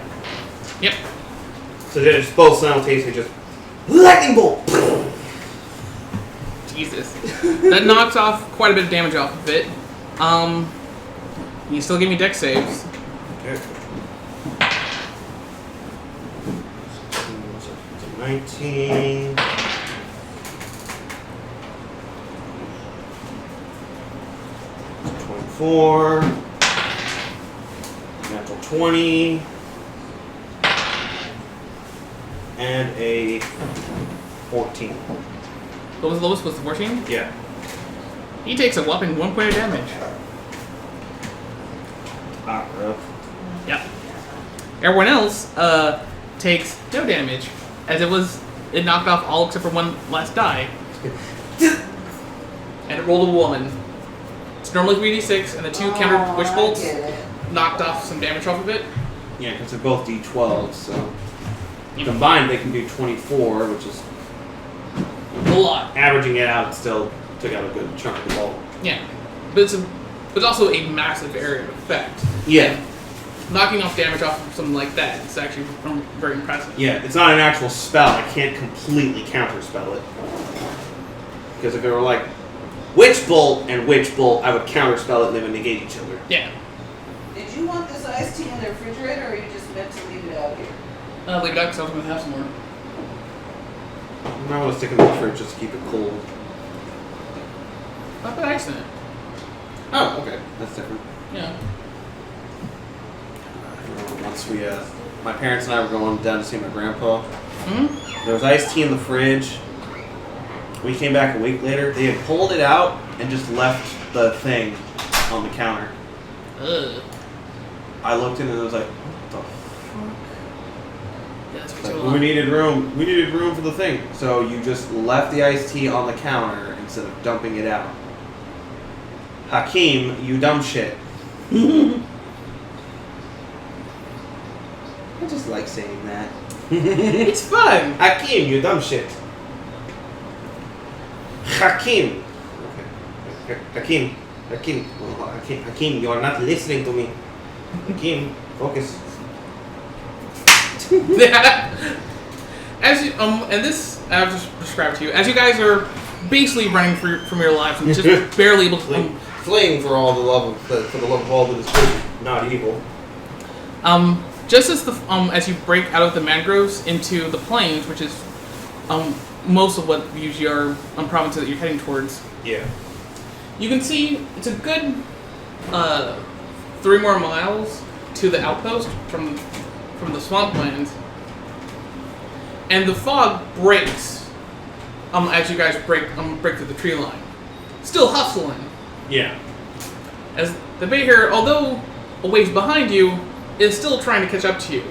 Yep. So they're just both simultaneously just lightning bolt. Jesus. That knocks off quite a bit of damage off of it. You still give me dex saves. Okay. 19. It's 24. Natural 20. And a 14. What was the lowest? Was the 14? Yeah. He takes a whopping 1 point of damage. Ah, bro. Yep. Everyone else takes no damage, as it knocked off all except for one last die. And it rolled a 1. It's normally 3d6, and the two counter wish I bolts get it. knocked off some damage off of it. Yeah, because they're both d12s, so combined they can do 24, which is A lot. averaging it out. It still took out a good chunk of the ball. Yeah. But it's also a massive area of effect. Yeah. Knocking off damage off of something like that is actually very impressive. Yeah, it's not an actual spell. I can't completely counterspell it. Because if it were like Witch Bolt and Witch Bolt, I would counterspell it and they would negate each other. Yeah. Did you want this iced tea in the refrigerator, or are you just meant to leave it out here? Leave it out because I was going to have some more. You might want to stick it in the fridge just to keep it cold. I put ice in it. Oh, okay. That's different. Yeah. Once my parents and I were going down to see my grandpa. Hmm? There was iced tea in the fridge. We came back a week later. They had pulled it out and just left the thing on the counter. Ugh. I looked in and I was like, what the fuck? Yeah, that's Like, what's we going on. needed room. We needed room for the thing. So you just left the iced tea on the counter instead of dumping it out. Hakeem, you dumb shit. I just like saying that. It's fun. Hakeem, you dumb shit. Hakeem. Okay. Hakeem. Hakeem. Oh, Hakeem, you are not listening to me. Hakeem, focus. As you, and this I've just described to you. As you guys are basically running from your lives and just barely able to. Fleeing for all the love of all that is good, not evil. Just as you break out of the mangroves into the plains, which is most of what usually are provinces that you're heading towards, Yeah. you can see it's a good 3 more miles to the outpost from the swamplands, and the fog breaks as you guys break through the tree line, still hustling. Yeah. As the Behir, although a ways behind you, is still trying to catch up to you.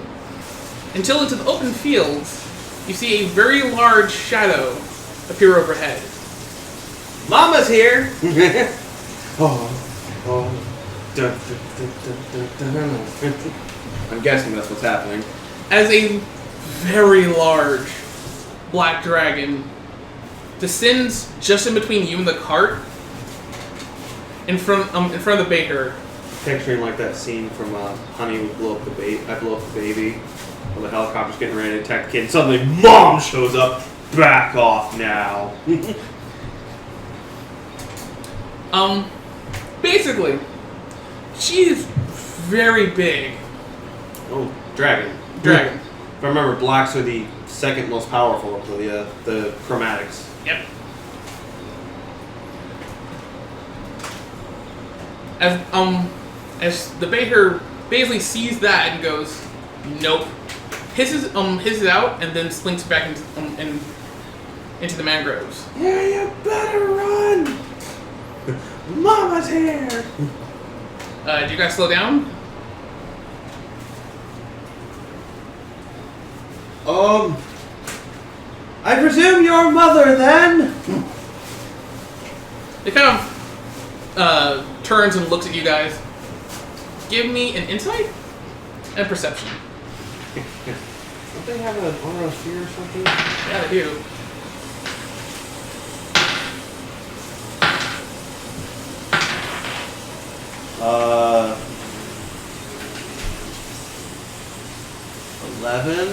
Until into the open fields, you see a very large shadow appear overhead. Mama's here! oh. Dun, dun, dun, dun, dun. I'm guessing that's what's happening. As a very large black dragon descends just in between you and the cart, in front of the Behir. Picturing like that scene from Honey, We Blew Up the I Blew Up the Baby, where the helicopter's getting ready to attack the kid, and suddenly Mom shows up. Back off now. Basically, she is very big. Oh, dragon. Dragon. If I remember, blacks are the second most powerful of the chromatics. Yep. As the Behir basically sees that and goes, nope. Hisses out and then slinks back into the mangroves. Yeah, you better run! Mama's here! Do you guys slow down? I presume your mother then? It kind of turns and looks at you guys. Give me an insight and perception. Don't they have an aura of fear or something? Yeah, they do. Uh, 11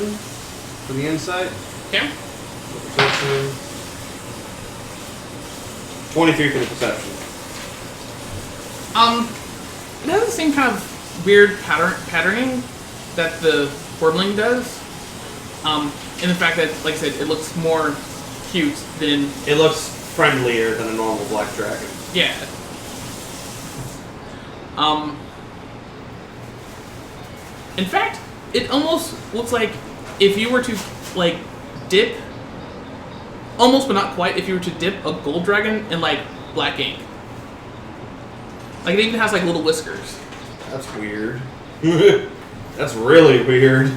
for the insight. Okay. Perception. 23 for the perception. It has the same kind of weird patterning that the Wormling does. In the fact that, like I said, it looks more cute than It looks friendlier than a normal black dragon. yeah. In fact, it almost looks like if you were to like dip, almost but not quite, if you were to dip a gold dragon in like black ink. Like it even has like little whiskers. That's weird. That's really weird.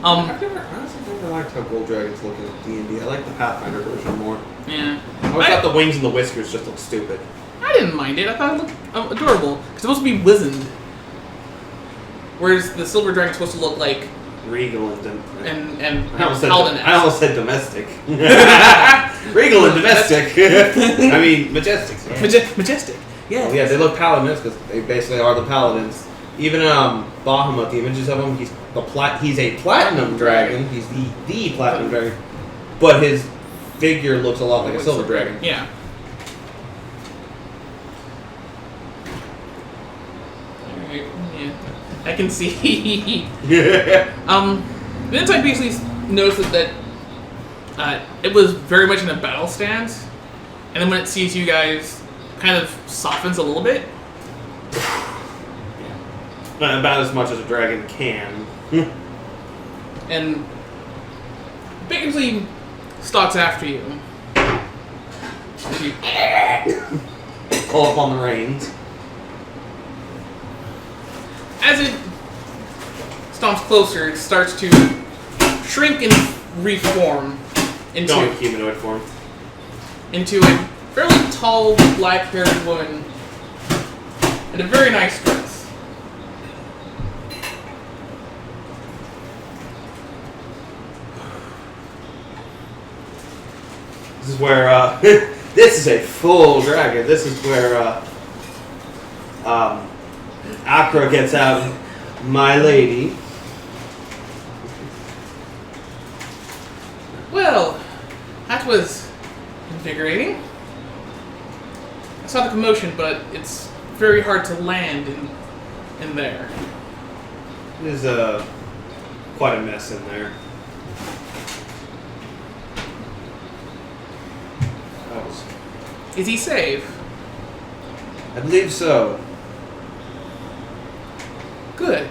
I've never liked how gold dragons look in D&D. I like the Pathfinder version more. Yeah. I always thought the wings and the whiskers just looked stupid. I didn't mind it. I thought it looked adorable. It's supposed to be wizened. Whereas the silver dragon's supposed to look like Regal and I almost said domestic. Regal and domestic. I mean majestic. Majestic. Yeah. Oh, yeah, they look paladins because they basically are the paladins. Even Bahamut, the images of him, he's a platinum dragon. He's the platinum dragon, but his figure looks a lot like a silver dragon. Yeah. Alright, yeah. I can see. The inside basically noticed that it was very much in a battle stance, and then when it sees you guys, kind of softens a little bit. About as much as a dragon can. And basically stalks after you. Pull up on the reins. As it stomps closer, it starts to shrink and reform Going humanoid form. into a fairly tall, black-haired woman in a very nice dress. This is where, this is a full dragon. This is where, Akra gets out, my lady. Well, that was invigorating. I saw the commotion, but it's very hard to land in there. It is, quite a mess in there. Is he safe? I believe so. Good.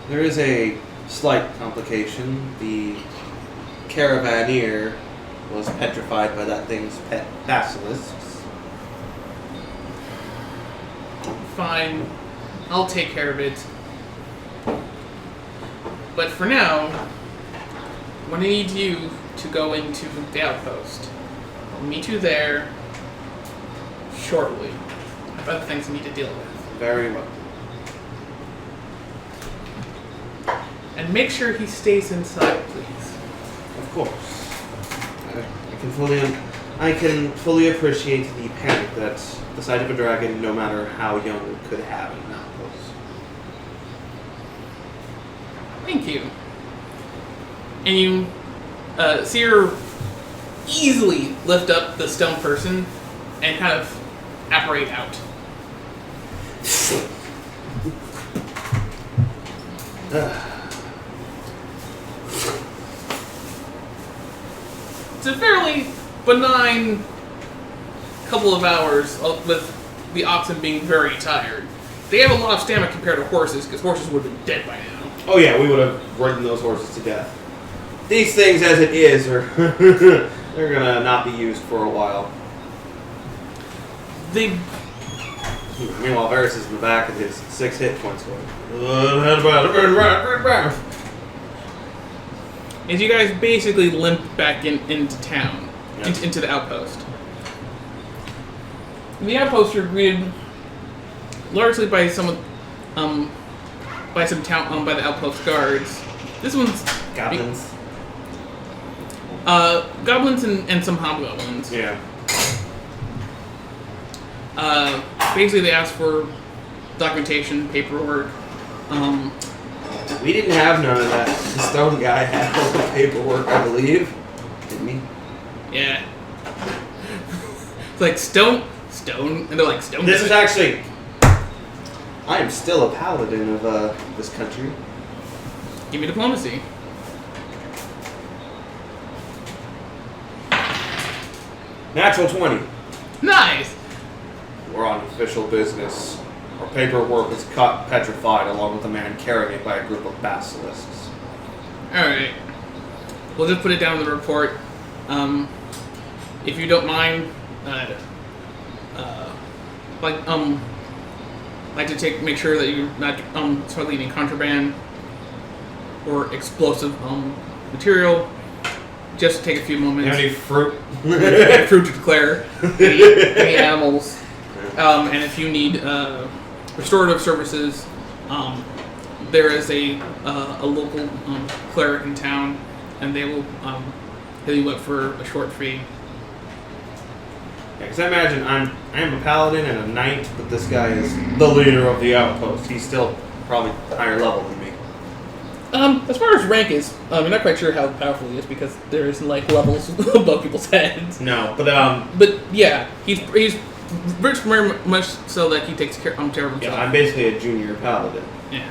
There is a slight complication. The caravaneer was petrified by that thing's pet basilisks. Fine. I'll take care of it. But for now, I'm going to need you to go into the outpost. I'll meet you there shortly. I have other things I need to deal with. Very well. And make sure he stays inside, please. Of course. I can fully appreciate the panic that the sight of a dragon, no matter how young, could have in an outpost. Thank you. And you see her easily lift up the stone person and kind of apparate out. It's a fairly benign couple of hours with the oxen being very tired. They have a lot of stamina compared to horses, because horses would have been dead by now. Oh yeah, we would have ridden those horses to death. These things, as it is, are they're gonna not be used for a while. Meanwhile, Varys is in the back and his 6 hit points going. As you guys basically limp back into town. into the outpost. In the outpost, you're greeted largely by some by the outpost guards. This one's Goblins. goblins and some hobgoblins. Yeah. Basically, they ask for documentation, paperwork. We didn't have none of that. The stone guy had all the paperwork, I believe. Didn't he? Yeah. It's like stone, and they're like stone. This is actually. I am still a paladin of this country. Give me diplomacy. Natural 20. Nice. We're on official business. Our paperwork is cut, petrified, along with a man carrying it by a group of basilisks. All right. We'll just put it down in the report. If you don't mind, like to make sure that you're not smuggling any contraband or explosive material. Just take a few moments. You have any fruit? Fruit to declare. Any animals. And if you need restorative services, there is a local cleric in town, and they will hit you up for a short fee. Because I imagine I am a paladin and a knight, but this guy is the leader of the outpost. He's still probably higher level than me. As far as rank is, you're not quite sure how powerful he is because there isn't like levels above people's heads. No, but But yeah, he's rich very much so that he takes care of himself. yeah, I'm basically a junior paladin. Yeah.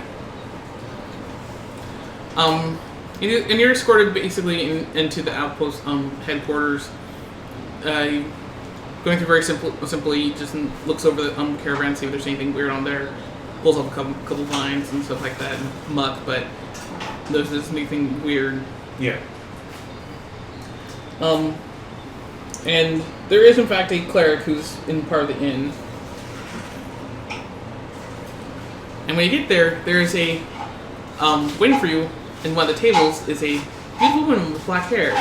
And you're escorted basically into the outpost headquarters. Going through very simply, just looks over the caravan, see if there's anything weird on there. Pulls up a couple vines and stuff like that, and muck, but there's anything weird. Yeah. And there is in fact a cleric who's in part of the inn. And when you get there, there's a waiting for you in one of the tables is a beautiful woman with black hair.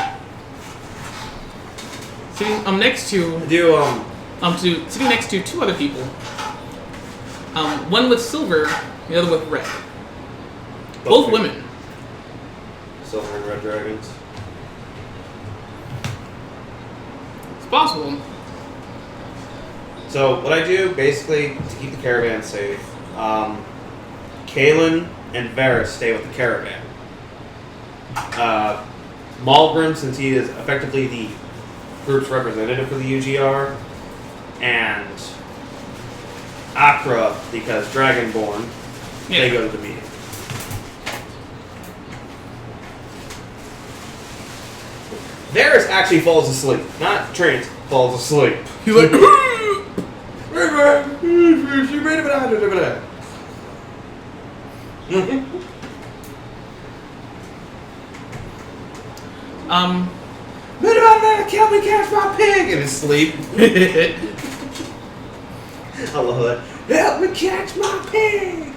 Sitting next to sitting next to two other people. One with silver, the other with red. Both women. Silver and red dragons. It's possible. So what I do basically to keep the caravan safe, Kalen and Varys stay with the caravan. Malgrim, since he is effectively the group's representative for the UGR, and Akra, because Dragonborn, they go to the meeting. Varys actually falls asleep. Not trains, falls asleep. He's like, Help me catch my pig in his sleep. I love that. Help me catch my pig.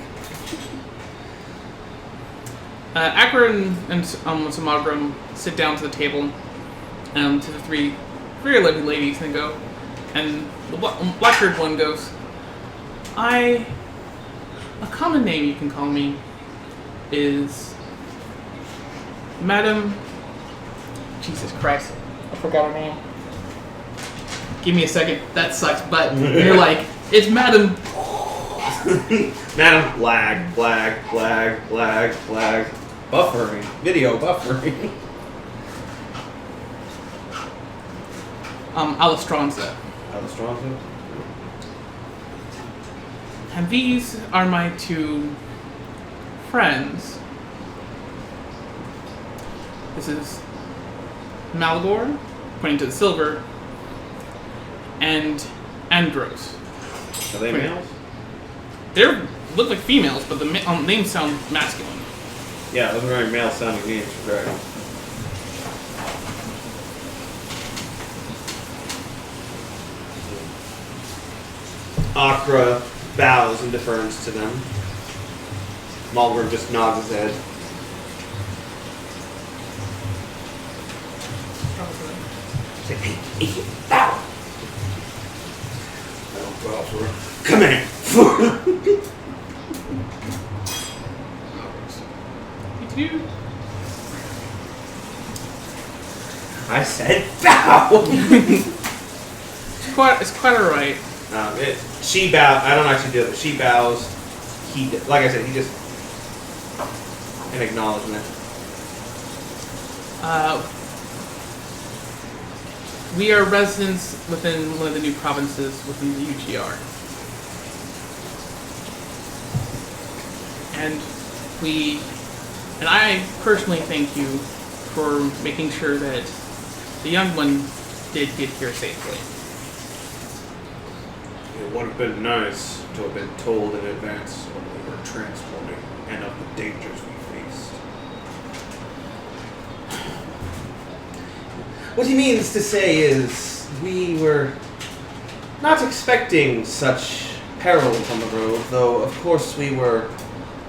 Akra and Samagrim sit down to the table, to the three very lovely ladies, and go, and the black-haired one goes, a common name you can call me is Madam. Jesus Christ, I forgot her name. Give me a second. That sucks, but you're like, it's Madam. Madam, lag. Buffering. Video buffering. Alestranza. Alestranza? And these are my two friends. This is Malgor, pointing to the silver, and Andros. Are they males? They look like females, but the names sound masculine. Yeah, those are very male-sounding names for dragons. Akra bows in deference to them. Malgrim just nods his head. Say, hey, Command. You I said bow. It's quite alright. She bows. I don't actually do it, but she bows. Like I said, he just an acknowledgement. We are residents within one of the new provinces within the UGR. And I personally thank you for making sure that the young one did get here safely. It would have been nice to have been told in advance when we were transporting and of the dangers we faced. What he means to say is we were not expecting such perils on the road, though of course we were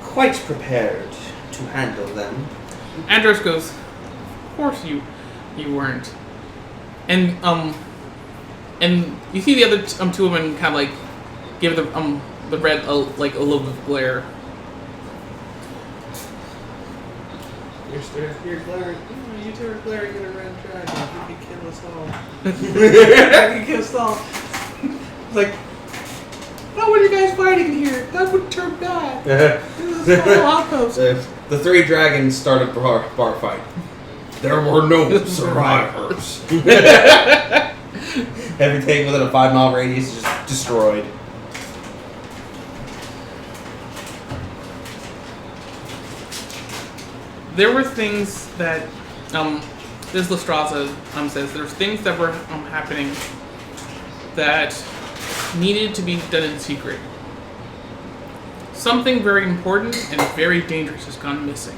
quite prepared to handle them. Andros goes, of course you weren't. And you see the other two women kind of like give the red a little bit of glare. You're glaring. You two are glaring at a red dragon. You can kill us all. I can kill us all. Like, how are you guys fighting here? That would turn bad. This is a small outpost. The three dragons started bar fight. There were no survivors. Everything within a 5-mile radius is just destroyed. There were things that, this Lestraza says, there were things that were happening that needed to be done in secret. Something very important and very dangerous has gone missing.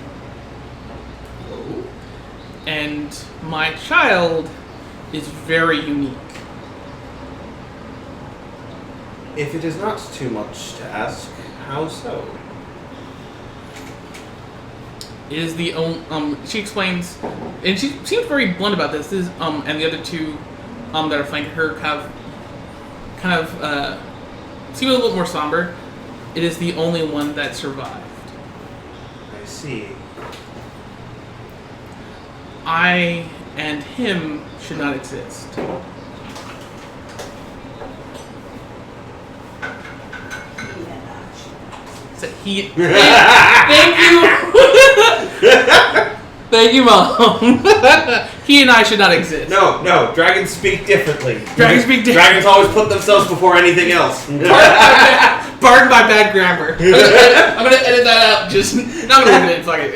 And my child is very unique. If it is not too much to ask, how so? It is the only, she explains, and she seems very blunt about this. This is, and the other two that are flanking her kind of seem a little bit more somber. It is the only one that survived. I see. I and him should not exist. Said he. Thank you. Thank you, Mom. He and I should not exist. No, dragons speak differently. Dragons always put themselves before anything else. Pardon my bad grammar. I'm gonna edit that out. Just not gonna leave it. Fuck it.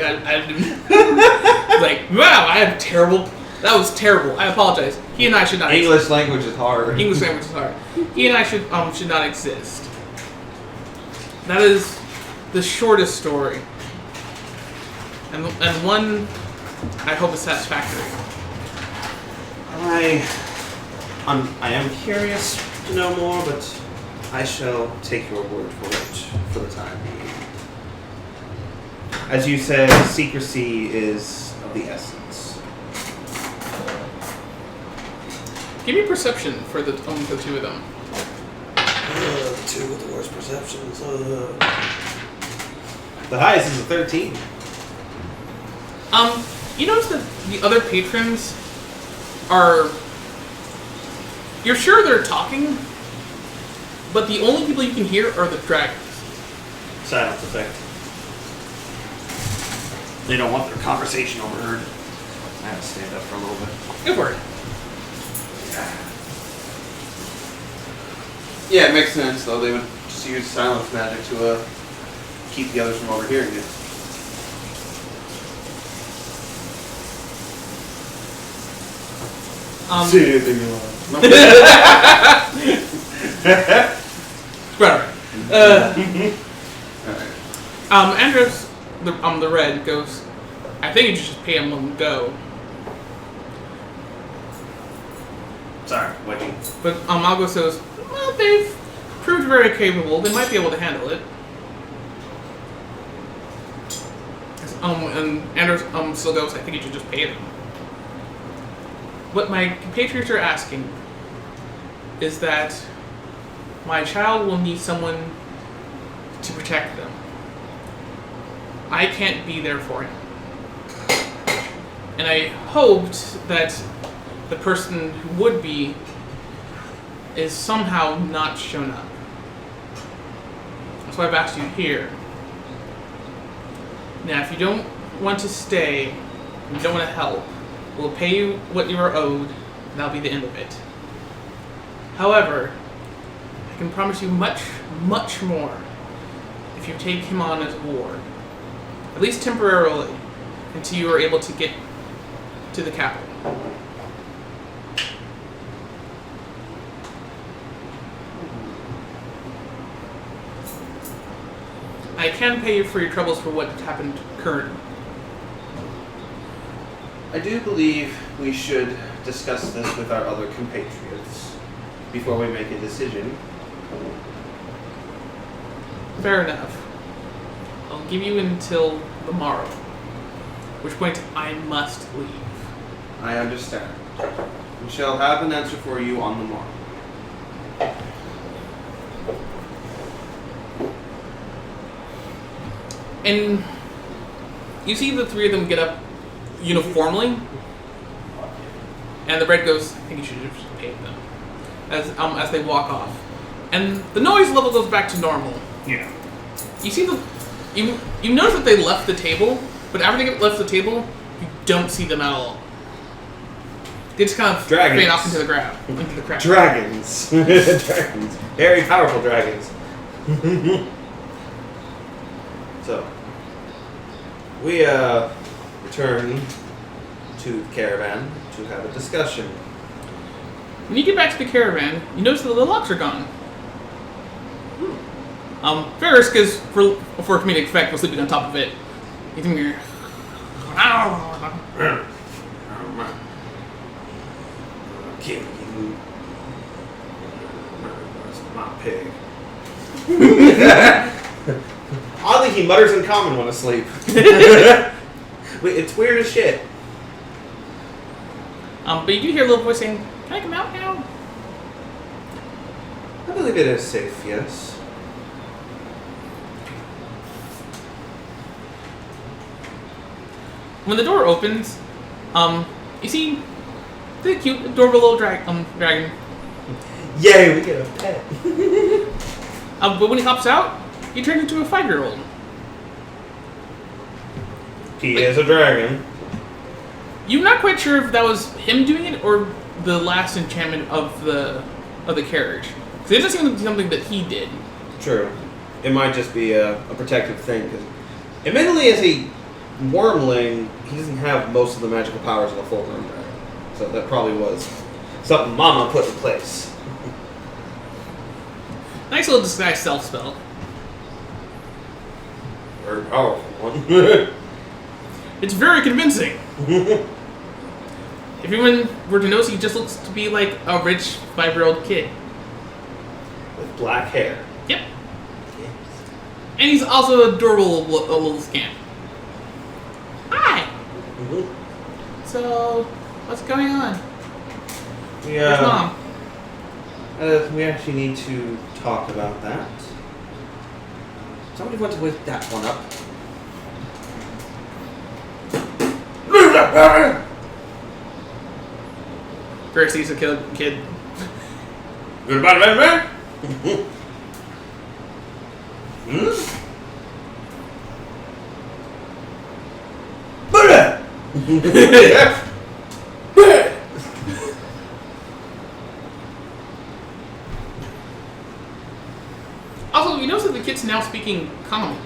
It's like, wow, I have terrible. That was terrible. I apologize. He and I should not. English language is hard. English language is hard. He and I should not exist. That is the shortest story, and one I hope is satisfactory. I am curious to know more, but I shall take your word for it for the time being. As you said, secrecy is of the essence. Give me perception for the two of them. The two with the worst perceptions. The highest is a 13. You notice that the other patrons are. You're sure they're talking, but the only people you can hear are the dragons. Silence effect. They don't want their conversation overheard. I have to stand up for a little bit. Go for it. Yeah, it makes sense, though. They would just use silence magic to keep the others from overhearing it. See anything you want. Right. Alright. Andros, the red goes. I think you should just pay him and go. Sorry, what do you... But Algo says, well, they've proved very capable. They might be able to handle it. And Andros still goes, I think you should just pay them. what my compatriots are asking is that my child will need someone to protect them. I can't be there for him. And I hoped that the person who would be is somehow not shown up. That's why I've asked you here. Now, if you don't want to stay, and you don't want to help, we'll pay you what you are owed, and that'll be the end of it. However, I can promise you much, much more if you take him on as a ward. At least temporarily, until you are able to get to the capital. I can pay you for your troubles for what happened currently. I do believe we should discuss this with our other compatriots before we make a decision. Fair enough. I'll give you until the morrow, at which point I must leave. I understand. We shall have an answer for you on the morrow. And you see the three of them get up uniformly, and the red goes, I think you should have just paid them, as they walk off. And the noise level goes back to normal. Yeah. You see you notice that they left the table, but after they get left the table, you don't see them at all. They just kind of Dragons. fade off into the crowd. Dragons. Dragons. Very powerful dragons. So, we return to the caravan to have a discussion. When you get back to the caravan, you notice that the locks are gone. Ferris, because for comedic effect, was sleeping on top of it. You think you're... Kill you. That's my pig. Oddly, he mutters in common when asleep. It's weird as shit. But you do hear a little voice saying, "Can I come out now?" I believe it is safe, yes. When the door opens, you see the cute, adorable little dragon. Yay, we get a pet. But when he hops out, he turns into a 5-year-old. He is a dragon. You're not quite sure if that was him doing it or the last enchantment of the carriage. Because it doesn't seem to be something that he did. True. It might just be a protective thing. Because admittedly, as a wormling, he doesn't have most of the magical powers of a full-grown dragon. So that probably was something Mama put in place. Nice little disguised self spell. Very powerful one. It's very convincing. If anyone were to notice, he just looks to be like a rich 5-year-old kid. With black hair. Yep. And he's also adorable little scamp. Hi! So, what's going on? Where's Mom? We actually need to talk about that. Somebody wants to whip that one up. Greg sees a kid. Goodbye, man. Also, you notice that the kid's now speaking common.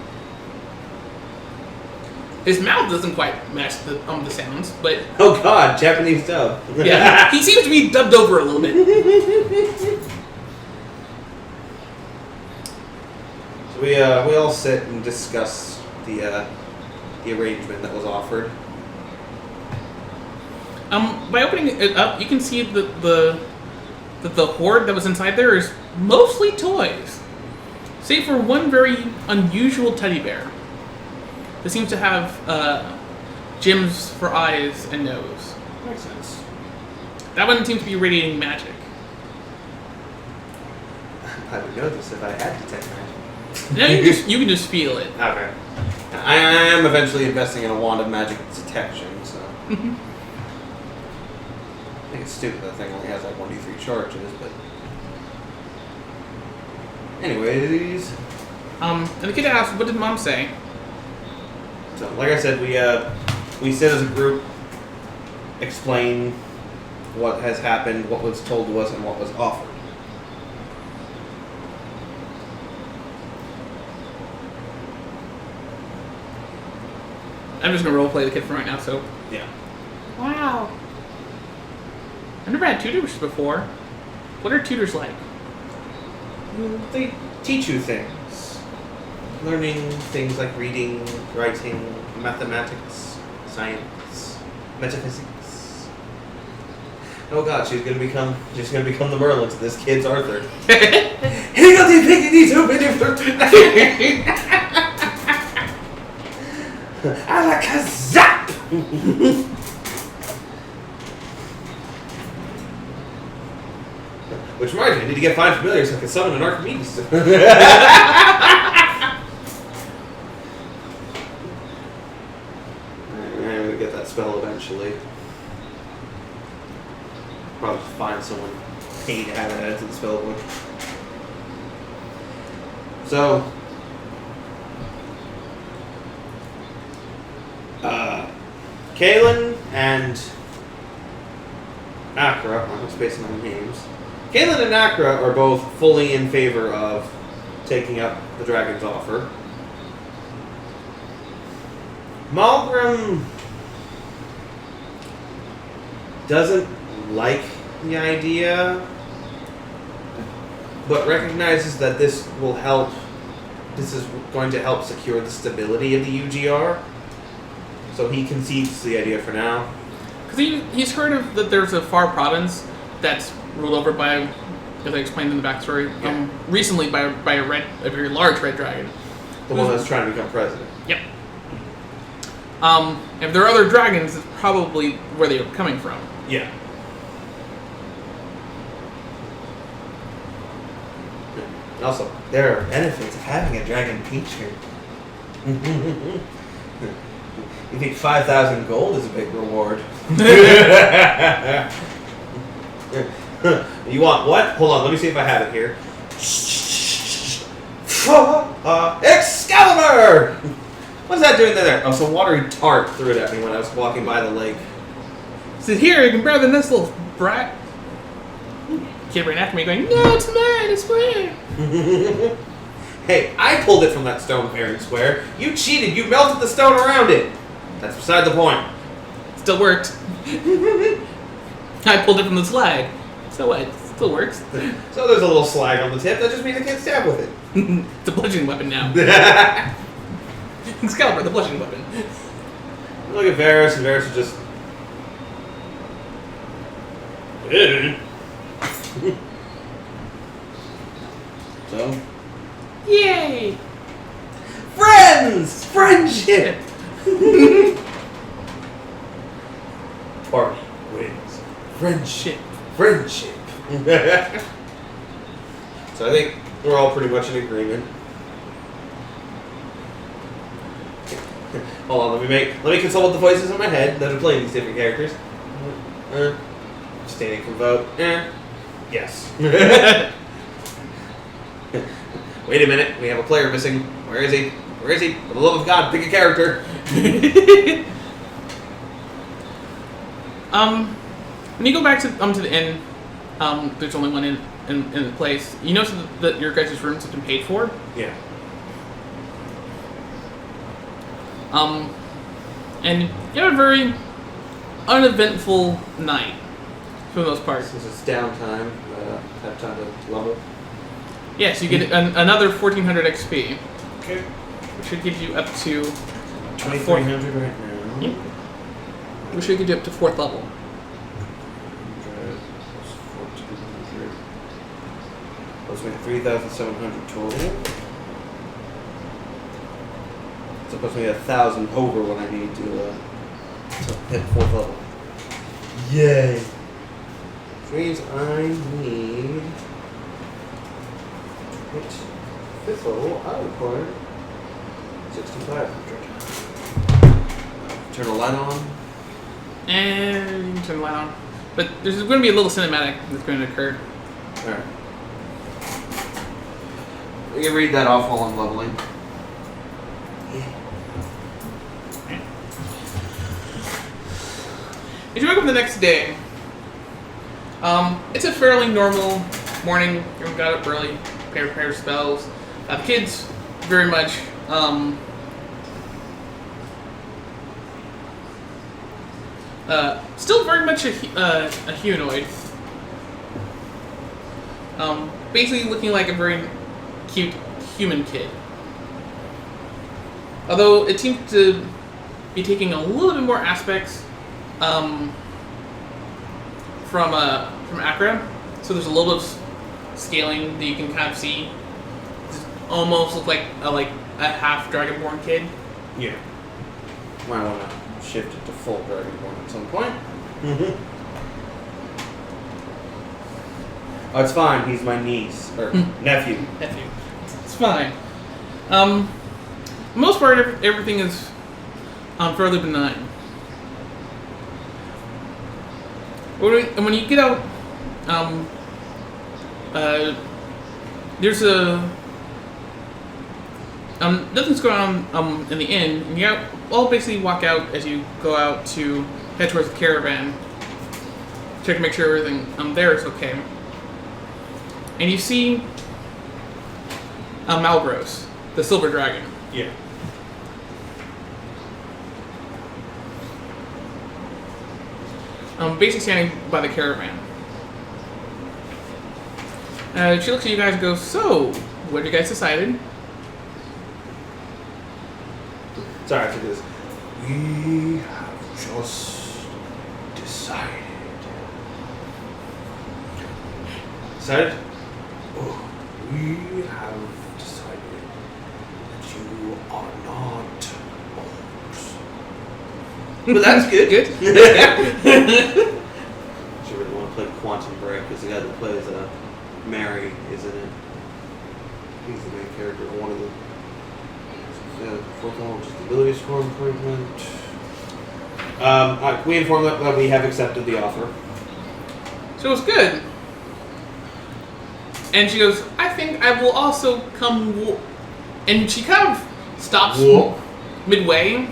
His mouth doesn't quite match the sounds, but Oh god, Japanese dub. yeah, he seems to be dubbed over a little bit. So we all sit and discuss the arrangement that was offered. By opening it up, you can see that the hoard that was inside there is mostly toys, save for one very unusual teddy bear that seems to have gems for eyes and nose. Makes sense. That one seems to be radiating magic. I would know this if I had detect magic. Now you can just feel it. Okay. I am eventually investing in a wand of magic detection, so. I think it's stupid that thing only has like 1d3 charges, but. Anyways. And the kid asked, what did Mom say? So, like I said, we sit as a group, explain what has happened, what was told to us, and what was offered. I'm just gonna roleplay the kid from right now, so. Yeah. Wow. I've never had tutors before. What are tutors like? They teach you things. Learning things like reading, writing, mathematics, science, metaphysics. Oh god, she's gonna become the Merlin to this kid's Arthur. Alakazap! Which reminds me, I need to get 5 familiar so I can summon an Archimedes. I'm gonna get that spell eventually. Probably find someone paid to have it added to the spell book. So, Kalen and Akra, I'm spacing on the names. Kalen and Akra are both fully in favor of taking up the dragon's offer. Malgrim doesn't like the idea, but recognizes that this will help. This is going to help secure the stability of the UGR. So he concedes the idea for now. Because he's heard of that there's a far province that's ruled over by, as I explained in the backstory, Yeah. Recently by a very large red dragon. The one that's trying to become president. Yep. If there are other dragons, it's probably where they were coming from. Yeah. Also, there are benefits of having a dragon feature. You think 5,000 gold is a big reward? You want what? Hold on, let me see if I have it here. Excalibur! What's that doing there? Oh, some watery tart threw it at me when I was walking by the lake. Said, here, you can grab the this little brat. Kid ran after me going, no, it's mine, it's mine. Hey, I pulled it from that stone fair and square. You cheated, you melted the stone around it. That's beside the point. Still worked. I pulled it from the slag. So what? It still works. So there's a little slag on the tip, that just means I can't stab with it. It's a bludgeoning weapon now. Excalibur, the bludgeoning weapon. Look at Varys, and Varys is just... So? Yay! Friends! Friendship! Party wins. Friendship. Friendship. So I think we're all pretty much in agreement. Hold on, let me consult with the voices in my head that are playing these different characters. Standing for vote. Yes. Wait a minute, we have a player missing. Where is he? Where is he? For the love of God, pick a character. When you go back to the inn, there's only one in the place. You notice that your guys' rooms have been paid for. Yeah. And you have a very uneventful night for the most part. Since it's downtime, have time to level. Yes, you get another 1400 XP, Okay. which should give you up to 2,300 right now. Yep. Which should give you up to 4th level. 100 plus 1,400. Let's make 3,700 total. It's supposed to be 1,000 over what I need to hit 4th level. Yay! Which means I need hit fifth level. I require 6,500. Turn the light on. And you can turn the light on. But there's going to be a little cinematic that's going to occur. Alright. You can read that off while I'm leveling. As you wake up the next day, it's a fairly normal morning. Everyone got up early, prepare spells. The kids very much still very much a humanoid. Basically looking like a very cute human kid. Although it seems to be taking a little bit more aspects from Akram. So there's a little bit of scaling that you can kind of see. It almost look like a half Dragonborn kid. Yeah. Might want to shift it to full Dragonborn at some point. Mm-hmm. Oh, it's fine. He's my niece or nephew. Nephew. It's fine. For the most part, everything is fairly benign. When you get out, there's a nothing's going on in the inn, and you all basically walk out as you go out to head towards the caravan, check to make sure everything there is okay. And you see Malbros, the silver dragon. Yeah. Basically standing by the caravan. She looks at you guys and goes, "So, what have you guys decided?" Sorry, I took this. We have just decided. Decided? Oh, we have decided that you are not orcs. But that's good. Good. She really want to play Quantum Break because the guy that plays Mary is in it. He's the main character, one of the fourth level, just ability score improvement. We inform them that we have accepted the offer. So it's good. And she goes, "I think I will also come." And she kind of stops midway.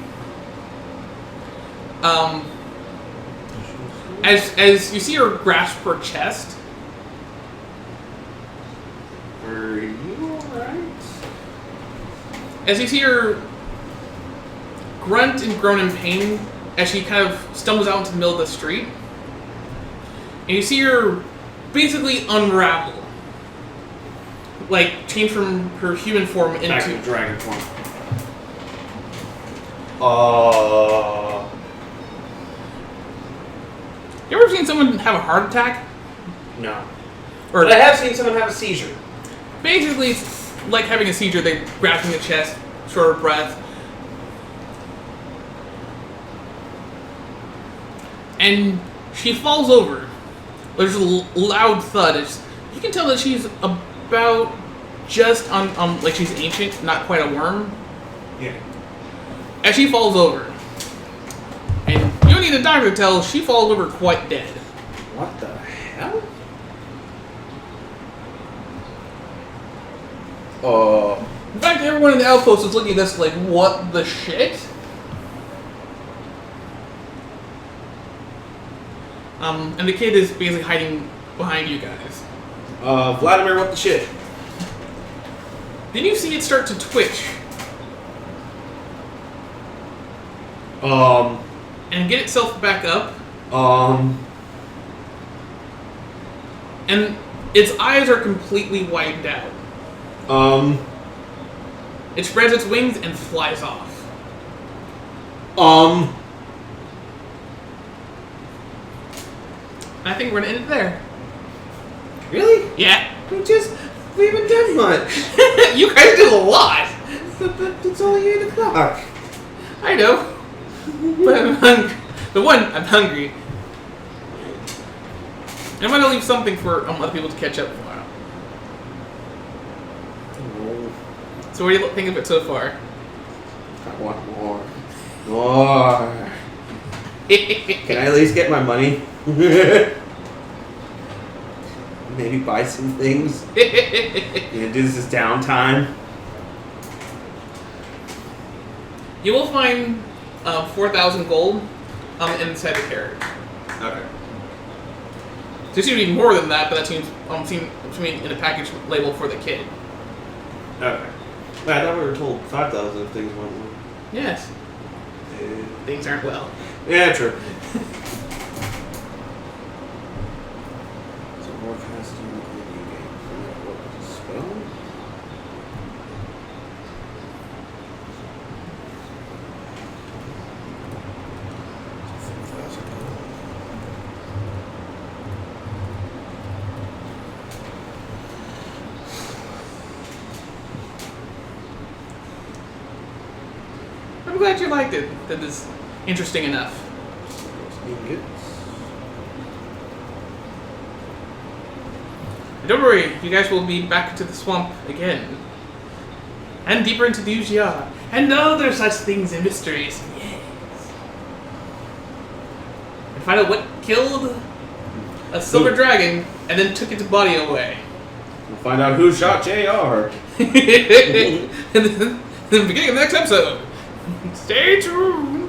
As you see her grasp her chest. Are you alright? As you see her grunt and groan in pain as she kind of stumbles out into the middle of the street. And you see her basically unravel. Like, change from her human form into... Back to dragon form. You ever seen someone have a heart attack? No. Or But I have seen someone have a seizure. basically, it's like having a seizure. They grasping the chest, short of breath. And she falls over. There's a loud thud. You can tell that she's about just on like she's ancient, not quite a worm. Yeah. As she falls over. And you don't need a doctor to tell, she falls over quite dead. What the hell? In fact, everyone in the outpost is looking at this like, what the shit? And the kid is basically hiding behind you guys. Vladimir, what the shit? Then you see it start to twitch and get itself back up, and its eyes are completely widened out. It spreads its wings and flies off. I think we're gonna end it there. Really? Yeah. We haven't done much. You guys did a lot. It's only 8 o'clock. I know. But I'm hungry. I'm hungry. I might leave something for other people to catch up for. Oh, So what do you think of it so far? I want more. More. Can I at least get my money? Maybe buy some things. You know, do this as downtime. You will find 4,000 gold inside the carriage. Okay. There seems to be more than that, but that seems in a package label for the kid. Okay. I thought we were told 5,000 if things went well. Yes. Things aren't well. Yeah, true. So more casting in the game. What to spell? I'm glad you liked it. That is interesting enough. Don't worry, you guys will be back to the swamp again. And deeper into the Ujiara. And other such things and mysteries. Yes. And find out what killed a silver dragon and then took its body away. We'll find out who shot JR. And then the beginning of the next episode. Stay tuned.